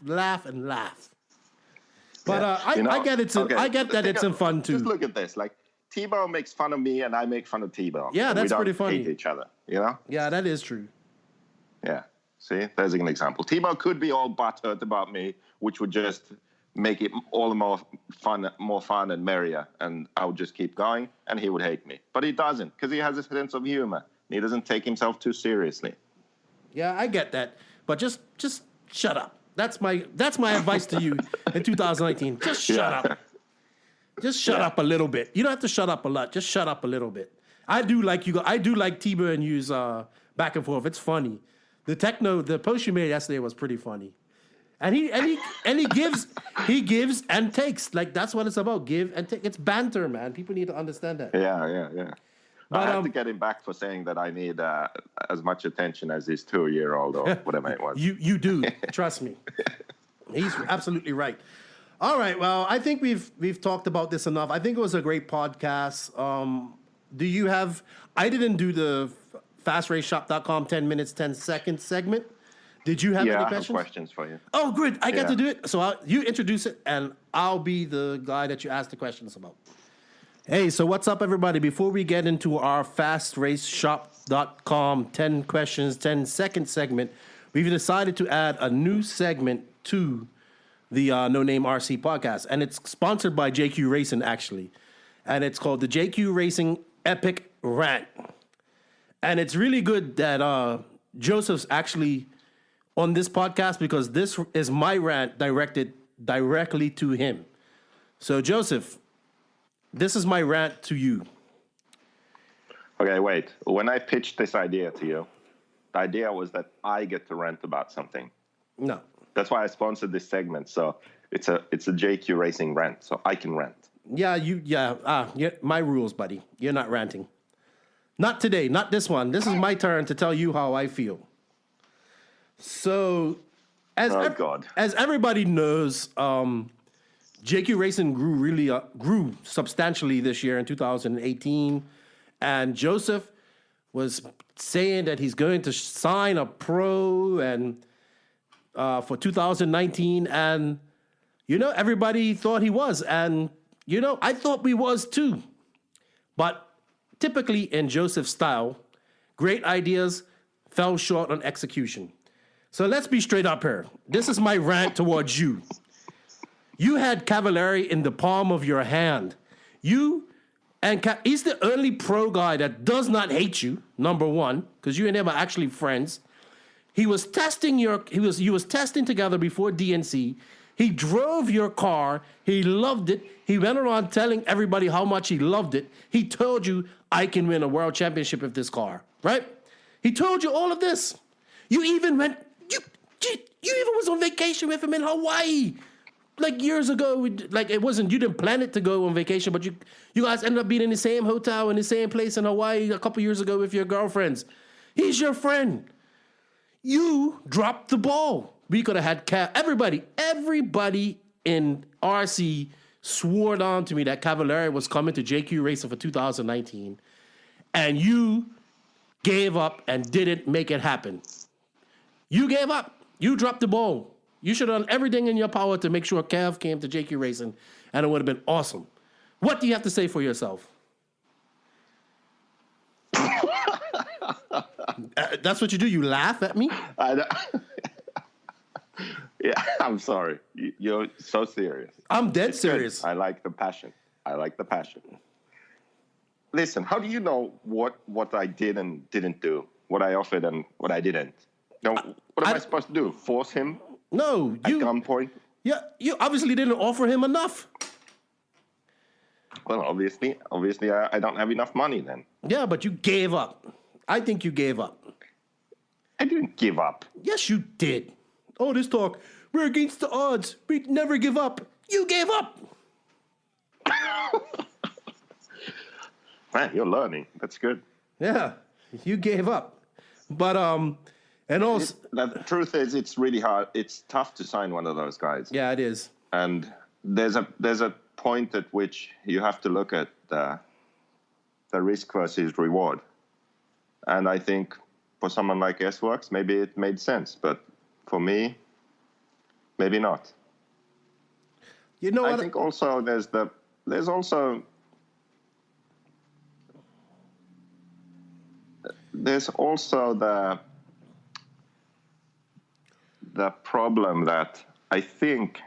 But I get it. I get that it's in fun too. Just look at this. Like T-Bone makes fun of me, and I make fun of T-Bone. Yeah, that's pretty funny. We don't hate each other, you know? Yeah, that is true. Yeah. See, there's an example. T-Bone could be all butthurt about me, which would just make it all the more fun and merrier, and I would just keep going, and he would hate me. But he doesn't, because he has a sense of humor. And he doesn't take himself too seriously. Yeah, I get that. But just shut up. That's my advice to you in 2019. Just shut up. Just shut up a little bit. You don't have to shut up a lot. Just shut up a little bit. I do like T-Bone and U's back and forth. It's funny. The post you made yesterday was pretty funny. And he gives and takes. Like, that's what it's about. Give and take. It's banter, man. People need to understand that. Yeah. But, I have to get him back for saying that I need as much attention as his 2-year-old or whatever it was. You do. Trust me. He's absolutely right. All right. Well, I think we've talked about this enough. I think it was a great podcast. I didn't do the FastRaceShop.com 10 minutes, 10 seconds segment. Did you have any questions? I have questions for you. Oh, good. I get to do it. So you introduce it, and I'll be the guy that you ask the questions about. Hey, so what's up, everybody? Before we get into our FastRaceShop.com 10 questions, 10 seconds segment, we've decided to add a new segment to the No Name RC podcast, and it's sponsored by JQ Racing, actually. And it's called the JQ Racing Epic Rant. And it's really good that Joseph's actually on this podcast, because this is my rant directed directly to him. So, Joseph, this is my rant to you. Okay, wait. When I pitched this idea to you, the idea was that I get to rant about something. No. That's why I sponsored this segment. So it's a JQ Racing rant, so I can rant. Yeah, my rules, buddy. You're not ranting. Not today, not this one. This is my turn to tell you how I feel. So, as everybody knows, JQ Racing grew substantially this year in 2018, and Joseph was saying that he's going to sign a pro and for 2019, and everybody thought he was, and I thought we was too, but typically in Joseph's style, great ideas fell short on execution. So let's be straight up here. This is my rant towards you. You had Cavallari in the palm of your hand. He's the only pro guy that does not hate you, number one, because you and him are actually friends. He was testing he was testing together before DNC. He drove your car. He loved it. He went around telling everybody how much he loved it. He told you, I can win a world championship with this car, right? He told you all of this. You even was on vacation with him in Hawaii. Like years ago, you didn't plan it to go on vacation, but you guys ended up being in the same hotel in the same place in Hawaii a couple years ago with your girlfriends. He's your friend. You dropped the ball. We could have had everybody in RC swore down to me that Cavallari was coming to JQ Racing for 2019, and you gave up and didn't make it happen. You gave up. You dropped the ball. You should have done everything in your power to make sure Cav came to JQ Racing, and it would have been awesome. What do you have to say for yourself? That's what you do? You laugh at me? Yeah, I'm sorry. You're so serious. I'm dead serious. Good. I like the passion. Listen, how do you know what I did and didn't do? What I offered and what I didn't? No, what am I supposed to do? Force him No, at gunpoint? Yeah, you obviously didn't offer him enough. Well, obviously, I don't have enough money then. Yeah, but you gave up. I think you gave up. I didn't give up. Yes, you did. Oh, this talk, we're against the odds. We never give up. You gave up. Man, you're learning. That's good. Yeah, you gave up. But and also The truth is, it's really hard. It's tough to sign one of those guys. yeah, it is. And there's a point at which you have to look at the risk versus reward. And I think for someone like S-Works, maybe it made sense, but for me, maybe not. You know I what? think also there's also the problem that I think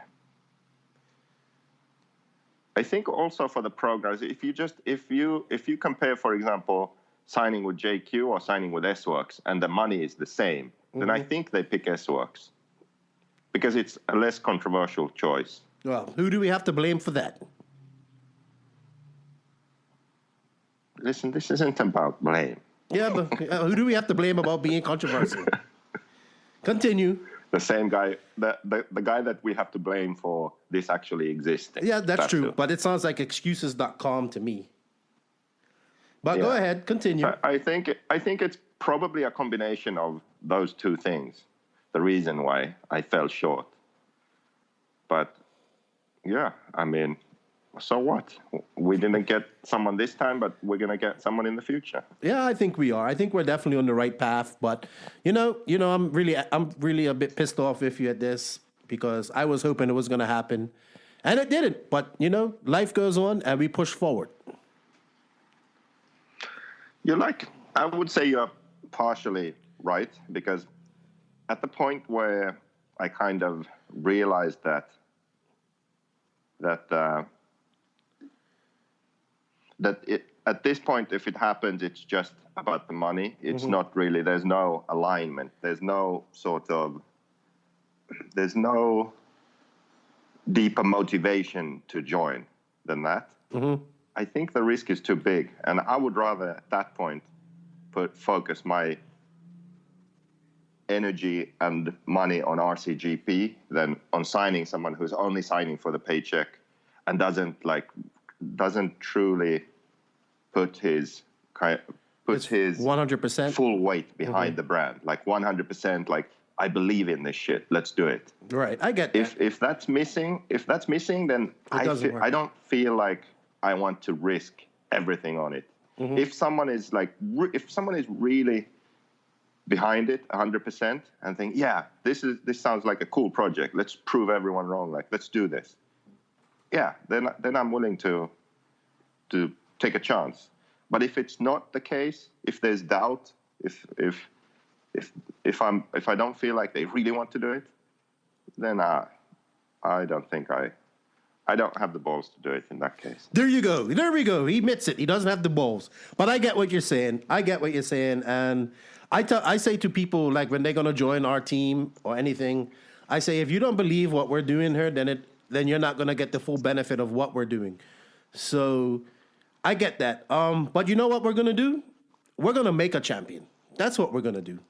also for the programs, if you compare, for example, signing with JQ or signing with S-Works and the money is the same, then I think they pick S-Works because it's a less controversial choice. Well, who do we have to blame for that? Listen, this isn't about blame. Yeah, but who do we have to blame about being controversial? Continue. The same guy, the guy that we have to blame for this actually existing. Yeah, that's true. it. But it sounds like excuses.com to me. But go ahead, continue. I think it's probably a combination of those two things. The reason why I fell short. But yeah, I mean, so what? We didn't get someone this time, but we're gonna get someone in the future. Yeah, I think we are. I think we're definitely on the right path. But you know, I'm really a bit pissed off with you at this because I was hoping it was gonna happen, and it didn't. But you know, life goes on, and we push forward. I would say you're partially right, because at the point where I kind of realized that at this point, if it happens, it's just about the money. It's not really, there's no alignment. There's no deeper motivation to join than that. I think the risk is too big, and I would rather at that point focus my energy and money on RCGP than on signing someone who's only signing for the paycheck and doesn't truly put his 100% full weight behind the brand, like 100%. Like, I believe in this shit. Let's do it. Right, I get that. If that's missing, then I don't feel like I want to risk everything on it. If someone is really behind it 100% and think, yeah, this sounds like a cool project. Let's prove everyone wrong. Like, let's do this. Yeah, then I'm willing to take a chance. But if it's not the case, if there's doubt, if I don't feel like they really want to do it, then I don't think I don't have the balls to do it in that case. There you go. There we go. He admits it. He doesn't have the balls. But I get what you're saying. And I say to people, like, when they're going to join our team or anything, I say, if you don't believe what we're doing here, then you're not going to get the full benefit of what we're doing. So I get that. But you know what we're going to do? We're going to make a champion. That's what we're going to do.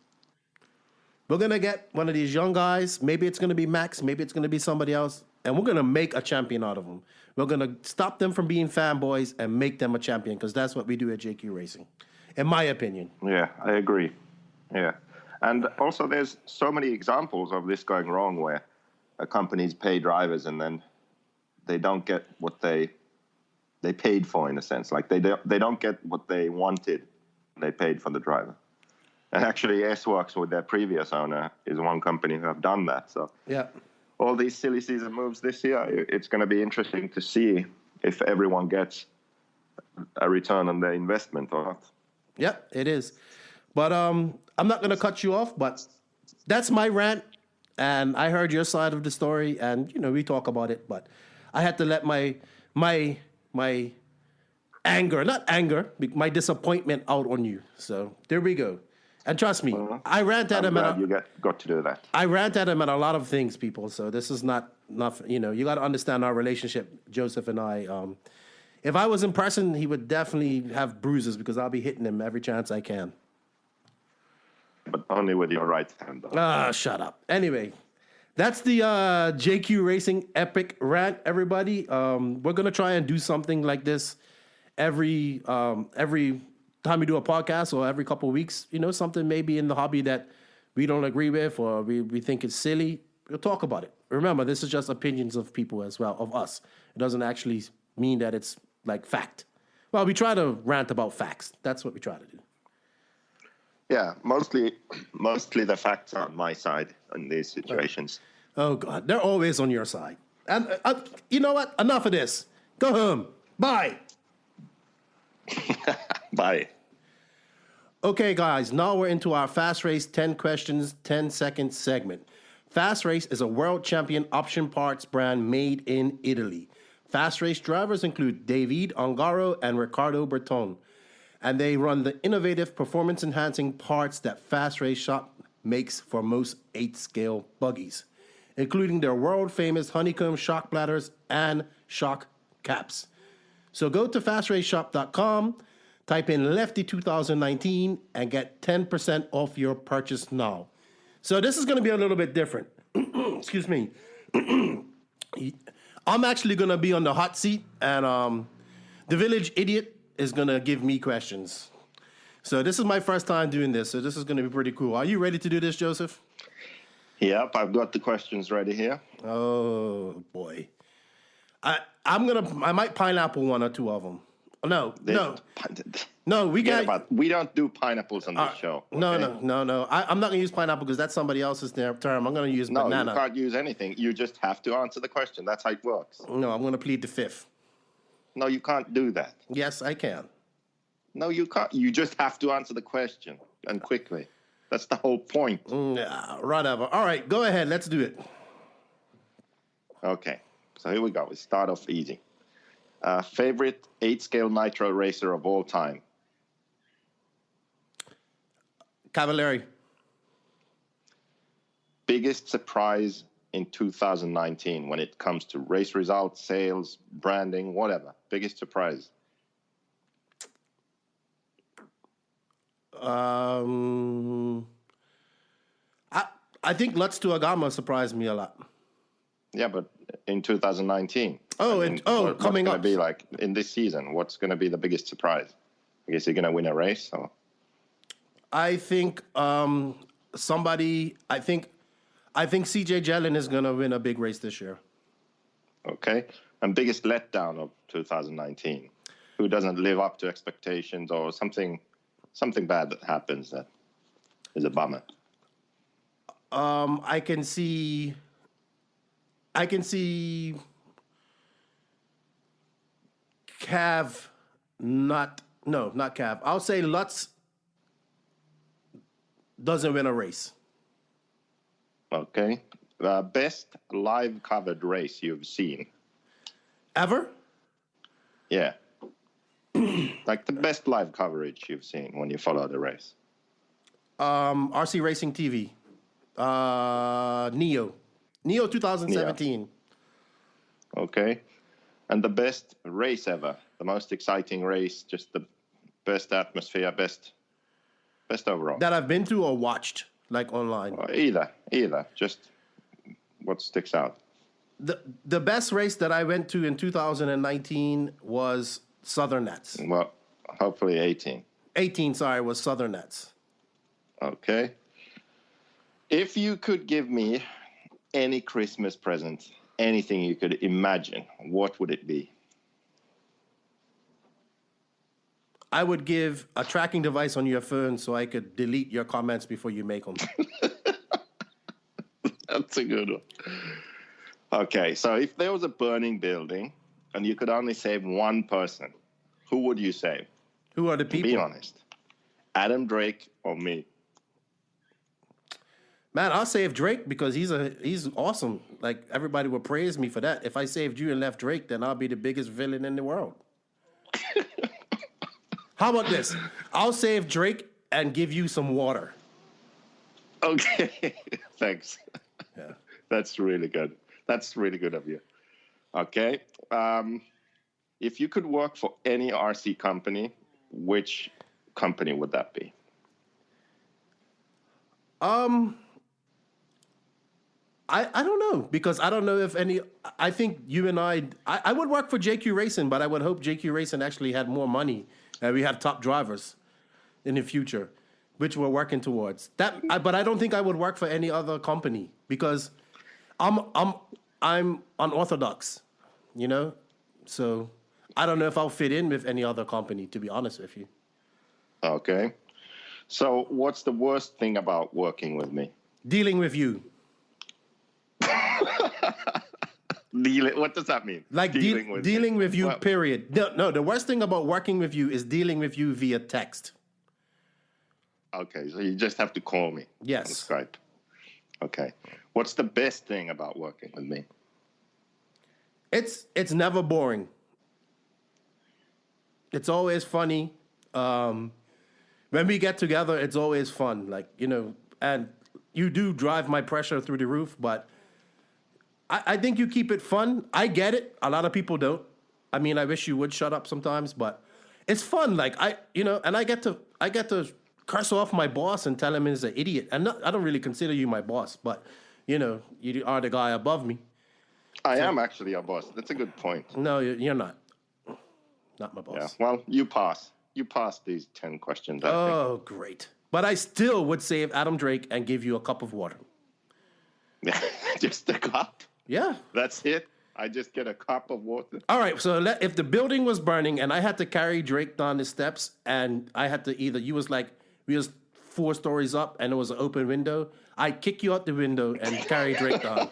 We're going to get one of these young guys. Maybe it's going to be Max. Maybe it's going to be somebody else. And we're going to make a champion out of them. We're going to stop them from being fanboys and make them a champion, because that's what we do at JQ Racing, in my opinion. Yeah, I agree. Yeah. And also there's so many examples of this going wrong where companies pay drivers and then they don't get what they paid for, in a sense. Like, they don't get what they wanted. They paid for the driver. And actually, S-Works with their previous owner is one company who have done that. So Yeah. all these silly season moves this year, it's going to be interesting to see if everyone gets a return on their investment or not. Yeah, it is. But I'm not going to cut you off, but that's my rant. And I heard your side of the story, and, you know, we talk about it. But I had to let my anger, not anger, my disappointment out on you. So there we go. And trust me, I rant at him. Glad you got to do that. I rant at him at a lot of things, people. So this is not you know, you got to understand our relationship, Joseph and I. If I was in person, he would definitely have bruises because I'll be hitting him every chance I can. But only with your right hand. Though. Shut up. Anyway, that's the JQ Racing Epic rant, everybody. We're going to try and do something like this every time we do a podcast or every couple of weeks. You know, something maybe in the hobby that we don't agree with or we think is silly. We'll talk about it. Remember, this is just opinions of people as well, of us. It doesn't actually mean that it's like fact. Well, we try to rant about facts. That's what we try to do. Yeah, mostly the facts are on my side in these situations. Oh, God. They're always on your side. And you know what? Enough of this. Go home. Bye. Bye. Okay, guys. Now we're into our Fast Race 10 questions, 10 seconds segment. Fast Race is a world champion option parts brand made in Italy. Fast Race drivers include David Ongaro and Riccardo Berton, and they run the innovative performance-enhancing parts that Fast Race Shop makes for most 8-scale buggies, including their world-famous honeycomb shock bladders and shock caps. So go to fastraceshop.com, type in Lefty 2019, and get 10% off your purchase now. So this is going to be a little bit different. Excuse me. I'm actually going to be on the hot seat, and the village idiot is going to give me questions. So this is my first time doing this, so this is going to be pretty cool. Are you ready to do this, Joseph? Yep, I've got the questions ready here. Oh, boy. I might pineapple one or two of them. No. No, we don't do pineapples on this show. Okay? No. I'm not going to use pineapple because that's somebody else's term. I'm going to use banana. No, you can't use anything. You just have to answer the question. That's how it works. No, I'm going to plead the fifth. No, you can't do that. Yes, I can. No, you can't. You just have to answer the question, and quickly. That's the whole point. Whatever. All right, go ahead. Let's do it. Okay, so here we go. We start off easy. Favorite 8-scale nitro racer of all time? Cavalieri. Biggest surprise in 2019 when it comes to race results, sales, branding, whatever. Biggest surprise? I think Lutz to Agama surprised me a lot. Yeah, but in 2019. Coming up. What's going to be like in this season? What's going to be the biggest surprise? I guess you're going to win a race. Or? I think I think CJ Jellin is going to win a big race this year. Okay. And biggest letdown of 2019? Who doesn't live up to expectations or something bad that happens that is a bummer? I can see Cav, not Cav. I'll say Lutz doesn't win a race. Okay. Best live covered race you've seen? Ever? Yeah. Like the best live coverage you've seen when you follow the race? RC Racing TV. Neo 2017. Yeah. Okay. And the best race ever? The most exciting race, just the best atmosphere, best overall? That I've been to or watched, like online? Either. Just what sticks out? The best race that I went to in 2019 was Southern Nets. Well, hopefully 18. 18, sorry, was Southern Nets. Okay. If you could give me any Christmas present, anything you could imagine, what would it be? I would give a tracking device on your phone so I could delete your comments before you make them. That's a good one. Okay, so if there was a burning building and you could only save one person, who would you save? Who are the people? Be honest. Adam Drake or me? Man, I'll save Drake because he's awesome. Like, everybody will praise me for that. If I saved you and left Drake, then I'll be the biggest villain in the world. How about this? I'll save Drake and give you some water. Okay, thanks. Yeah. That's really good. That's really good of you. Okay. If you could work for any RC company, which company would that be? I don't know, because I don't know if any. I think you and I would work for JQ Racing, but I would hope JQ Racing actually had more money and we had top drivers in the future, which we're working towards. But I don't think I would work for any other company because I'm unorthodox, you know. So I don't know if I'll fit in with any other company, to be honest with you. Okay. So what's the worst thing about working with me? Dealing with you. What does that mean? Like dealing with you, period. No, the worst thing about working with you is dealing with you via text. Okay, so you just have to call me. Yes. On Skype. Okay. What's the best thing about working with me? It's never boring. It's always funny. When we get together, it's always fun. Like, you know, and you do drive my pressure through the roof, but I think you keep it fun. I get it. A lot of people don't. I mean, I wish you would shut up sometimes, but it's fun. Like I get to curse off my boss and tell him he's an idiot. And I don't really consider you my boss, but you know, you are the guy above me. I am actually your boss. That's a good point. No, you're not. Not my boss. Yeah. Well, you pass. You pass these 10 questions. I think. Oh, great. But I still would save Adam Drake and give you a cup of water. Just a cup? Yeah. That's it? I just get a cup of water? All right, so if the building was burning and I had to carry Drake down the steps and I had to we was 4 stories up and it was an open window, I'd kick you out the window and carry Drake down.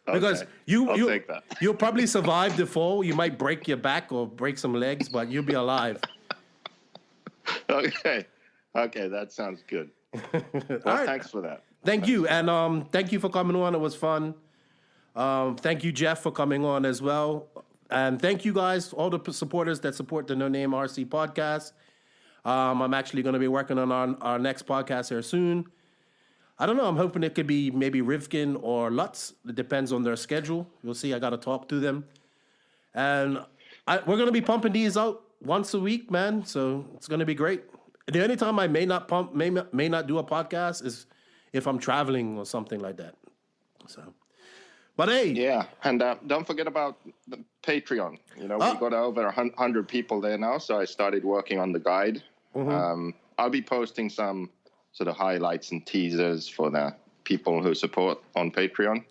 Because I'll take that. You'll probably survive the fall. You might break your back or break some legs, but you'll be alive. Okay, that sounds good. Well, right. Thanks for that. Thank you, and thank you for coming on. It was fun. Thank you, Jeff, for coming on as well. And thank you guys, all the supporters that support the No Name RC podcast. I'm actually going to be working on our next podcast here soon. I don't know. I'm hoping it could be maybe Rivkin or Lutz. It depends on their schedule. You'll see. I got to talk to them. And we're going to be pumping these out once a week, man. So it's going to be great. The only time I may not do a podcast is if I'm traveling or something like that. So, but hey. Yeah, and don't forget about the Patreon. You know, we got over 100 people there now, so I started working on the guide. Mm-hmm. I'll be posting some sort of highlights and teasers for the people who support on Patreon.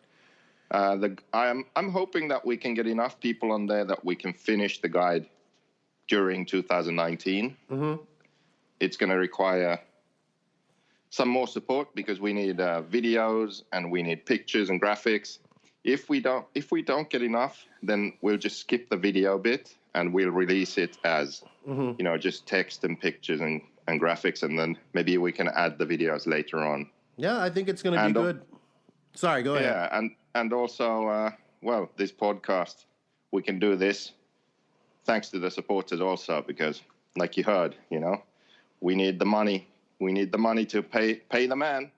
I'm hoping that we can get enough people on there that we can finish the guide during 2019. Mm-hmm. It's going to require some more support because we need videos and we need pictures and graphics. If we don't get enough, then we'll just skip the video bit and we'll release it as just text and pictures and graphics, and then maybe we can add the videos later on. Yeah, I think it's going to be good. Sorry, go ahead. Yeah, and also, this podcast, we can do this thanks to the supporters also, because like you heard, we need the money. We need the money to pay the man.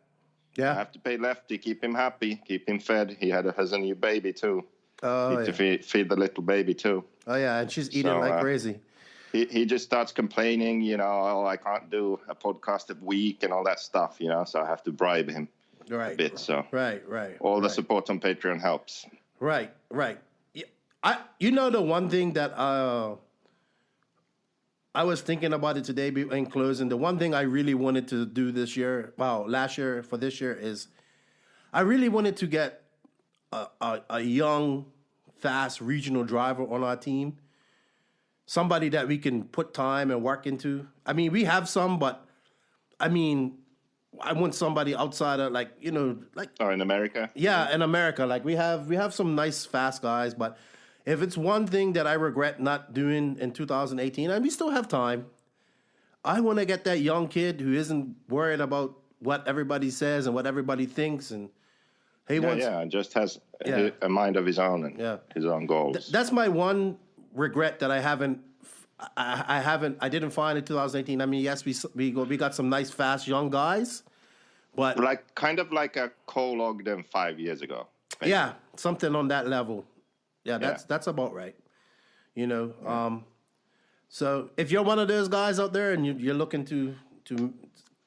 Yeah. I have to pay Lefty, keep him happy, keep him fed. He has a new baby too. Oh, to feed the little baby too. Oh, yeah, and she's eating like crazy. He just starts complaining, I can't do a podcast a week and all that stuff, so I have to bribe him a bit. So right. All the support on Patreon helps. Right. Yeah, the one thing that I was thinking about it today in closing. The one thing I really wanted to do last year for this year is I really wanted to get a young, fast regional driver on our team. Somebody that we can put time and work into. I mean, we have some, but I want somebody outside of in America. Yeah, in America, we have some nice fast guys, but if it's one thing that I regret not doing in 2018, and we still have time, I want to get that young kid who isn't worried about what everybody says and what everybody thinks, and just has a mind of his own and his own goals. That's my one regret that I haven't I didn't find in 2018. I mean, yes, we got some nice, fast, young guys, but kind of like a Cole Ogden 5 years ago. Maybe. Yeah, something on that level. Yeah, that's about right. You know, so if you're one of those guys out there and you're looking to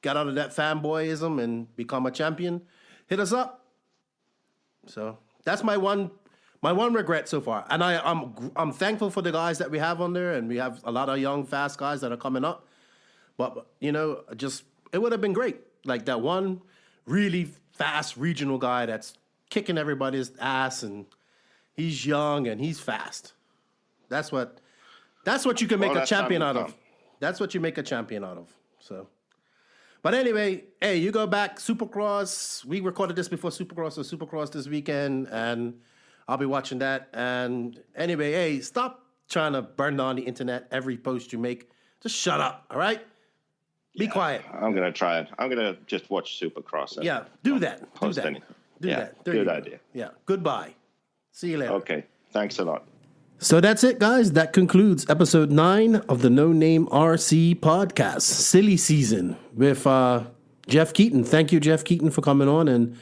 get out of that fanboyism and become a champion, hit us up. So that's my one regret so far, and I'm thankful for the guys that we have on there, and we have a lot of young, fast guys that are coming up. But you know, it would have been great, like that one really fast regional guy that's kicking everybody's ass, and he's young and he's fast. That's what you can make a champion out of. That's what you make a champion out of. So. But anyway, hey, you go back, Supercross. We recorded this before Supercross, so Supercross this weekend, and I'll be watching that. And anyway, hey, stop trying to burn down the internet every post you make. Just shut up, all right? Be quiet. I'm going to try it. I'm going to just watch Supercross. Yeah, do that. Post anything. Do that. There good idea. Yeah, goodbye. See you later. Okay, thanks a lot. So that's it, guys. That concludes episode 9 of the No Name RC podcast, Silly Season, with Jeff Keeton. Thank you, Jeff Keeton, for coming on and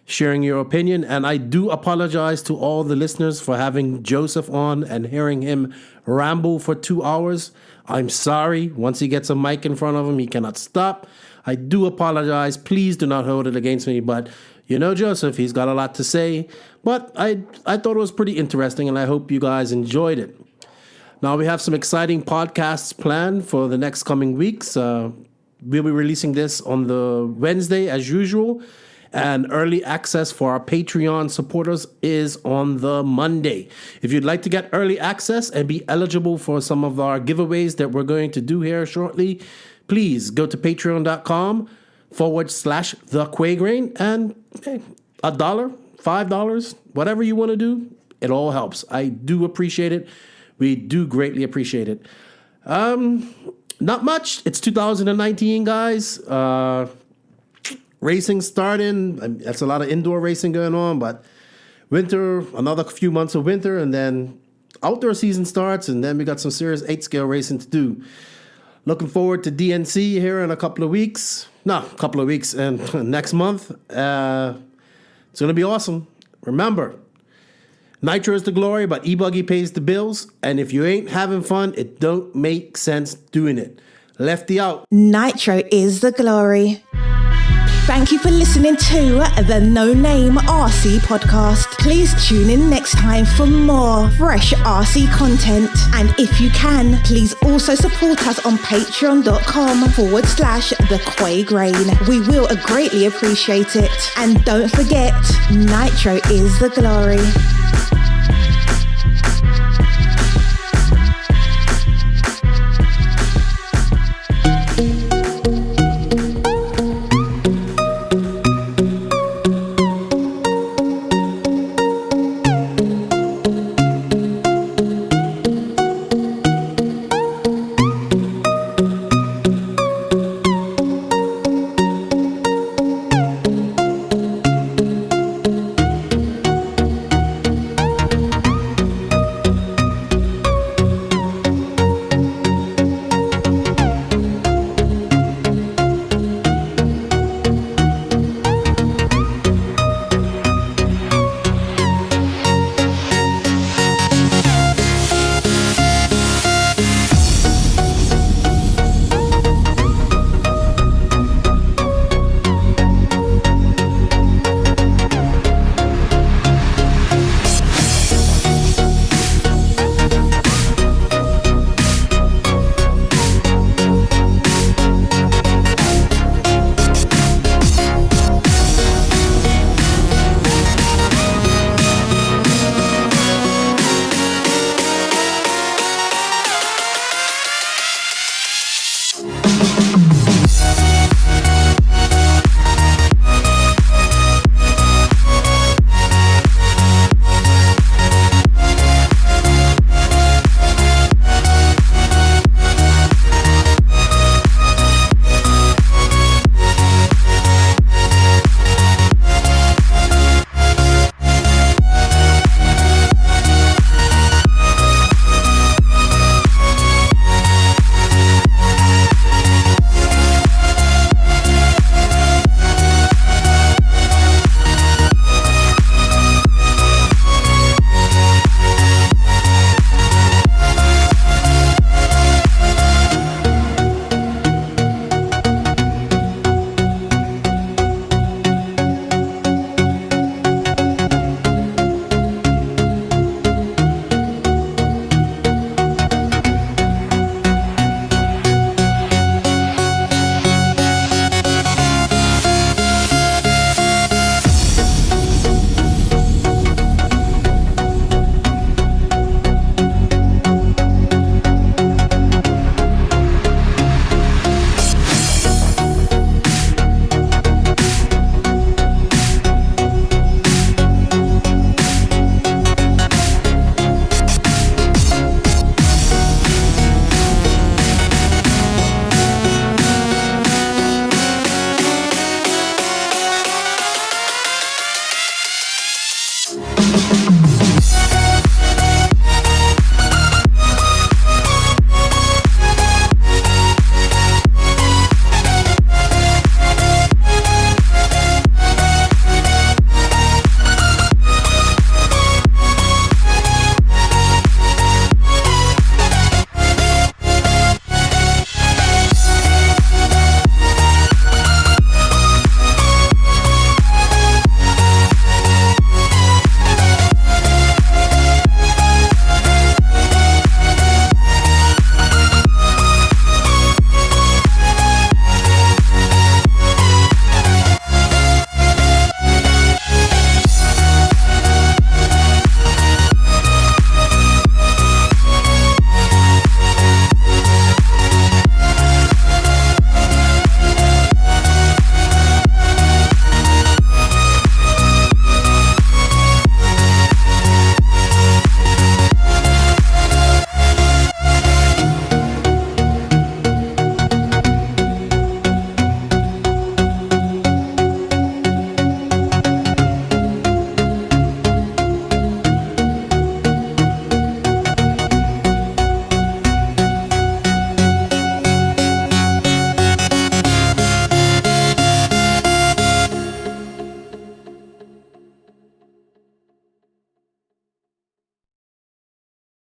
sharing your opinion. And I do apologize to all the listeners for having Joseph on and hearing him ramble for 2 hours. I'm sorry. Once he gets a mic in front of him, he cannot stop. I do apologize. Please do not hold it against me. But you know Joseph, he's got a lot to say. But I thought it was pretty interesting, and I hope you guys enjoyed it. Now, we have some exciting podcasts planned for the next coming weeks. We'll be releasing this on the Wednesday, as usual. And early access for our Patreon supporters is on the Monday. If you'd like to get early access and be eligible for some of our giveaways that we're going to do here shortly, please go to patreon.com/thequagrain and $1, $5, whatever you want to do, it all helps. I do appreciate it. We do greatly appreciate it. Not much. It's 2019, guys. Racing starting. That's a lot of indoor racing going on, but winter, another few months of winter, and then outdoor season starts, and then we got some serious 8-scale racing to do. Looking forward to DNC here in a couple of weeks. And next month. It's going to be awesome. Remember, Nitro is the glory, but e-buggy pays the bills. And if you ain't having fun, it don't make sense doing it. Lefty out. Nitro is the glory. Thank you for listening to the No Name RC podcast. Please tune in next time for more fresh RC content. And if you can, please also support us on patreon.com/thequagrain. We will greatly appreciate it. And don't forget, Nitro is the glory.